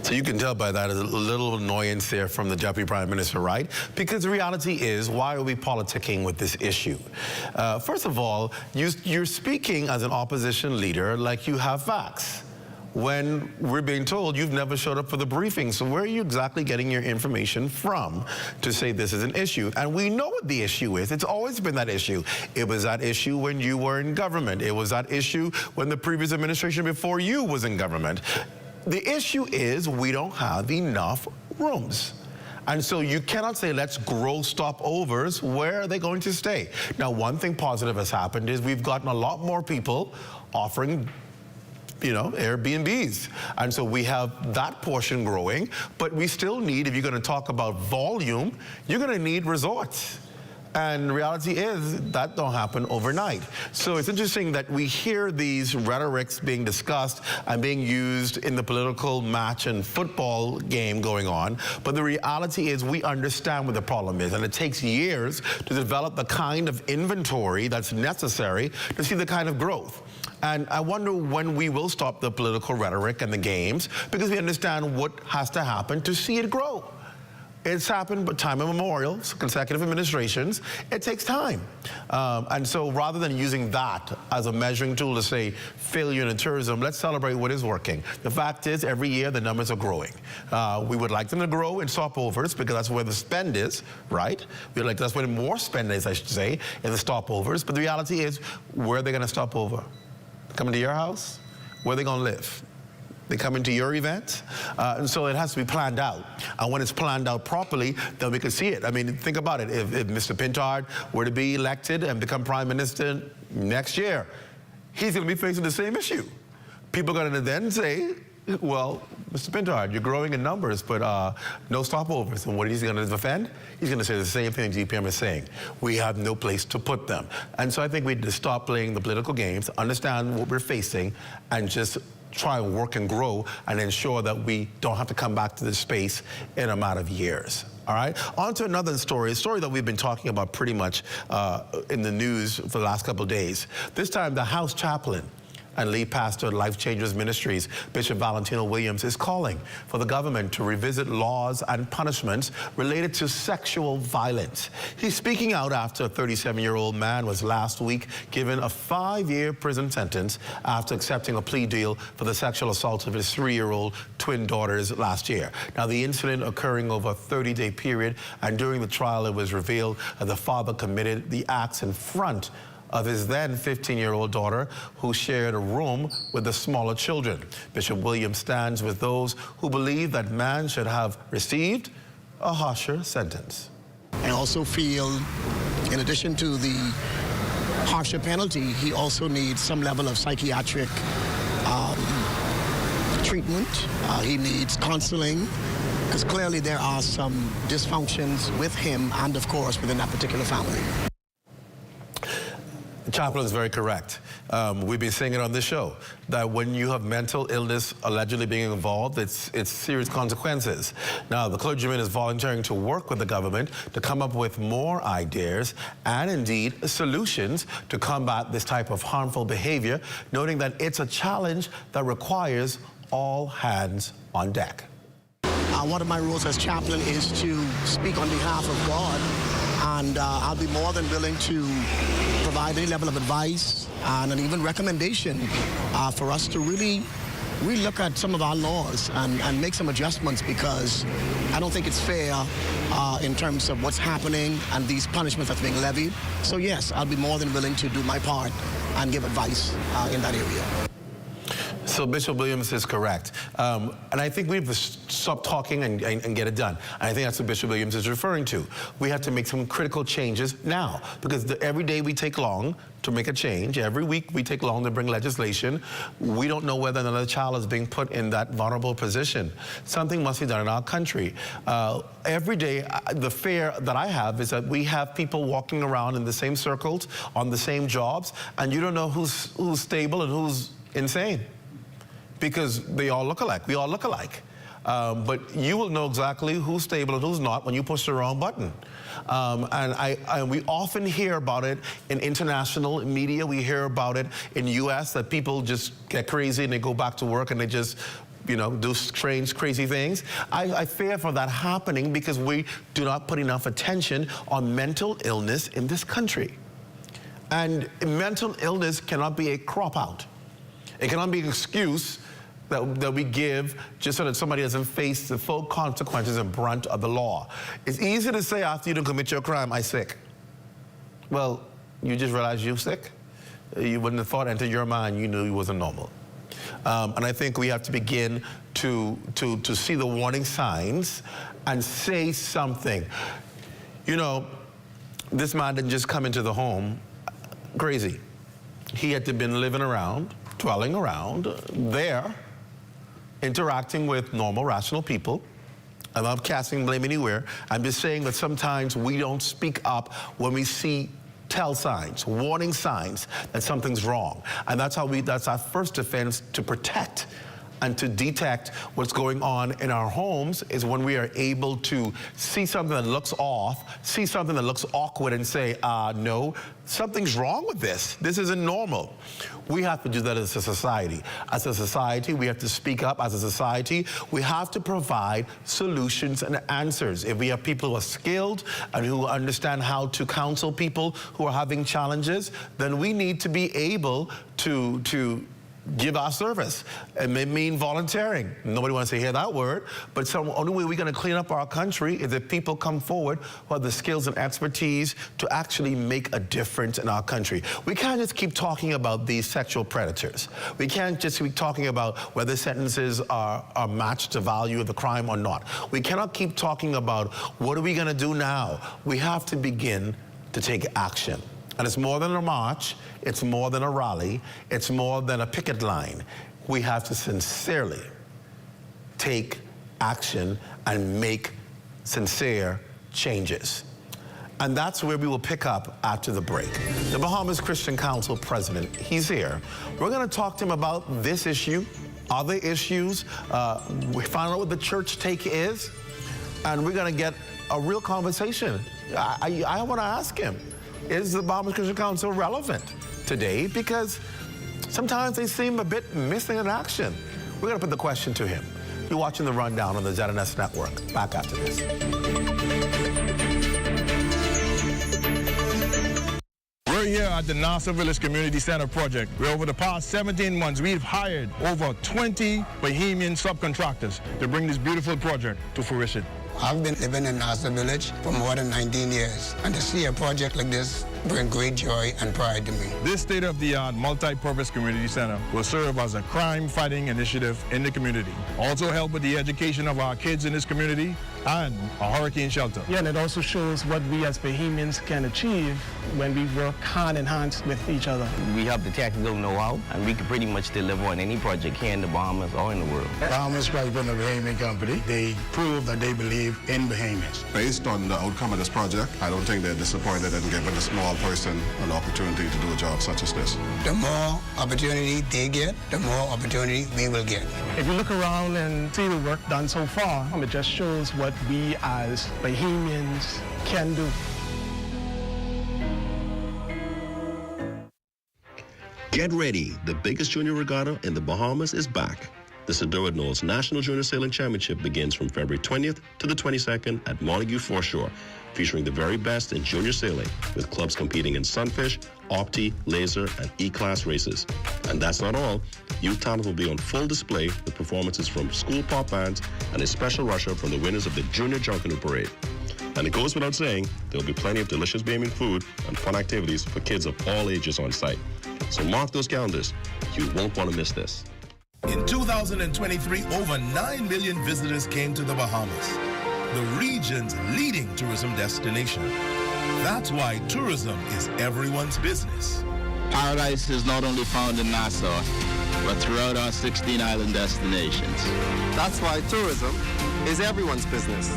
So you can tell by that, there's a little annoyance there from the Deputy Prime Minister, right? Because the reality is, why are we politicking with this issue? First of all, you're speaking as an opposition leader like you have facts, when we're being told you've never showed up for the briefing. So where are you exactly getting your information from to say this is an issue? And we know what the issue is. It's always been that issue. It was that issue when you were in government. It was that issue when the previous administration before you was in government. The issue is we don't have enough rooms. And so you cannot say, let's grow stopovers. Where are they going to stay? Now, one thing positive has happened is we've gotten a lot more people offering, you know, Airbnbs. And so we have that portion growing, but we still need, if you're going to talk about volume, you're going to need resorts. And the reality is that don't happen overnight. So it's interesting that we hear these rhetorics being discussed and being used in the political match and football game going on. But the reality is we understand what the problem is. And it takes years to develop the kind of inventory that's necessary to see the kind of growth. And I wonder when we will stop the political rhetoric and the games, because we understand what has to happen to see it grow. It's happened, but time immemorial, consecutive administrations, it takes time. And so rather than using that as a measuring tool to say failure in tourism, let's celebrate what is working. The fact is, every year the numbers are growing. We would like them to grow in stopovers because that's where the spend is, right? We'd like that's where more spend is, I should say, in the stopovers. But the reality is, where are they going to stop over? Coming to your house? Where are they going to live? They come into your event, and so it has to be planned out. And when it's planned out properly, then we can see it. I mean, think about it. If Mr. Pintar were to be elected and become Prime Minister next year, he's going to be facing the same issue. People are going to then say, well, Mr. Pintar, you're growing in numbers, but no stopovers. And what is he going to defend? He's going to say the same thing GPM is saying. We have no place to put them. And so I think we need to stop playing the political games, understand what we're facing, and just try and work and grow and ensure that we don't have to come back to this space in a matter of years. All right, on to another story, a story that we've been talking about pretty much in the news for the last couple of days. This time, the House chaplain and lead pastor of Life Changers Ministries, Bishop Valentino Williams, is calling for the government to revisit laws and punishments related to sexual violence. He's speaking out after a 37-year-old man was last week given a 5-year prison sentence after accepting a plea deal for the sexual assault of his 3-year-old twin daughters last year. Now, the incident occurring over a 30-day period, and during the trial, it was revealed that the father committed the acts in front of his then 15-year-old daughter, who shared a room with the smaller children. Bishop Williams stands with those who believe that man should have received a harsher sentence. I also feel In addition to the harsher penalty, he also needs some level of psychiatric treatment. He needs counseling, because clearly there are some dysfunctions with him and, of course, within that particular family. The chaplain is very correct. We've been saying it on this show, that when you have mental illness allegedly being involved, it's serious consequences. Now, the clergyman is volunteering to work with the government to come up with more ideas and indeed solutions to combat this type of harmful behavior, noting that it's a challenge that requires all hands on deck. One of my roles as chaplain is to speak on behalf of God, and I'll be more than willing to provide any level of advice and even recommendation for us to really look at some of our laws and make some adjustments, because I don't think it's fair in terms of what's happening and these punishments that's being levied. So yes, I'll be more than willing to do my part and give advice in that area. So Bishop Williams is correct. And I think we have to stop talking and get it done. And I think that's what Bishop Williams is referring to. We have to make some critical changes now, because every day we take long to make a change. Every week we take long to bring legislation. We don't know whether another child is being put in that vulnerable position. Something must be done in our country. Every day, the fear that I have is that we have people walking around in the same circles, on the same jobs, and you don't know who's stable and who's insane, because they all look alike. We all look alike. But you will know exactly who's stable and who's not when you push the wrong button. And we often hear about it in international media. We hear about it in the U.S. that people just get crazy and they go back to work and they just, you know, do strange, crazy things. I fear for that happening because we do not put enough attention on mental illness in this country. And mental illness cannot be a crop-out. It cannot be an excuse that we give just so that somebody doesn't face the full consequences and brunt of the law. It's easy to say after you don't commit your crime, I'm sick. Well, you just realized you're sick. You wouldn't have thought entered your mind you knew you wasn't normal. And I think we have to begin to see the warning signs and say something. You know, this man didn't just come into the home crazy. He had to been living around, dwelling around there, interacting with normal, rational people. I'm not casting blame anywhere. I'm just saying that sometimes we don't speak up when we see tell signs, warning signs that something's wrong. And that's our first defense to protect and to detect what's going on in our homes, is when we are able to see something that looks off, see something that looks awkward and say, no, something's wrong with this. This isn't normal. We have to do that as a society. As a society, we have to speak up. As a society, we have to provide solutions and answers. If we have people who are skilled and who understand how to counsel people who are having challenges, then we need to be able to give our service. It may mean volunteering. Nobody wants to hear that word, but the only way we're going to clean up our country is if people come forward who have the skills and expertise to actually make a difference in our country. We can't just keep talking about these sexual predators. We can't just keep talking about whether sentences are matched to value of the crime or not. We cannot keep talking about what are we going to do now. We have to begin to take action. And it's more than a march, it's more than a rally, it's more than a picket line. We have to sincerely take action and make sincere changes. And that's where we will pick up after the break. The Bahamas Christian Council president, he's here. We're going to talk to him about this issue, other issues. We find out what the church take is, and we're going to get a real conversation. I want to ask him, is the Bahamas Christian Council relevant today? Because sometimes they seem a bit missing in action. We're going to put the question to him. You're watching The Rundown on the ZNS Network. Back after this. We're here at the Nassau Village Community Center project, where over the past 17 months, we've hired over 20 Bahamian subcontractors to bring this beautiful project to fruition. I've been living in Nassau Village for more than 19 years, and to see a project like this bring great joy and pride to me. This state-of-the-art multi-purpose community center will serve as a crime-fighting initiative in the community. Also help with the education of our kids in this community and a hurricane shelter. Yeah, and it also shows what we as Bahamians can achieve when we work hand in hand with each other. We have the technical know-how, and we can pretty much deliver on any project here in the Bahamas or in the world. Bahamas President of the Bahamian Company, they prove that they believe in Bahamians. Based on the outcome of this project, I don't think they're disappointed in giving a small person an opportunity to do a job such as this. The more opportunity they get, the more opportunity we will get. If you look around and see the work done so far, it just shows what we as Bahamians can do. Get ready, the biggest junior regatta in the Bahamas is back. The Sedora Knolls National Junior Sailing Championship begins from February 20th to the 22nd at Montague Foreshore, featuring the very best in junior sailing, with clubs competing in Sunfish, Opti, Laser, and E-Class races. And that's not all. Youth talent will be on full display with performances from school pop bands and a special rusher from the winners of the Junior Junkanoo Parade. And it goes without saying, there'll be plenty of delicious Bahamian food and fun activities for kids of all ages on site. So mark those calendars. You won't want to miss this. In 2023, over 9 million visitors came to the Bahamas, the region's leading tourism destination. That's why tourism is everyone's business. Paradise is not only found in Nassau, but throughout our 16 island destinations. That's why tourism is everyone's business.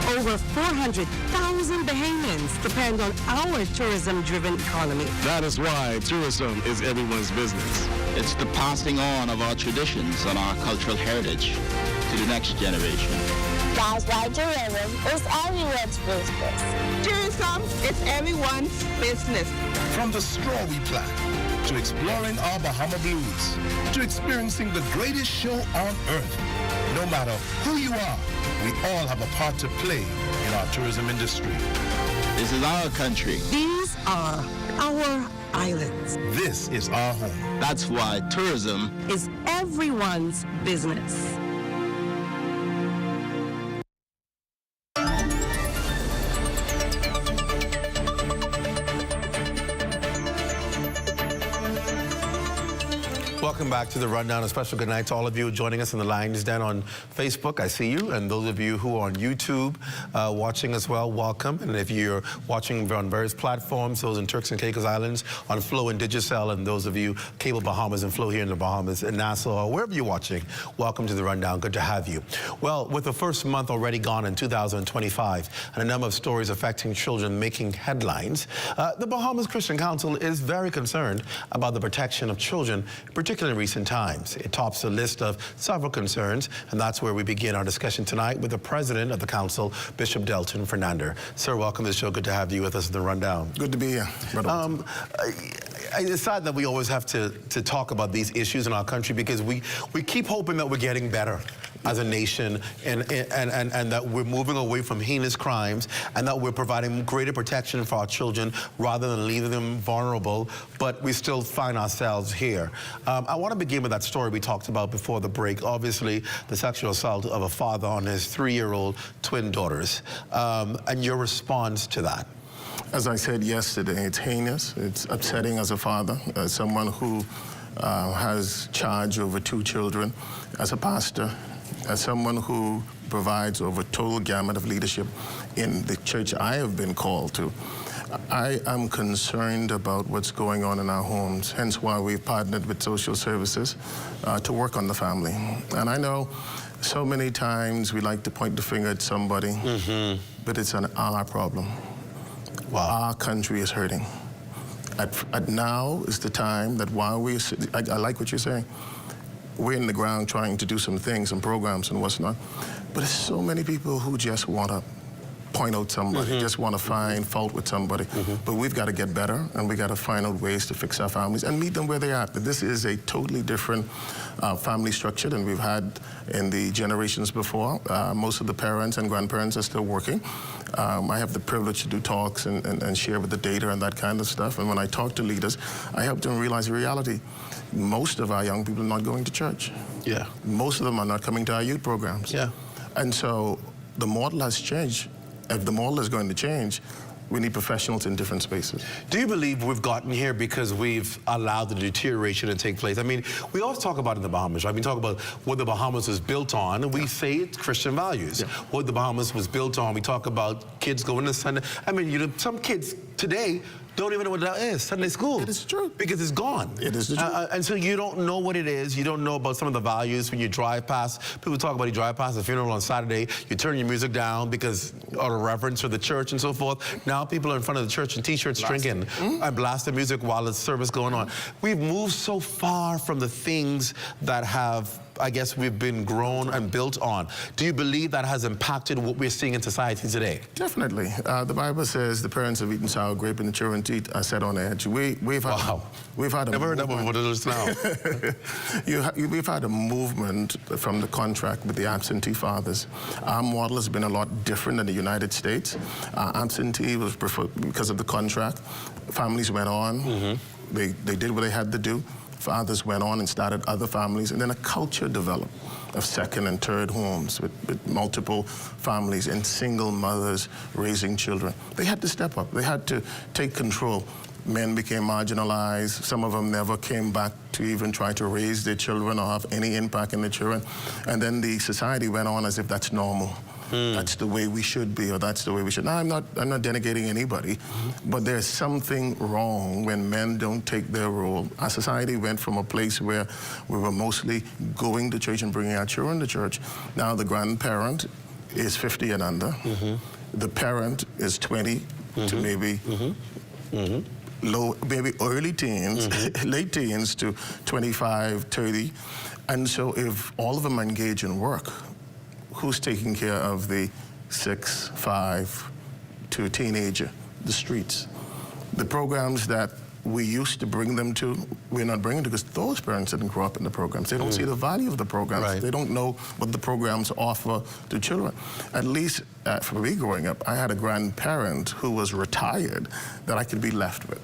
Over 400,000 Bahamians depend on our tourism-driven economy. That is why tourism is everyone's business. It's the passing on of our traditions and our cultural heritage to the next generation. That's why tourism is everyone's business. Tourism is everyone's business. From the straw we plant, to exploring our Bahama blues, to experiencing the greatest show on earth. No matter who you are, we all have a part to play in our tourism industry. This is our country. These are our islands. This is our home. That's why tourism is everyone's business. Welcome back to The Rundown. A special good night to all of you joining us in the Lions Den on Facebook. I see you. And those of you who are on YouTube watching as well, welcome. And if you're watching on various platforms, those in Turks and Caicos Islands, on Flow and Digicel, and those of you Cable Bahamas and Flow here in the Bahamas, in Nassau, or wherever you're watching, welcome to The Rundown. Good to have you. Well, with the first month already gone in 2025, and a number of stories affecting children making headlines, the Bahamas Christian Council is very concerned about the protection of children, particularly in recent times. It tops the list of several concerns, and that's where we begin our discussion tonight with the president of the council, Bishop Delton Fernander. Sir, welcome to the show. Good to have you with us in The Rundown. Good to be here. It's sad that we always have to talk about these issues in our country, because we keep hoping that we're getting better as a nation, and that we're moving away from heinous crimes, and that we're providing greater protection for our children rather than leaving them vulnerable, but we still find ourselves here. I want to begin with that story we talked about before the break. Obviously, the sexual assault of a father on his 3-year-old twin daughters, and your response to that. As I said yesterday, it's heinous. It's upsetting as a father, as someone who has charge over 2 children, as a pastor, as someone who provides over total gamut of leadership in the church I have been called to. I am concerned about what's going on in our homes, hence why we've partnered with social services to work on the family. And I know so many times we like to point the finger at somebody, but it's an our problem. Wow. Our country is hurting. At now is the time that while I like what you're saying, we're in the ground trying to do some things, some programs and what's not, but there's so many people who just want to point out somebody, just want to find fault with somebody. But we've got to get better, and we got to find out ways to fix our families and meet them where they are. This is a totally different family structure than we've had in the generations before. Most of the parents and grandparents are still working. I have the privilege to do talks and share with the data and that kind of stuff. And when I talk to leaders, I help them realize the reality. Most of our young people are not going to church. Yeah. Most of them are not coming to our youth programs. Yeah. And so the model has changed. If the model is going to change, We need professionals in different spaces. Do you believe we've gotten here because we've allowed the deterioration to take place? I mean, we always talk about in the Bahamas, right? We talk about what the Bahamas was built on, and we say it's Christian values. Yeah. What the Bahamas was built on, we talk about kids going to Sunday. I mean, you know, some kids today don't even know what that is, Sunday school. It is true. Because it's gone. It is the truth. And so you don't know what it is. You don't know about some of the values when you drive past. People talk about you drive past a funeral on Saturday, you turn your music down because out of reverence for the church and so forth. Now people are in front of the church in T-shirts drinking and blasting music while the service going on. We've moved so far from the things that have, I guess, we've been grown and built on. Do you believe that has impacted what we're seeing in society today? Definitely. The Bible says the parents have eaten sour grape and the children's teeth are set on edge. We've had Never heard that one, what it is now. We've had a movement from the contract with the absentee fathers. Our model has been a lot different than the United States. Absentee was because of the contract. Families went on. They did what they had to do. Fathers went on and started other families, and then a culture developed of second and third homes with multiple families and single mothers raising children. They had to step up. They had to take control. Men became marginalized. Some of them never came back to even try to raise their children or have any impact in their children. And then the society went on as if that's normal. That's the way we should be, or that's the way we should. Now, I'm not denigrating anybody, but there's something wrong when men don't take their role. Our society went from a place where we were mostly going to church and bringing our children to church. Now the grandparent is 50 and under. The parent is 20 to maybe maybe early teens, late teens to 25, 30. And so if all of them engage in work, who's taking care of the 6, 5 to teenager, the streets? The programs that we used to bring them to, we're not bringing to because those parents didn't grow up in the programs. They don't see the value of the programs. Right. They don't know what the programs offer to children. At least for me growing up, I had a grandparent who was retired that I could be left with,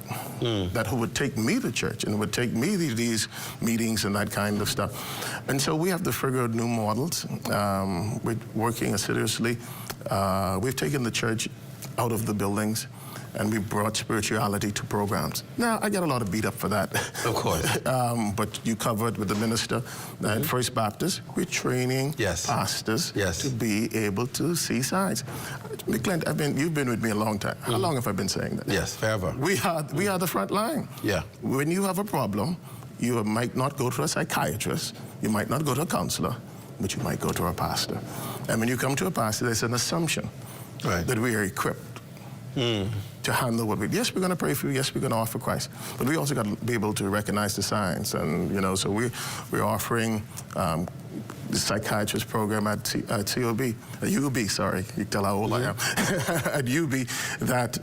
that who would take me to church and would take me to these meetings and that kind of stuff. And so we have to figure out new models. We're working assiduously. We've taken the church out of the buildings, and we brought spirituality to programs. Now, I get a lot of beat up for that. Of course. But you covered with the minister at First Baptist, we're training pastors to be able to see signs. Clint, you've been with me a long time. How long have I been saying that? Yes, forever. We are the front line. Yeah. When you have a problem, you might not go to a psychiatrist, you might not go to a counselor, but you might go to a pastor. And when you come to a pastor, there's an assumption that we are equipped to handle what yes, we're going to pray for you, yes, we're going to offer Christ, but we also got to be able to recognize the signs. And, you know, so we're offering the psychiatrist program at UB, sorry, you can tell how old I am, at UB, that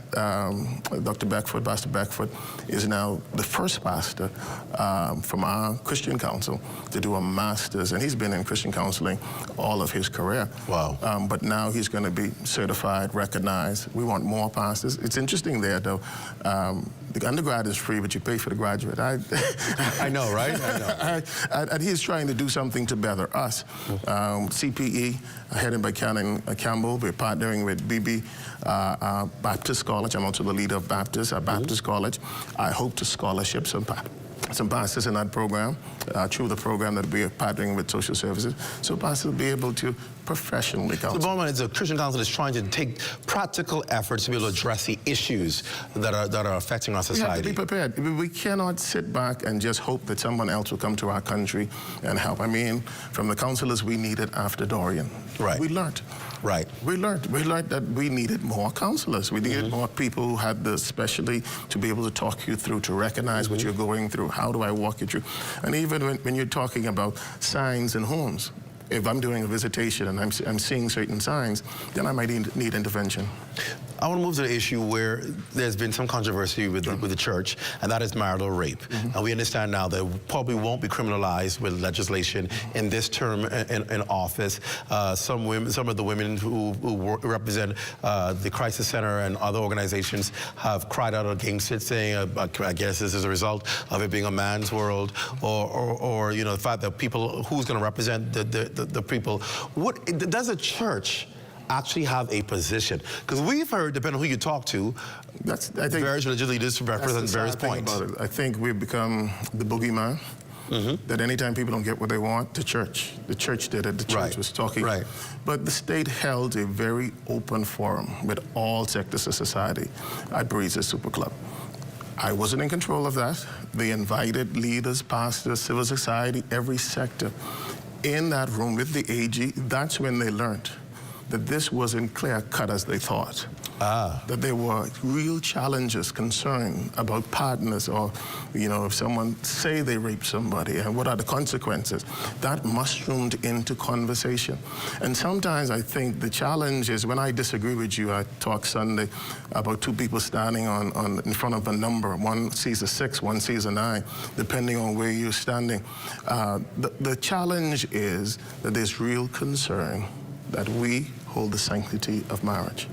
Dr. Beckford, Pastor Beckford, is now the first pastor from our Christian Council to do a master's, and he's been in Christian counseling all of his career. Wow. But now he's going to be certified, recognized. We want more pastors. It's interesting there, though. The undergrad is free, but you pay for the graduate. I know, right? I know. And he's trying to do something to better us. CPE, headed by Campbell, we're partnering with BB Baptist College. I'm also the leader of Baptist College. I hope to scholarship some pastors in that program through the program that we are partnering with social services, so pastors will be able to professionally counsel. The bottom line is the Christian Council is trying to take practical efforts to be able to address the issues that are affecting our society. We have to be prepared. We cannot sit back and just hope that someone else will come to our country and help. I mean, from the counselors we needed after Dorian, we learned. Right. We learned that we needed more counselors. We needed more people who had the specialty to be able to talk you through, to recognize what you're going through. How do I walk you through? And even when you're talking about signs in homes, if I'm doing a visitation and I'm seeing certain signs, then I might need intervention. I want to move to the issue where there's been some controversy with the church, and that is marital rape. And we understand now that it probably won't be criminalized with legislation in this term in office. Some of the women who represent the Crisis Center and other organizations have cried out against it, saying, I guess this is a result of it being a man's world, or you know, the fact that people, who's going to represent the people. What does a church actually have a position? Because we've heard, depending on who you talk to, I think various religious leaders represent various points. I think we've become the boogeyman. That anytime people don't get what they want, the church did it, the church was talking. Right. But the state held a very open forum with all sectors of society at Breeze's Super Club. I wasn't in control of that. They invited leaders, pastors, civil society, every sector in that room with the AG. That's when they learned that this wasn't clear cut as they thought. That there were real challenges, concern about partners, or, you know, if someone say they raped somebody, and what are the consequences? That mushroomed into conversation. And sometimes I think the challenge is when I disagree with you. I talked Sunday about two people standing in front of a number. One sees a 6, one sees a 9, depending on where you're standing. The challenge is that there's real concern that we hold the sanctity of marriage.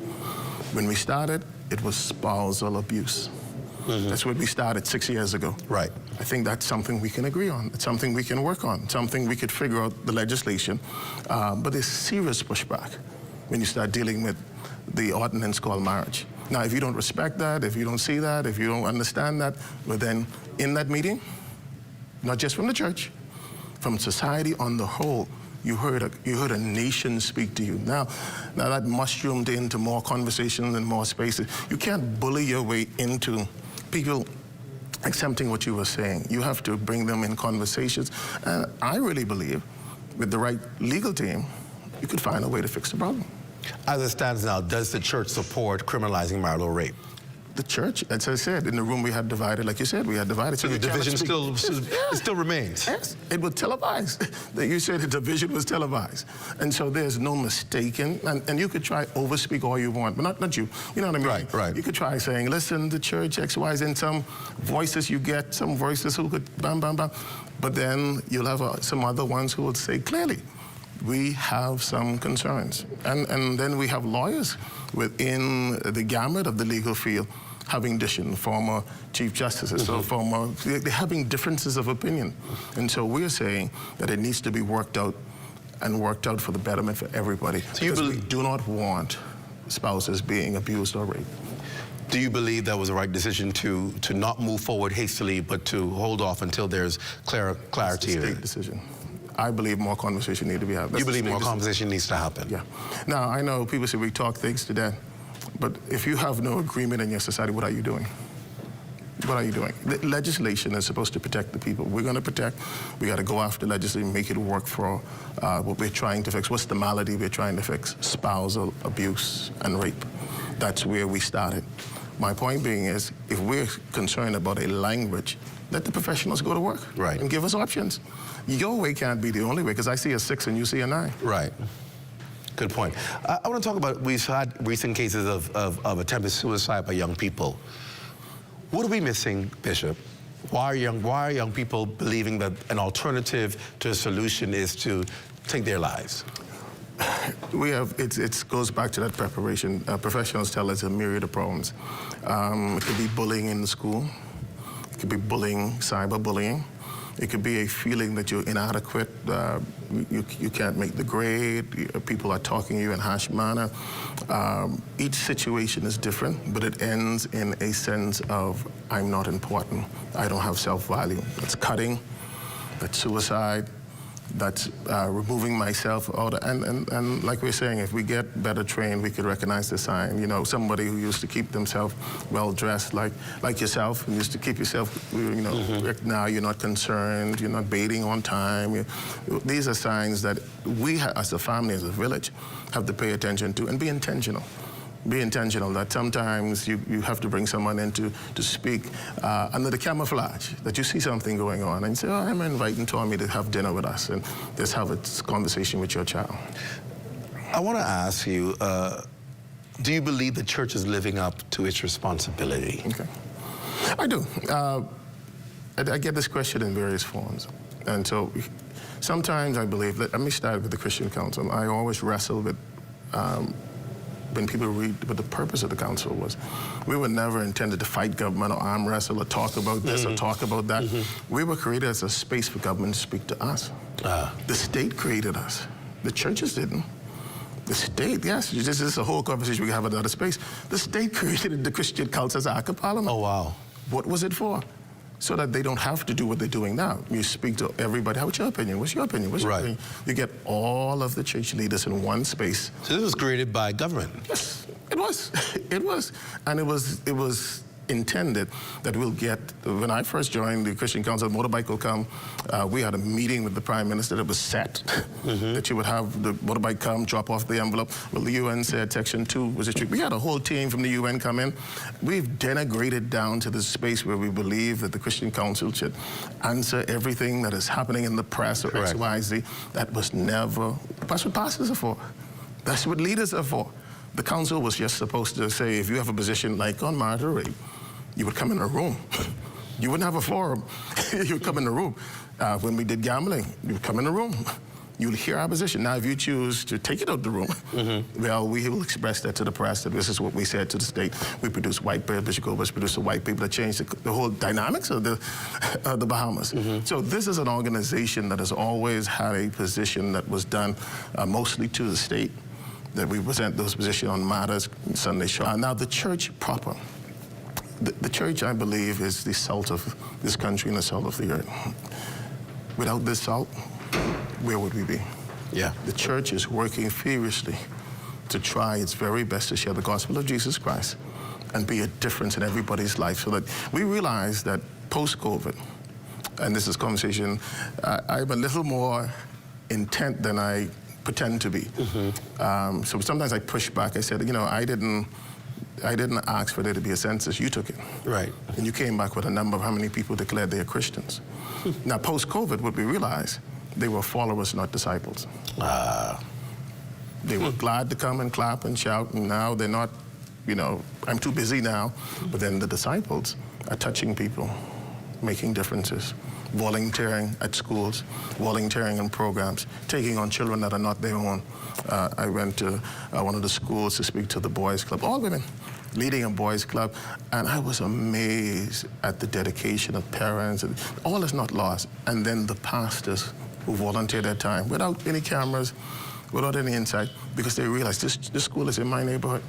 When we started, it was spousal abuse. That's what we started 6 years ago. Right. I think that's something we can agree on. It's something we can work on, something we could figure out the legislation. But there's serious pushback when you start dealing with the ordinance called marriage. Now, if you don't respect that, if you don't see that, if you don't understand that, well then, in that meeting, not just from the church, from society on the whole, you heard a nation speak to you. Now that mushroomed into more conversations and more spaces. You can't bully your way into people accepting what you were saying. You have to bring them in conversations. And I really believe with the right legal team, you could find a way to fix the problem. As it stands now, does the church support criminalizing marital rape? The church, as I said, in the room we had divided, like you said, we had divided. So the division still remains? Yes, it was televised. You said the division was televised. And so there's no mistaking, and you could try overspeak all you want, but not you. You know what I mean? Right, right. You could try saying, listen, the church, X, Y, Z, and some voices you get, some voices who could bam, bam, bam. But then you'll have some other ones who will say clearly, we have some concerns. And then we have lawyers within the gamut of the legal field having former chief justices, so they're having differences of opinion. And so we're saying that it needs to be worked out for the betterment for everybody. So because we do not want spouses being abused or raped. Do you believe that was the right decision to not move forward hastily, but to hold off until there's clarity? It's a state decision. I believe more conversation needs to be had. You believe more conversation needs to happen? Yeah. Now, I know people say we talk things to death. But if you have no agreement in your society, what are you doing? What are you doing? The legislation is supposed to protect the people. We're going to protect. We got to go after legislation, make it work for what we're trying to fix. What's the malady we're trying to fix? Spousal abuse and rape. That's where we started. My point being is, if we're concerned about a language, let the professionals go to work and give us options. Your way can't be the only way, because I see a 6 and you see a 9. Right. Good point. I want to talk about, we've had recent cases of attempted suicide by young people. What are we missing, Bishop? Why are young people believing that an alternative to a solution is to take their lives? It goes back to that preparation. Professionals tell us a myriad of problems. It could be bullying in the school. It could be bullying, cyberbullying. It could be a feeling that you're inadequate, you can't make the grade, people are talking to you in harsh manner. Each situation is different, but it ends in a sense of, I'm not important, I don't have self-value. That's cutting, that's suicide, that's removing myself out. And like we're saying, if we get better trained, we could recognize the sign. You know, somebody who used to keep themselves well-dressed, like yourself, who used to keep yourself, you know, now you're not concerned, you're not bathing on time. These are signs that we, as a family, as a village, have to pay attention to and be intentional. Be intentional that sometimes you have to bring someone in to speak under the camouflage, that you see something going on and you say, oh, I'm inviting Tommy to have dinner with us and just have a conversation with your child. I want to ask you, do you believe the church is living up to its responsibility? Okay. I do. I get this question in various forms. And so sometimes I believe that, let me start with the Christian Council. I always wrestle with when people read what the purpose of the council was. We were never intended to fight government or arm wrestle or talk about this or talk about that. We were created as a space for government to speak to us. The state created us. The churches didn't. The state, yes, this is a whole conversation we can have another space. The state created the Christian Council's Act of Parliament. Oh, wow. What was it for? So that they don't have to do what they're doing now. You speak to everybody, what's your opinion? What's your opinion? What's your opinion? You get all of the church leaders in one space. So this was created by government? Yes, it was. It was. And it was intended that we'll get, when I first joined the Christian Council, motorbike will come. We had a meeting with the Prime Minister that was set, that you would have the motorbike come, drop off the envelope. Well, the UN said Section 2 was strict. We had a whole team from the UN come in. We've denigrated down to the space where we believe that the Christian Council should answer everything that is happening in the press or X, Y, Z. That was never, that's what pastors are for. That's what leaders are for. The council was just supposed to say, if you have a position like on marital rape, you would come in a room. You wouldn't have a forum. You would come in the room. When we did gambling, you would come in the room. You would hear our position. Now, if you choose to take it out of the room, well, we will express that to the press, that this is what we said to the state. We produce white people, Bishop Gobers produced the white people that changed the whole dynamics of the Bahamas. So this is an organization that has always had a position that was done mostly to the state, that we present those positions on matters, Sunday show. Now, the church proper. The church, I believe, is the salt of this country and the salt of the earth. Without this salt, where would we be? Yeah. The church is working furiously to try its very best to share the gospel of Jesus Christ and be a difference in everybody's life, so that we realize that post-COVID, and this is conversation, I'm a little more intent than I pretend to be. So sometimes I push back. I said, you know, I didn't ask for there to be a census. You took it. Right. And you came back with a number of how many people declared they are Christians. Now, post-COVID, what we realized, they were followers, not disciples. They were glad to come and clap and shout, and now they're not, you know, I'm too busy now. But then the disciples are touching people, making differences, volunteering at schools, volunteering in programs, taking on children that are not their own. I went to one of the schools to speak to the boys club, all women, leading a boys club, and I was amazed at the dedication of parents. And all is not lost. And then the pastors who volunteer their time without any cameras, without any insight, because they realize this school is in my neighborhood.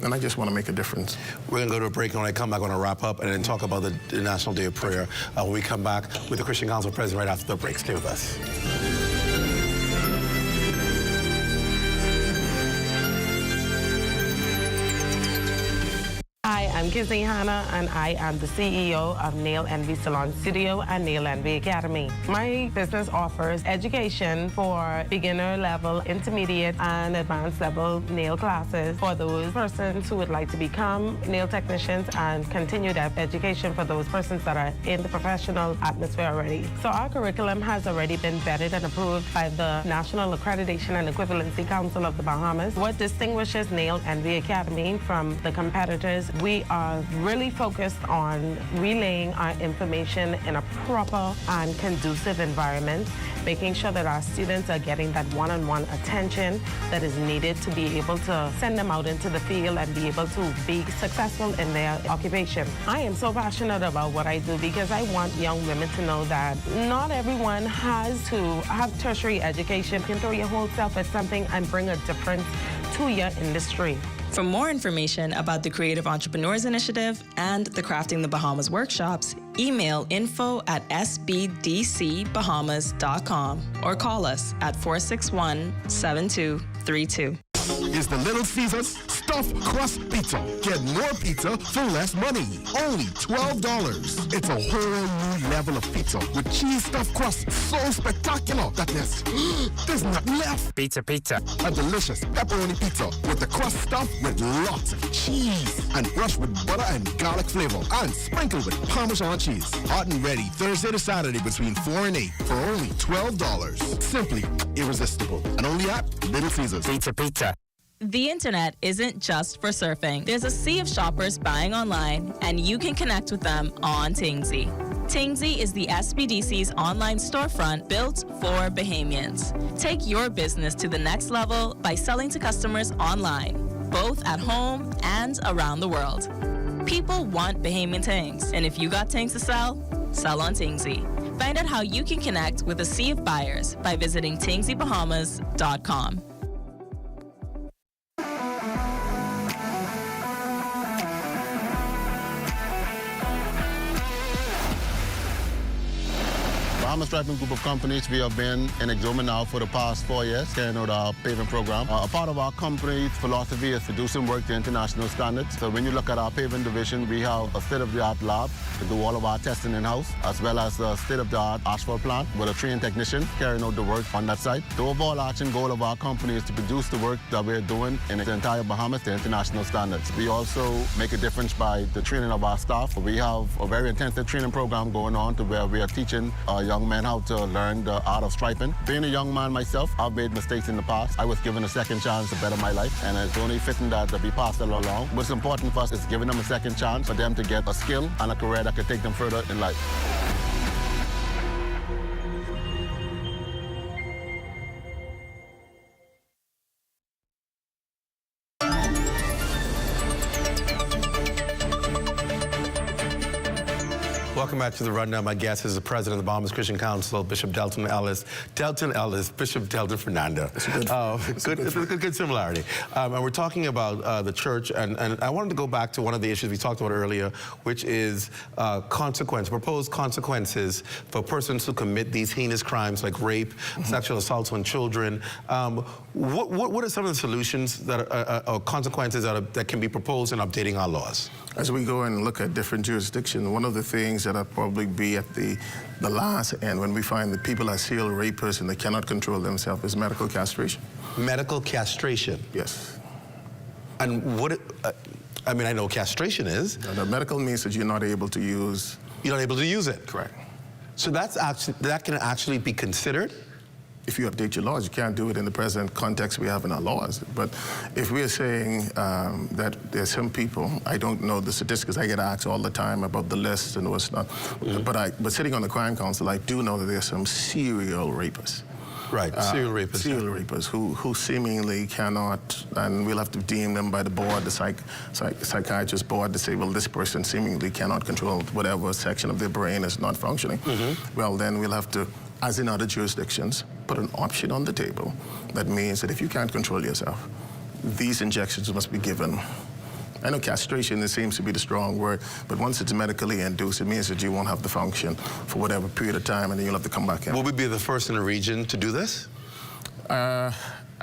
And I just want to make a difference. We're going to go to a break, and when I come back, I'm going to wrap up and then talk about the National Day of Prayer when we come back with the Christian Council President right after the break. Stay with us. Hi, I'm Kizzy Hanna, and I am the CEO of Nail Envy Salon Studio and Nail Envy Academy. My business offers education for beginner level, intermediate, and advanced level nail classes for those persons who would like to become nail technicians, and continue that education for those persons that are in the professional atmosphere already. So our curriculum has already been vetted and approved by the National Accreditation and Equivalency Council of the Bahamas. What distinguishes Nail Envy Academy from the competitors, we are really focused on relaying our information in a proper and conducive environment, making sure that our students are getting that one-on-one attention that is needed to be able to send them out into the field and be able to be successful in their occupation. I am so passionate about what I do because I want young women to know that not everyone has to have tertiary education. You can throw your whole self at something and bring a difference to your industry. For more information about the Creative Entrepreneurs Initiative and the Crafting the Bahamas workshops, email info@sbdcbahamas.com or call us at 461-7232. Is the Little Caesars Stuffed Crust Pizza. Get more pizza for less money. Only $12. It's a whole new level of pizza with cheese stuffed crust so spectacular that there's nothing left. Pizza. A delicious pepperoni pizza with the crust stuffed with lots of cheese and brushed with butter and garlic flavor and sprinkled with Parmesan cheese. Hot and ready Thursday to Saturday between 4 and 8 for only $12. Simply irresistible. And only at Little Caesars. Pizza. The internet isn't just for surfing. There's a sea of shoppers buying online, and you can connect with them on Tingsy. Tingsy is the SBDC's online storefront built for Bahamians. Take your business to the next level by selling to customers online, both at home and around the world. People want Bahamian things, and if you got things to sell, sell on Tingsy. Find out how you can connect with a sea of buyers by visiting TingsyBahamas.com. Bahamas Striping Group of Companies, we have been in Exuma now for the past 4 years, carrying out our paving program. A part of our company's philosophy is to do some work to international standards. So when you look at our paving division, we have a state-of-the-art lab to do all of our testing in-house, as well as a state-of-the-art asphalt plant with a trained technician carrying out the work on that site. The overall action goal of our company is to produce the work that we're doing in the entire Bahamas to international standards. We also make a difference by the training of our staff. We have a very intensive training program going on to where we are teaching young men how to learn the art of striping. Being a young man myself, I've made mistakes in the past. I was given a second chance to better my life, and it's only fitting that we pass that along. What's important for us is giving them a second chance for them to get a skill and a career that could take them further in life. Welcome back to The Rundown. My guest is the president of the Bahamas Christian Council, Bishop Delton Ellis. Delton Ellis, Bishop Delton Fernando. Good similarity. And we're talking about the church, and I wanted to go back to one of the issues we talked about earlier, which is proposed consequences for persons who commit these heinous crimes like rape, sexual assaults on children. What are some of the solutions that are consequences that can be proposed in updating our laws? As we go and look at different jurisdictions, one of the things that will probably be at the last end when we find that people are serial rapists and they cannot control themselves is medical castration. Medical castration? Yes. And what, I mean, I know castration is. The medical means that you're not able to use. You're not able to use it? Correct. So that can actually be considered? If you update your laws, you can't do it in the present context we have in our laws. But if we are saying that there's some people, I don't know the statistics, I get asked all the time about the list and what's not, but sitting on the crime council, I do know that there's some serial rapists. Right, serial rapists. Serial rapists who seemingly cannot, and we'll have to deem them by the board, the psychiatrist board, to say, well, this person seemingly cannot control whatever section of their brain is not functioning. Well, then we'll have to, as in other jurisdictions, put an option on the table that means that if you can't control yourself, these injections must be given. I know castration, it seems to be the strong word, but once it's medically induced, it means that you won't have the function for whatever period of time, and then you'll have to come back in. Will we be the first in the region to do this? I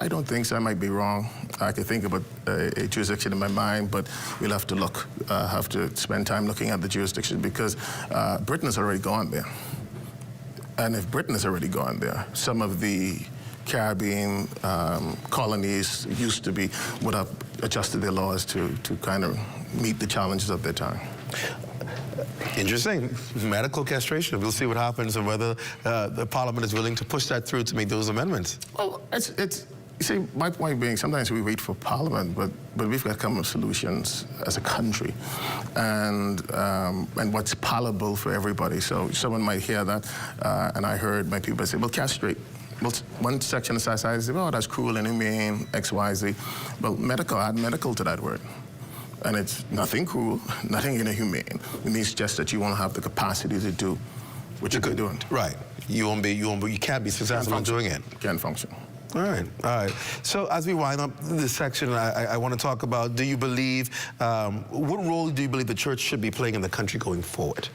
don't think so. I might be wrong. I could think about a jurisdiction in my mind, but we'll have to look, have to spend time looking at the jurisdiction because Britain has already gone there. And if Britain has already gone there, some of the Caribbean colonies would have adjusted their laws to kind of meet the challenges of their time. Interesting. Medical castration. We'll see what happens and whether the Parliament is willing to push that through to make those amendments. Well, you see, my point being, sometimes we wait for Parliament, but we've got to come up with solutions as a country, and what's palatable for everybody. So someone might hear that, and I heard my people say, well, castrate. Well, one section of society says, oh, that's cruel and inhumane, X, Y, Z. Well, add medical to that word. And it's nothing cruel, nothing inhumane. It means just that you won't have the capacity to do what you're doing. Right. You can't be successful in doing it. Can't function. All right, all right. So as we wind up this section, I want to talk about, do you believe, what role do you believe the church should be playing in the country going forward?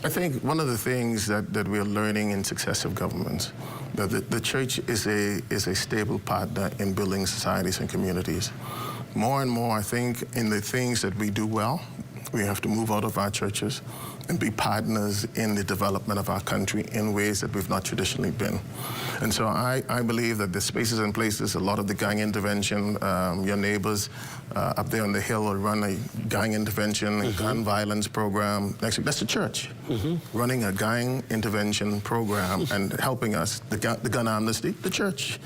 I think one of the things that we're learning in successive governments, that the church is a stable partner in building societies and communities. More and more, I think, in the things that we do well, we have to move out of our churches and be partners in the development of our country in ways that we've not traditionally been. And so I believe that the spaces and places, a lot of the gang intervention, your neighbors up there on the hill will run a gang intervention, gun violence program. Next week, that's the church, running a gang intervention program and helping us, the gun amnesty, the church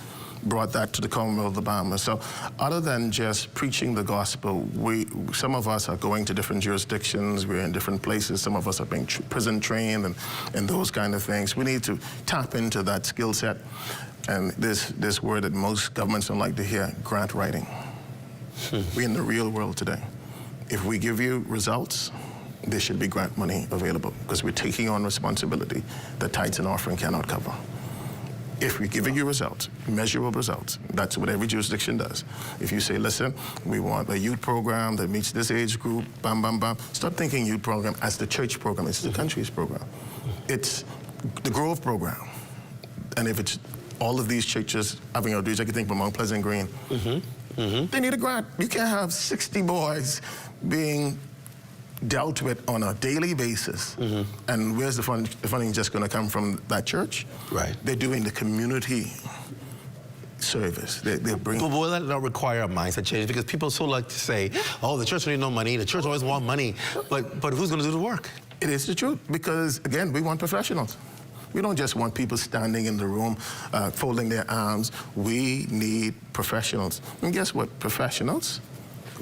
brought that to the Commonwealth of the Bahamas. So other than just preaching the gospel, some of us are going to different jurisdictions, we're in different places, some of us are being prison trained and those kind of things. We need to tap into that skill set. And this word that most governments don't like to hear, grant writing. We're in the real world today. If we give you results, there should be grant money available because we're taking on responsibility that tithes and offering cannot cover. If we're giving you results, measurable results, that's what every jurisdiction does. If you say, listen, we want a youth program that meets this age group, bam, bam, bam. Stop thinking youth program as the church program. It's the country's program. It's the Grove program, and if it's all of these churches having outreach, I can think of Mount Pleasant Green. They need a grant. You can't have 60 boys being dealt with on a daily basis. And where's the funding just going to come from that church? Right. They're doing the community service. They're bringing. But will that not require a mindset change? Because people so like to say, oh, the church need no money. The church always want money. But who's going to do the work? It is the truth, because again, we want professionals. We don't just want people standing in the room, folding their arms. We need professionals. And guess what? Professionals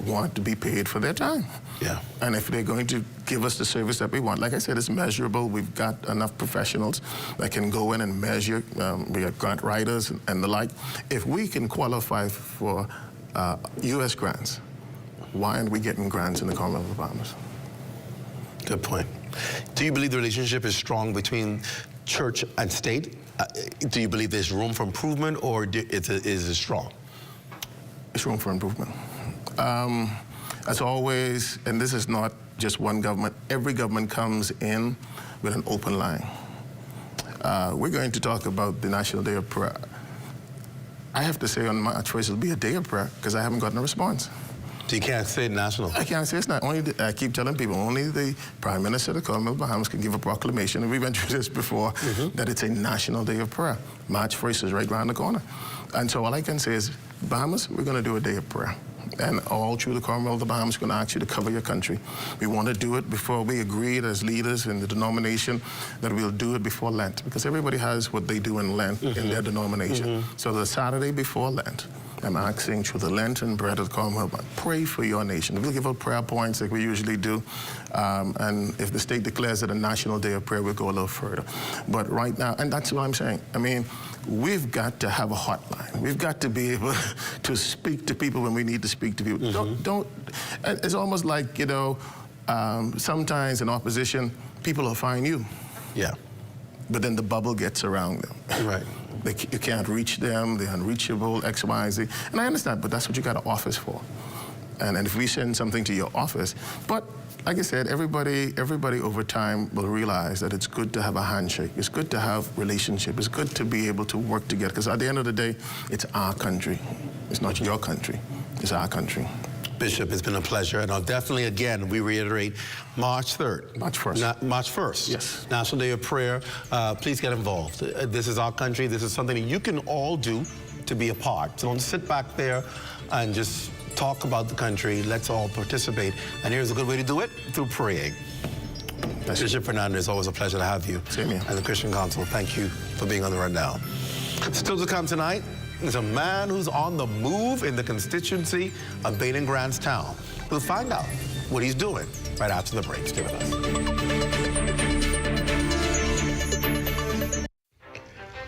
want to be paid for their time. Yeah. And if they're going to give us the service that we want, like I said, it's measurable. We've got enough professionals that can go in and measure. We have grant writers and the like. If we can qualify for U.S. grants, why aren't we getting grants in the Commonwealth of Bahamas? Good point. Do you believe the relationship is strong between church and state? Do you believe there's room for improvement, or is it strong? There's room for improvement. As always, and this is not just one government, every government comes in with an open line. We're going to talk about the National Day of Prayer. I have to say on March 1st, it'll be a day of prayer, because I haven't gotten a response. So you can't say it national? I can't say it's not. I keep telling people, only the Prime Minister of the Commonwealth of Bahamas can give a proclamation, and we went through this before, that it's a National Day of Prayer. March 1st is right around the corner. And so all I can say is, Bahamas, we're going to do a day of prayer. And all through the Commonwealth of the Bahamas, we're going to ask you to cover your country. We want to do it before we agreed as leaders in the denomination that we'll do it before Lent, because everybody has what they do in Lent in their denomination. So the Saturday before Lent, I'm asking through the Lenten bread of the Commonwealth, pray for your nation. We'll give out prayer points like we usually do. And if the state declares it a National Day of Prayer, we'll go a little further. But right now, and that's what I'm saying. I mean, we've got to have a hotline. We've got to be able to speak to people when we need to speak to people. It's almost like, you know, sometimes in opposition, people will find you. Yeah. But then the bubble gets around them. Right. You can't reach them, they're unreachable, X, Y, Z. And I understand, but that's what you got an office for. And if we send something to your office, but like I said, everybody over time will realize that it's good to have a handshake. It's good to have relationship. It's good to be able to work together, because at the end of the day, it's our country. It's not your country, it's our country. Bishop, it's been a pleasure, and I'll definitely, again, we reiterate, March 3rd. March 1st. March 1st. Yes. National Day of Prayer. Please get involved. This is our country. This is something that you can all do to be a part. So don't sit back there and just talk about the country. Let's all participate. And here's a good way to do it, through praying. Bishop Fernandez, always a pleasure to have you. Same here. And the Christian Council, thank you for being on the Rundown. Still to come tonight, there's a man who's on the move in the constituency of Baden Grants Town. We'll find out what he's doing right after the break. Stay with us.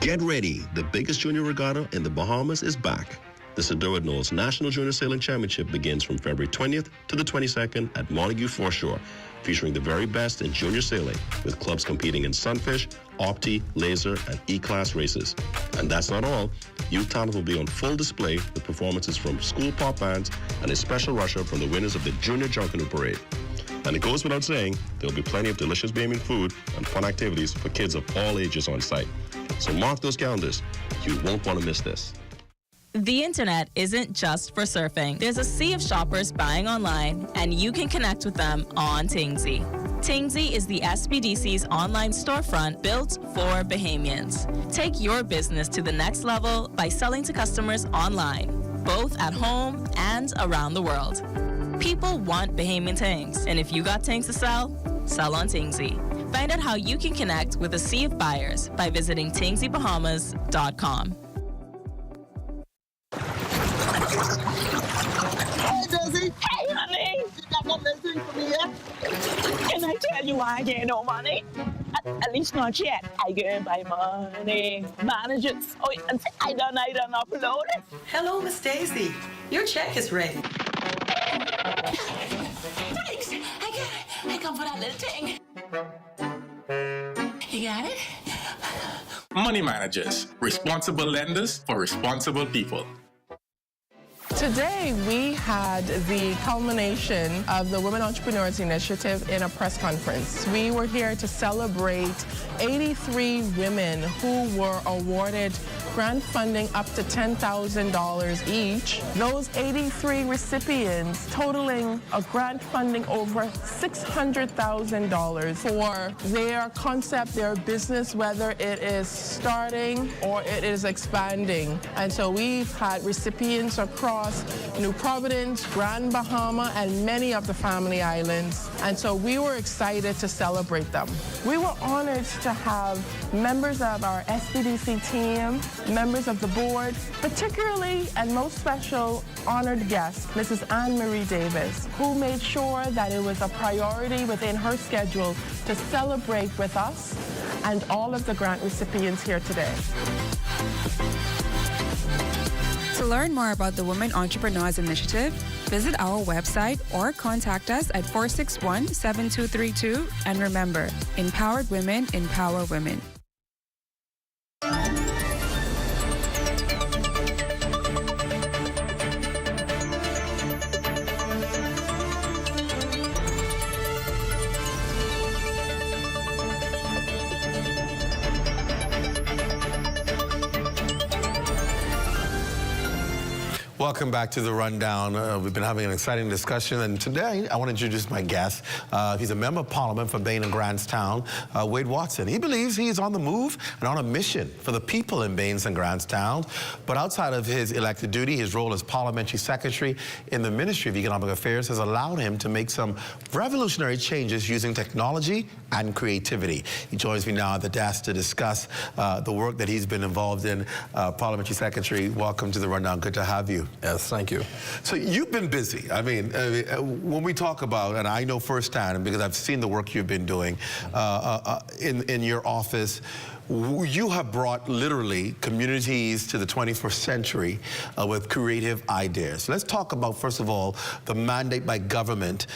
Get ready. The biggest junior regatta in the Bahamas is back. The Sedora Knolls National Junior Sailing Championship begins from February 20th to the 22nd at Montague Foreshore, featuring the very best in junior sailing, with clubs competing in Sunfish, Opti, Laser, and E-Class races. And that's not all. Youth talent will be on full display with performances from school pop bands and a special rusher from the winners of the Junior Junkanoo Parade. And it goes without saying, there'll be plenty of delicious gaming food and fun activities for kids of all ages on site. So mark those calendars. You won't want to miss this. The internet isn't just for surfing. There's a sea of shoppers buying online, and you can connect with them on Tingsy. Tingsy is the SBDC's online storefront built for Bahamians. Take your business to the next level by selling to customers online, both at home and around the world. People want Bahamian things, and if you got things to sell, sell on Tingsy. Find out how you can connect with a sea of buyers by visiting tingsybahamas.com. Hey, Josie. Hey, honey. You got no message for me yet? Can I tell you why I get no money? At least not yet. I get my money. Managers. Oh, and I done upload it. Hello, Miss Daisy. Your check is ready. Thanks. I come for that little thing. You got it? Money managers. Responsible lenders for responsible people. Today, we had the culmination of the Women Entrepreneurs Initiative in a press conference. We were here to celebrate 83 women who were awarded grant funding up to $10,000 each. Those 83 recipients totaling a grant funding over $600,000 for their concept, their business, whether it is starting or it is expanding. And so we've had recipients across New Providence, Grand Bahama, and many of the Family Islands. And so we were excited to celebrate them. We were honored to have members of our SBDC team, members of the board, particularly and most special honored guest, Mrs. Anne-Marie Davis, who made sure that it was a priority within her schedule to celebrate with us and all of the grant recipients here today. To learn more about the Women Entrepreneurs Initiative, visit our website or contact us at 461-7232. And remember, empowered women empower women. Welcome back to The Rundown. We've been having an exciting discussion, and today I want to introduce my guest. He's a member of Parliament for Bain and Grantstown, Wade Watson. He believes he is on the move and on a mission for the people in Bain and Grantstown. But outside of his elected duty, his role as Parliamentary Secretary in the Ministry of Economic Affairs has allowed him to make some revolutionary changes using technology and creativity. He joins me now at the desk to discuss the work that he's been involved in. Parliamentary Secretary, welcome to The Rundown. Good to have you. Yes, thank you. So you've been busy. I mean, when we talk about, and I know firsthand because I've seen the work you've been doing in your office, you have brought literally communities to the 21st century with creative ideas. Let's talk about, first of all, the mandate by government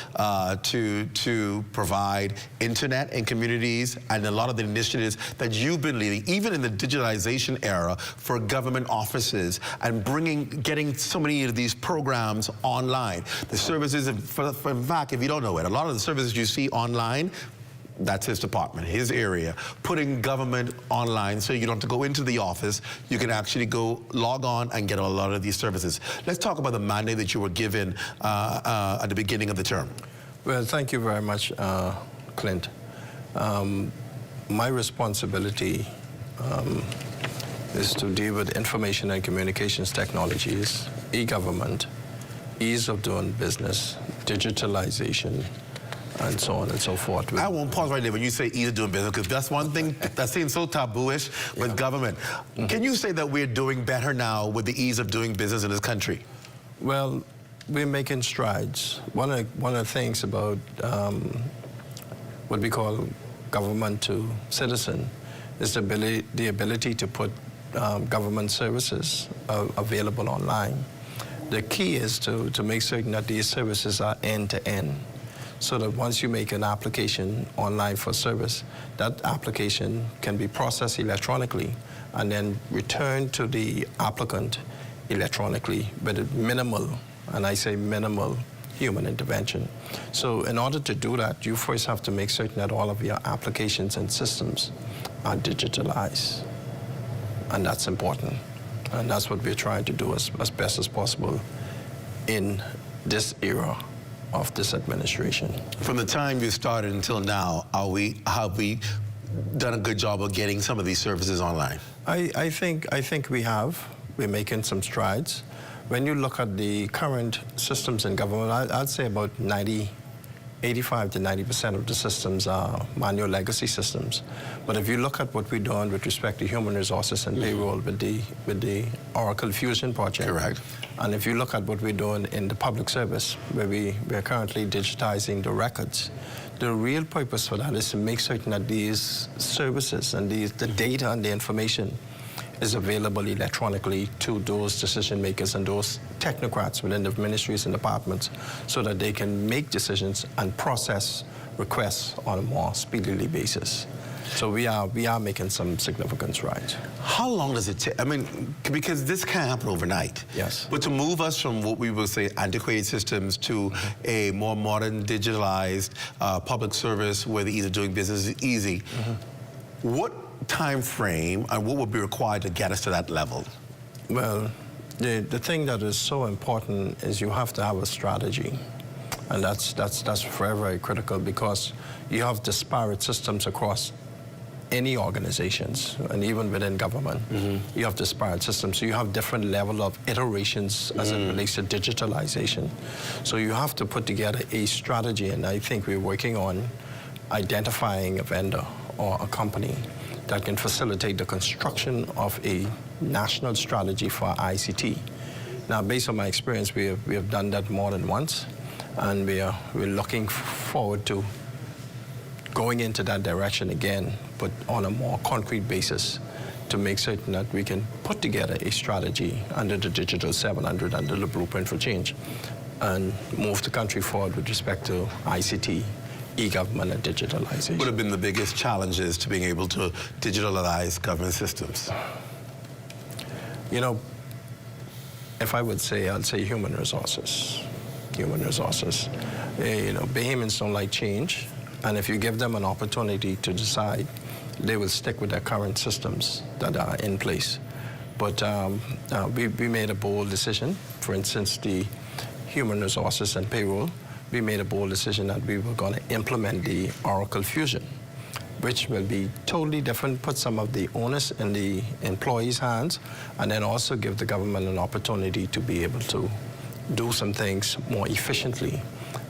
to provide internet in communities and a lot of the initiatives that you've been leading, even in the digitalization era for government offices and getting so many of these programs online. The services, in fact, if you don't know it, a lot of the services you see online, that's his department, his area, putting government online so you don't have to go into the office. You can actually go log on and get a lot of these services. Let's talk about the mandate that you were given at the beginning of the term. Well, thank you very much, Clint. My responsibility is to deal with information and communications technologies, e-government, ease of doing business, digitalization, and so on and so forth. I won't pause right there when you say ease of doing business, because that's one thing that seems so tabooish with government. Can you say that we're doing better now with the ease of doing business in this country? Well, we're making strides. One of the things about what we call government to citizen is the ability to put government services available online. The key is to make certain that these services are end-to-end, so that once you make an application online for service, that application can be processed electronically and then returned to the applicant electronically with minimal, and I say minimal, human intervention. So in order to do that, you first have to make certain that all of your applications and systems are digitalized. And that's important. And that's what we're trying to do as best as possible in this era of this administration. From the time you started until now, have we done a good job of getting some of these services online? I think we have. We're making some strides. When you look at the current systems in government, I'd say about 85 to 90% of the systems are manual legacy systems. But if you look at what we're doing with respect to human resources and payroll with the Oracle Fusion project. Correct. And if you look at what we're doing in the public service, where we're currently digitizing the records, the real purpose for that is to make certain that these services and the data and the information is available electronically to those decision makers and those technocrats within the ministries and departments, so that they can make decisions and process requests on a more speedily basis. So we are making some significant strides. How long does it take? I mean, because this can't happen overnight. Yes. But to move us from what we would say antiquated systems to a more modern, digitalized public service where the ease of doing business is easy, what time frame and what would be required to get us to that level? Well, the thing that is so important is you have to have a strategy. And that's very, very critical because you have disparate systems across any organizations and even within government. You have disparate systems. So you have different level of iterations as it relates to digitalization. So you have to put together a strategy, and I think we're working on identifying a vendor or a company that can facilitate the construction of a national strategy for ICT. Now, based on my experience, we have done that more than once, and we're looking forward to going into that direction again, but on a more concrete basis to make certain that we can put together a strategy under the Digital 700, under the Blueprint for Change, and move the country forward with respect to ICT, e-government, and digitalization. What would have been the biggest challenges to being able to digitalize government systems? You know, if I would say, I'd say human resources. Human resources. You know, Bahamians don't like change, and if you give them an opportunity to decide, they will stick with their current systems that are in place. But we made a bold decision. For instance, the human resources and payroll, we made a bold decision that we were going to implement the Oracle Fusion, which will be totally different, put some of the onus in the employees' hands, and then also give the government an opportunity to be able to do some things more efficiently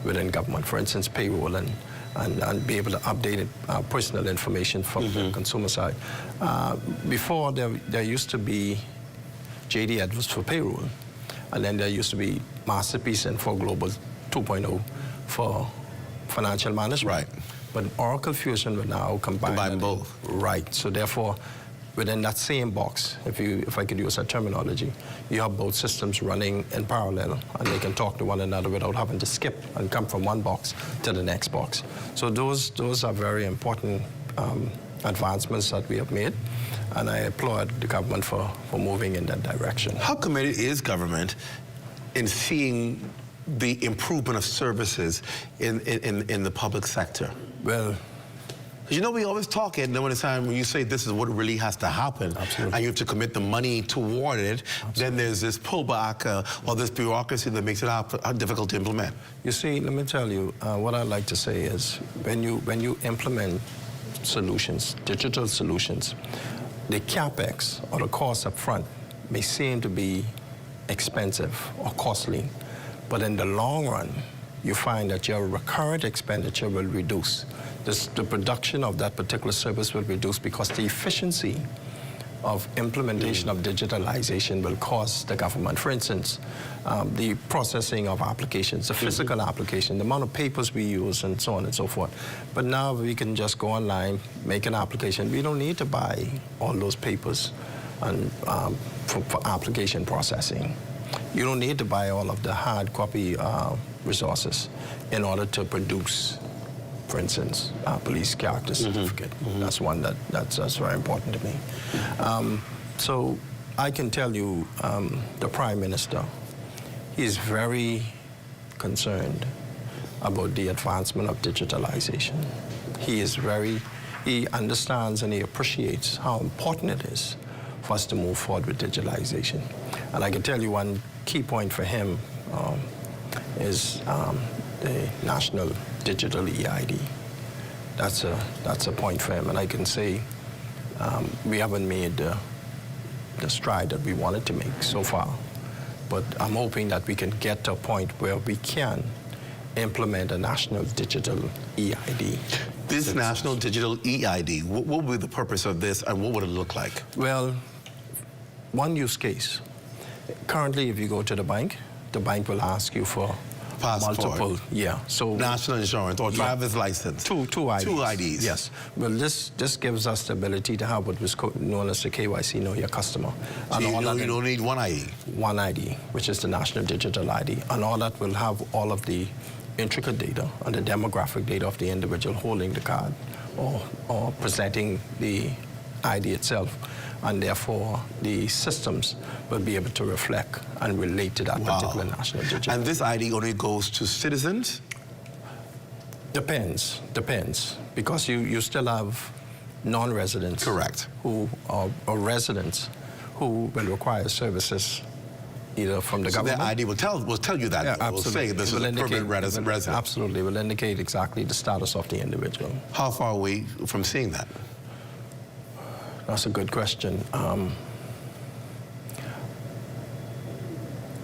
within government. For instance, payroll and be able to update personal information from the consumer side. Before, there used to be J.D. Edwards for payroll, and then there used to be Masterpiece and for Global 2.0 for financial management. Right. But Oracle Fusion will now combine both. Right. So therefore, within that same box, if I could use that terminology, you have both systems running in parallel, and they can talk to one another without having to skip and come from one box to the next box. So those are very important advancements that we have made, and I applaud the government for moving in that direction. How committed is government in seeing the improvement of services in the public sector? Well, you know, we always talk it, and then when it's time when you say this is what really has to happen, and you have to commit the money toward it, then there's this pullback or this bureaucracy that makes it difficult to implement. You see, let me tell you, what I like to say is when you implement solutions, digital solutions, the CapEx or the cost up front may seem to be expensive or costly, but in the long run, you find that your recurrent expenditure will reduce. The production of that particular service will reduce because the efficiency of implementation of digitalization will cost the government. For instance, the processing of applications, the physical application, the amount of papers we use, and so on and so forth. But now we can just go online, make an application. We don't need to buy all those papers and, for application processing. You don't need to buy all of the hard copy resources in order to produce, for instance, police character certificate. That's one that's very important to me. So I can tell you, the Prime Minister, he is very concerned about the advancement of digitalization. He understands and he appreciates how important it is for us to move forward with digitalization. And I can tell you one key point for him is the National Digital EID. That's a point for him, and I can say we haven't made the stride that we wanted to make so far, but I'm hoping that we can get to a point where we can implement a National Digital EID. This National Digital EID, what would be the purpose of this, and what would it look like? Well, one use case. Currently, if you go to the bank will ask you for passport. Multiple, so national insurance or driver's license. Two IDs. Two IDs. Yes. Well, this gives us the ability to have what was known as the KYC, know your customer. So you don't need one ID. One ID, which is the National Digital ID, and all that will have all of the intricate data and the demographic data of the individual holding the card or presenting the ID itself, and therefore the systems will be able to reflect and relate to that particular national digital. And this ID only goes to citizens? Depends, because you still have non-residents. Correct. Who are residents who will require services either from the government. So their ID will tell you that. Yeah, It will say this is a permanent resident. Absolutely, it will indicate exactly the status of the individual. How far away from seeing that? That's a good question.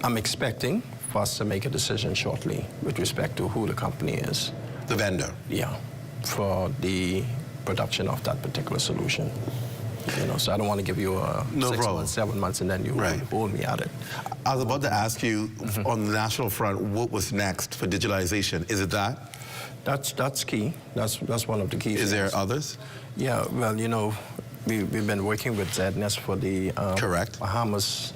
I'm expecting for us to make a decision shortly with respect to who the company is. The vendor? Yeah, for the production of that particular solution. You know, so I don't want to give you a 6 months, 7 months, and then you hold me at it. I was about to ask you, on the national front, what was next for digitalization? Is it that? That's key. That's one of the key things. Is there others? Yeah, well, you know, we've been working with ZNS for the Bahamas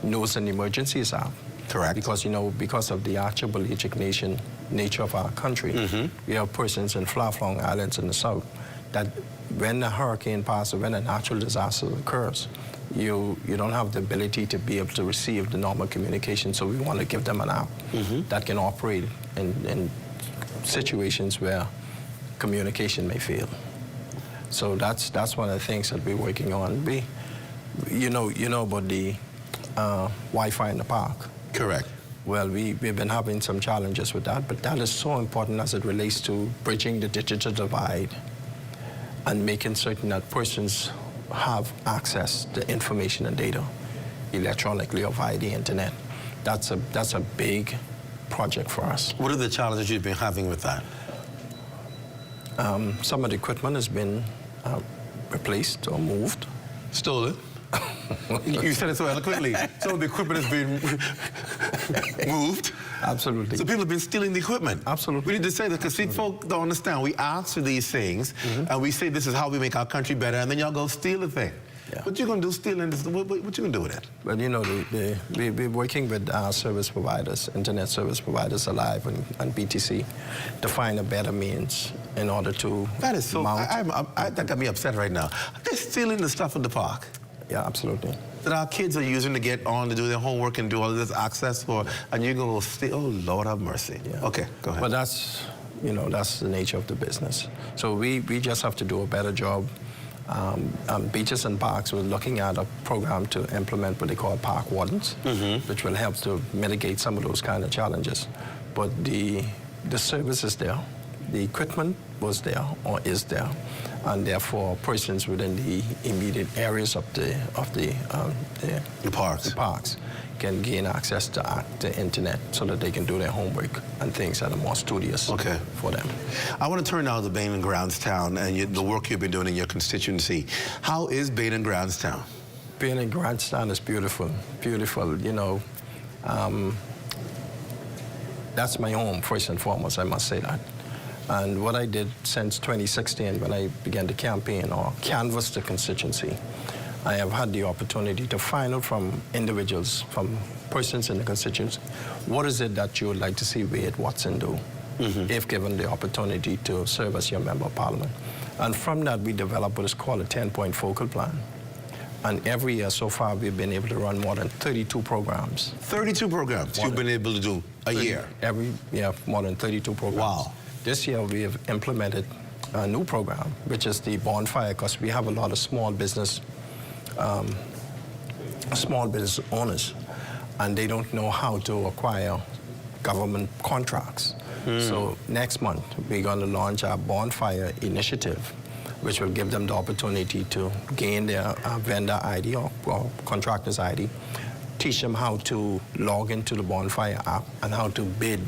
News and Emergencies app. Correct. Because, you know, because of the archipelagic nature of our country, we have persons in far-flung islands in the south that when a hurricane passes or when a natural disaster occurs, you don't have the ability to be able to receive the normal communication. So we want to give them an app that can operate in situations where communication may fail. So that's one of the things that we're working on. You know about the Wi-Fi in the park. Correct. Well, we've been having some challenges with that, but that is so important as it relates to bridging the digital divide and making certain that persons have access to information and data electronically or via the internet. That's a big project for us. What are the challenges you've been having with that? Some of the equipment has been replaced or moved. Stolen? You said it so eloquently. Some of the equipment has been moved. Absolutely. So people have been stealing the equipment. Absolutely. We need to say that because see, folk don't understand. We ask for these things, and we say this is how we make our country better, and then y'all go steal the thing. Yeah. What you gonna do stealing this? What you gonna do with it? Well, you know, we're working with our service providers, internet service providers, Alive and BTC, to find a better means in order to That is so. mount. That got me upset right now. They're stealing the stuff in the park. Yeah, absolutely. That our kids are using to get on to do their homework and do all of this access for, and you're gonna steal. Oh Lord have mercy. Yeah. Okay, go ahead. But that's, you know, that's the nature of the business. So we just have to do a better job. Beaches and parks, we're looking at a program to implement what they call park wardens, which will help to mitigate some of those kind of challenges. But the service is there, the equipment was there or is there, and therefore persons within the immediate areas of the parks can gain access to the internet so that they can do their homework and things that are more studious for them. I want to turn now to Bain and Groundstown and the work you've been doing in your constituency. How is Bain and Groundstown? Bain and Groundstown is beautiful, beautiful. You know, that's my home first and foremost, I must say that. And what I did since 2016 when I began to campaign or canvass the constituency, I have had the opportunity to find out from individuals, from persons in the constituency, what is it that you would like to see Wade Watson do if given the opportunity to serve as your member of parliament. And from that, we developed what is called a 10-point focal plan. And every year so far, we've been able to run more than 32 programs. 32 programs you've been able to do a year? Every year, more than 32 programs. Wow. This year, we have implemented a new program, which is the bonfire, because we have a lot of small business owners, and they don't know how to acquire government contracts. So next month, we're going to launch our bonfire initiative, which will give them the opportunity to gain their vendor ID or contractor's ID, teach them how to log into the bonfire app and how to bid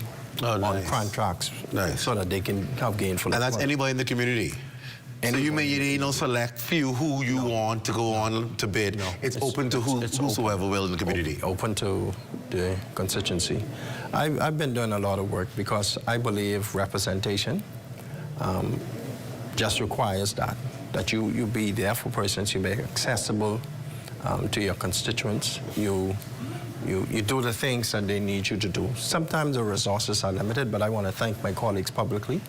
on contracts so that they can have gainful. And that's anybody in the community? So you may not select few who you want to go on to bid. No, it's open to whosoever will in the community. Open to the constituency. I've been doing a lot of work because I believe representation just requires that you be there for persons, you be accessible to your constituents, you do the things that they need you to do. Sometimes the resources are limited, but I want to thank my colleagues publicly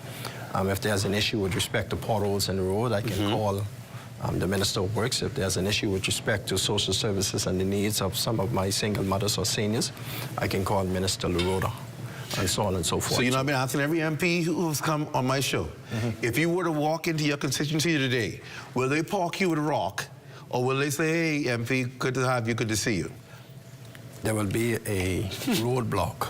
If there's an issue with respect to potholes in the road, I can call the Minister of Works. If there's an issue with respect to social services and the needs of some of my single mothers or seniors, I can call Minister LaRoda, and so on and so forth. So, you know, I've been asking every MP who's come on my show, if you were to walk into your constituency today, will they park you with a rock, or will they say, hey, MP, good to have you, good to see you? There will be a roadblock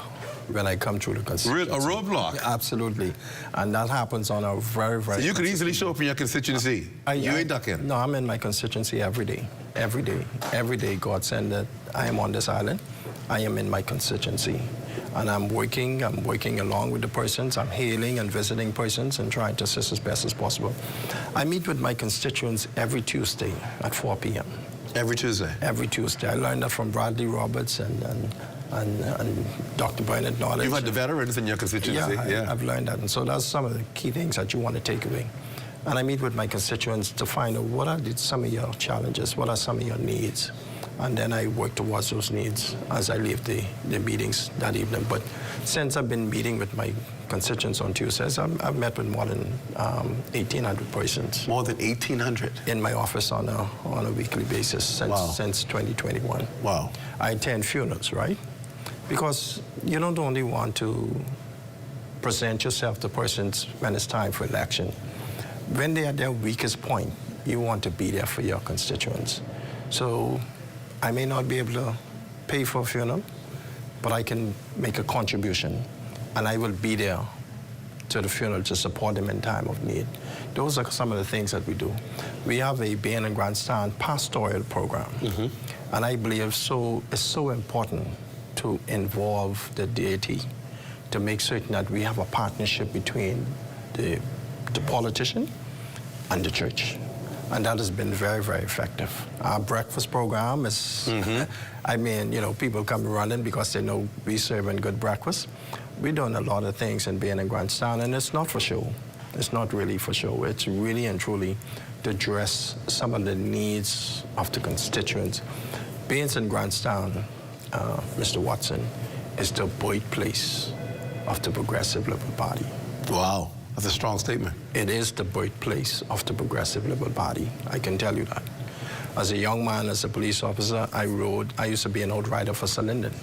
when I come through the constituency. A roadblock? Absolutely. And that happens on a very, very... So you could easily show up in your constituency? You ain't ducking? No, I'm in my constituency every day. Every day. Every day, God send that I am on this island. I am in my constituency. And I'm working along with the persons. I'm hailing and visiting persons and trying to assist as best as possible. I meet with my constituents every Tuesday at 4 p.m. Every Tuesday? Every Tuesday. I learned that from Bradley Roberts and Dr. Bernard Knowledge. You've had the veterans in your constituency? Yeah, I've learned that. And so that's some of the key things that you want to take away. And I meet with my constituents to find out what are some of your challenges, what are some of your needs. And then I work towards those needs as I leave the meetings that evening. But since I've been meeting with my constituents on Tuesdays, I've met with more than 1,800 persons. More than 1,800? In my office on a weekly basis since 2021. Wow. I attend funerals, right? Because you don't only want to present yourself to persons when it's time for election. When they are at their weakest point, you want to be there for your constituents. So I may not be able to pay for a funeral, but I can make a contribution, and I will be there to the funeral to support them in time of need. Those are some of the things that we do. We have a Bain and Grandstand pastoral program, and I believe it's so important to involve the deity to make certain that we have a partnership between the politician and the church. And that has been very, very effective. Our breakfast program is, I mean, you know, people come running because they know we serving good breakfast. We're doing a lot of things in Bain and Grandstand, and it's not for show. It's not really for show. It's really and truly to address some of the needs of the constituents. Bain and Grandstand, Mr. Watson, is the birthplace of the Progressive Liberal Party. Wow. That's a strong statement. It is the birthplace of the Progressive Liberal Party. I can tell you that. As a young man, as a police officer, I used to be an outrider for Sir Linden.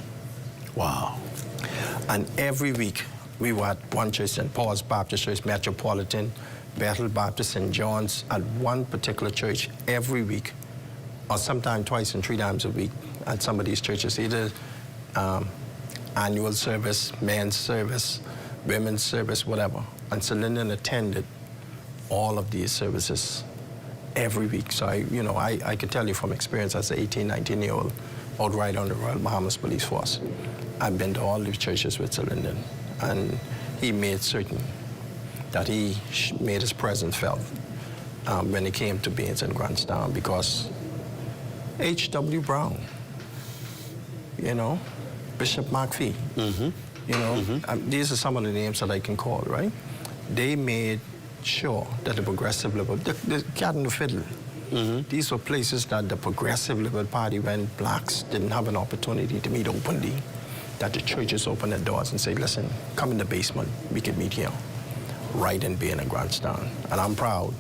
Wow. And every week, we were at one church, St. Paul's Baptist Church, Metropolitan, Bethel Baptist, St. John's, at one particular church every week, or sometimes twice and 3 times a week at some of these churches, either annual service, men's service, women's service, whatever. And Sir Linden attended all of these services every week. So I can tell you from experience as an 18, 19-year-old outrider on the Royal Bahamas Police Force, I've been to all these churches with Sir Linden, and he made certain that he made his presence felt when it came to Bain and Grandstand, because H.W. Brown, you know, Bishop McPhee, you know, these are some of the names that I can call, right? They made sure that the Progressive Liberal, the Cat and the Fiddle, these were places that the Progressive Liberal Party, when blacks didn't have an opportunity to meet openly, that the churches opened their doors and say, listen, come in the basement, we can meet here, right in Bain and Grandstand. And I'm proud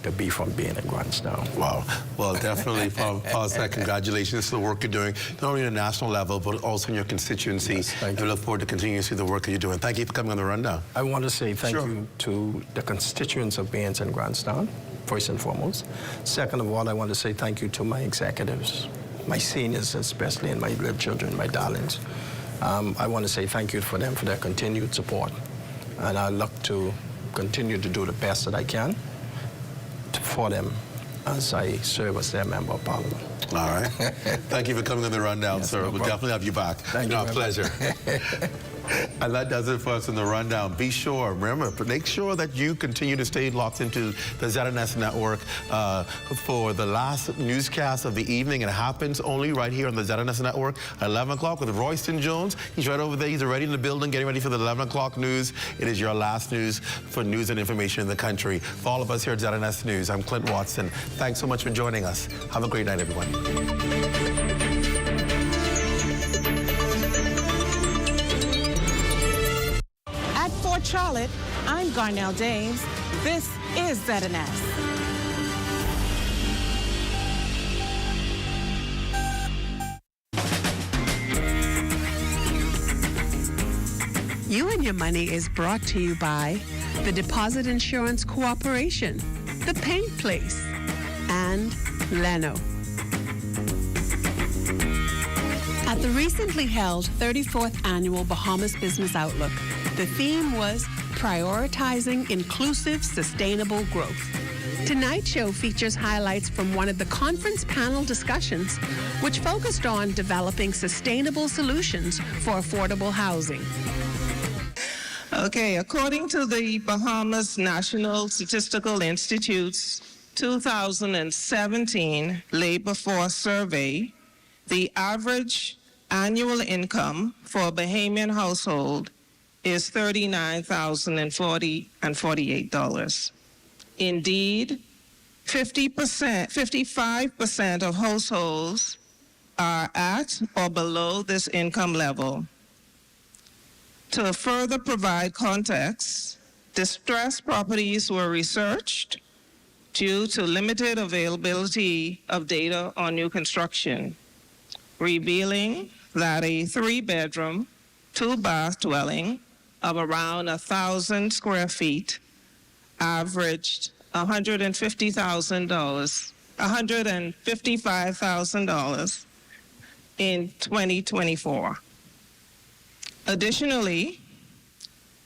to be from Bain and Grandstand. Wow. Well, definitely, Paul said, congratulations to the work you're doing, not only at a national level, but also in your constituency. Yes, thank you. We look forward to continuing to see the work that you're doing. Thank you for coming on the rundown. I want to say thank you to the constituents of Bain and Grandstand, first and foremost. Second of all, I want to say thank you to my executives, my seniors especially, and my little children, my darlings. I want to say thank you for them for their continued support. And I look to continue to do the best that I can for them as I serve as their member of parliament. All right. Thank you for coming on the rundown, yes, sir. We'll definitely have you back. Thank you. Our pleasure. And that does it for us in the rundown. Be sure, remember, make sure that you continue to stay locked into the ZNS network for the last newscast of the evening. It happens only right here on the ZNS network at 11 o'clock with Royston Jones. He's right over there. He's already in the building, getting ready for the 11 o'clock news. It is your last news for news and information in the country. For all of us here at ZNS News, I'm Clint Watson. Thanks so much for joining us. Have a great night, everyone. Charlotte, I I'm Garnell James. This is ZNS. You and Your Money is brought to you by the Deposit Insurance Corporation, The Paint Place, and Leno. At the recently held 34th Annual Bahamas Business Outlook, the theme was Prioritizing Inclusive, Sustainable Growth. Tonight's show features highlights from one of the conference panel discussions, which focused on developing sustainable solutions for affordable housing. Okay, according to the Bahamas National Statistical Institute's 2017 Labor Force Survey, the average annual income for a Bahamian household is $39,048. Indeed, 55% of households are at or below this income level. To further provide context, distressed properties were researched due to limited availability of data on new construction, revealing that a 3-bedroom, 2-bath dwelling of around 1,000 square feet averaged $155,000 in 2024. Additionally,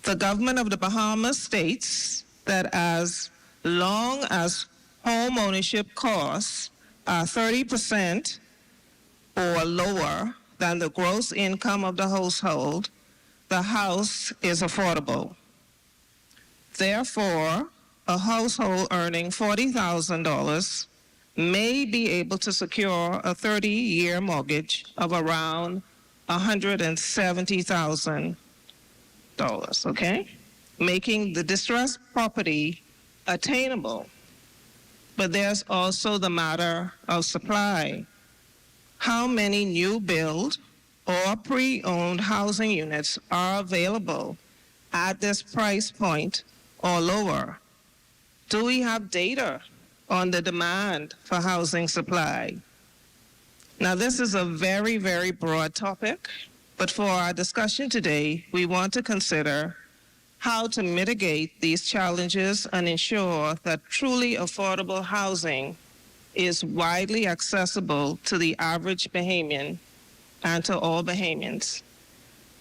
the government of the Bahamas states that as long as home ownership costs are 30% or lower than the gross income of the household, the house is affordable. Therefore, a household earning $40,000 may be able to secure a 30-year mortgage of around $170,000, okay? Making the distressed property attainable. But there's also the matter of supply. How many new build or pre-owned housing units are available at this price point or lower? Do we have data on the demand for housing supply? Now, this is a very, very broad topic, but for our discussion today, we want to consider how to mitigate these challenges and ensure that truly affordable housing is widely accessible to the average Bahamian and to all Bahamians.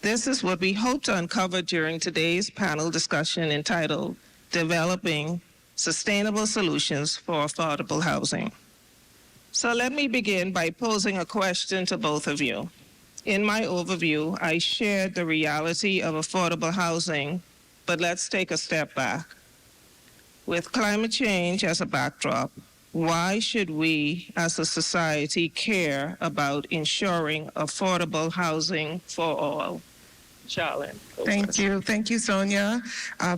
This is what we hope to uncover during today's panel discussion entitled Developing Sustainable Solutions for Affordable Housing. So let me begin by posing a question to both of you. In my overview, I shared the reality of affordable housing, but let's take a step back. With climate change as a backdrop, why should we as a society care about ensuring affordable housing for all? Charlotte. Thank you. Thank you, Sonia,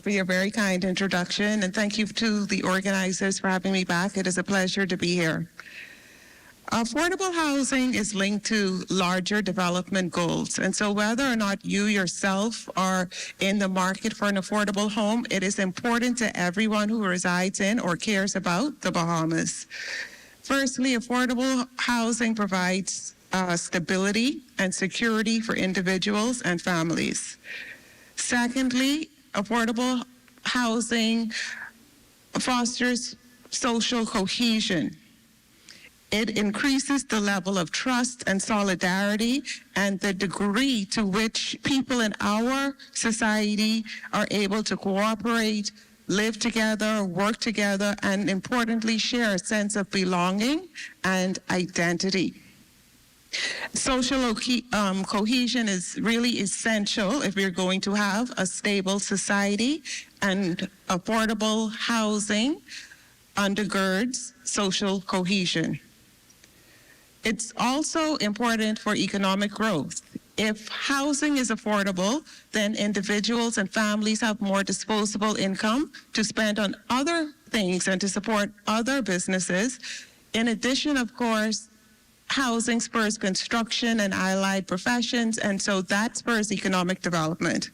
for your very kind introduction. And thank you to the organizers for having me back. It is a pleasure to be here. Affordable housing is linked to larger development goals. And so whether or not you yourself are in the market for an affordable home, it is important to everyone who resides in or cares about the Bahamas. Firstly, affordable housing provides stability and security for individuals and families. Secondly, affordable housing fosters social cohesion. It increases the level of trust and solidarity and the degree to which people in our society are able to cooperate, live together, work together, and importantly, share a sense of belonging and identity. Social cohesion is really essential if we're going to have a stable society, and affordable housing undergirds social cohesion. It's also important for economic growth. If housing is affordable, then individuals and families have more disposable income to spend on other things and to support other businesses. In addition, of course, housing spurs construction and allied professions, and so that spurs economic development.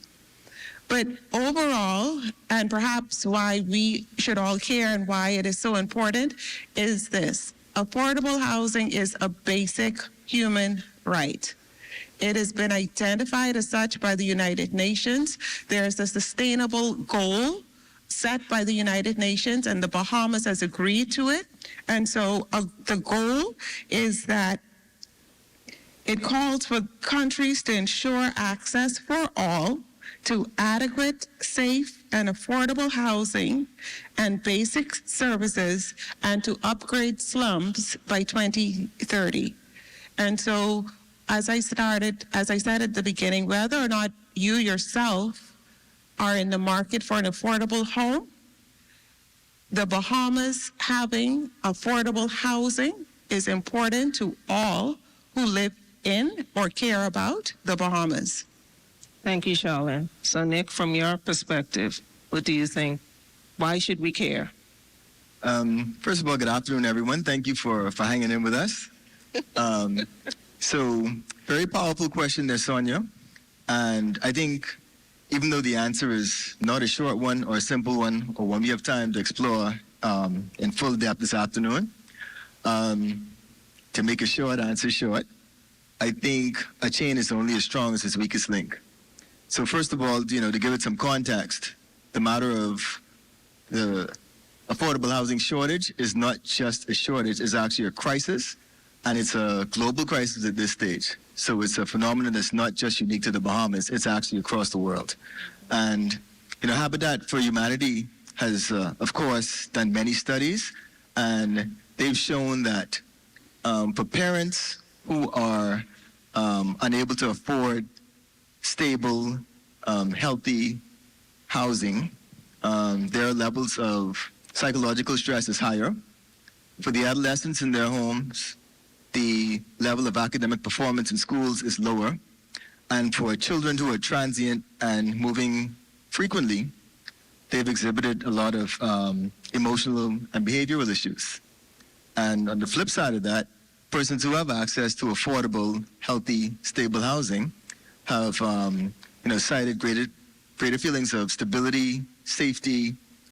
But overall, and perhaps why we should all care and why it is so important, is this. Affordable housing is a basic human right. It has been identified as such by the United Nations. There's a sustainable goal set by the United Nations, and the Bahamas has agreed to it. And so the goal is that it calls for countries to ensure access for all to adequate, safe, and affordable housing and basic services, and to upgrade slums by 2030. And so, as I said at the beginning, whether or not you yourself are in the market for an affordable home, the Bahamas having affordable housing is important to all who live in or care about the Bahamas. Thank you, Charlene. So, Nick, from your perspective, what do you think? Why should we care? First of all, good afternoon, everyone. Thank you for hanging in with us. So, very powerful question there, Sonia. And I think even though the answer is not a short one or a simple one, or one we have time to explore in full depth this afternoon, to make a short answer short, I think a chain is only as strong as its weakest link. So first of all, to give it some context, the matter of the affordable housing shortage is not just a shortage, it's actually a crisis, and it's a global crisis at this stage. So it's a phenomenon that's not just unique to the Bahamas, it's actually across the world. And, Habitat for Humanity has, of course, done many studies, and they've shown that for parents who are unable to afford stable, healthy housing, their levels of psychological stress is higher. For the adolescents in their homes, the level of academic performance in schools is lower. And for children who are transient and moving frequently, they've exhibited a lot of emotional and behavioral issues. And on the flip side of that, persons who have access to affordable, healthy, stable housing have cited greater feelings of stability, safety,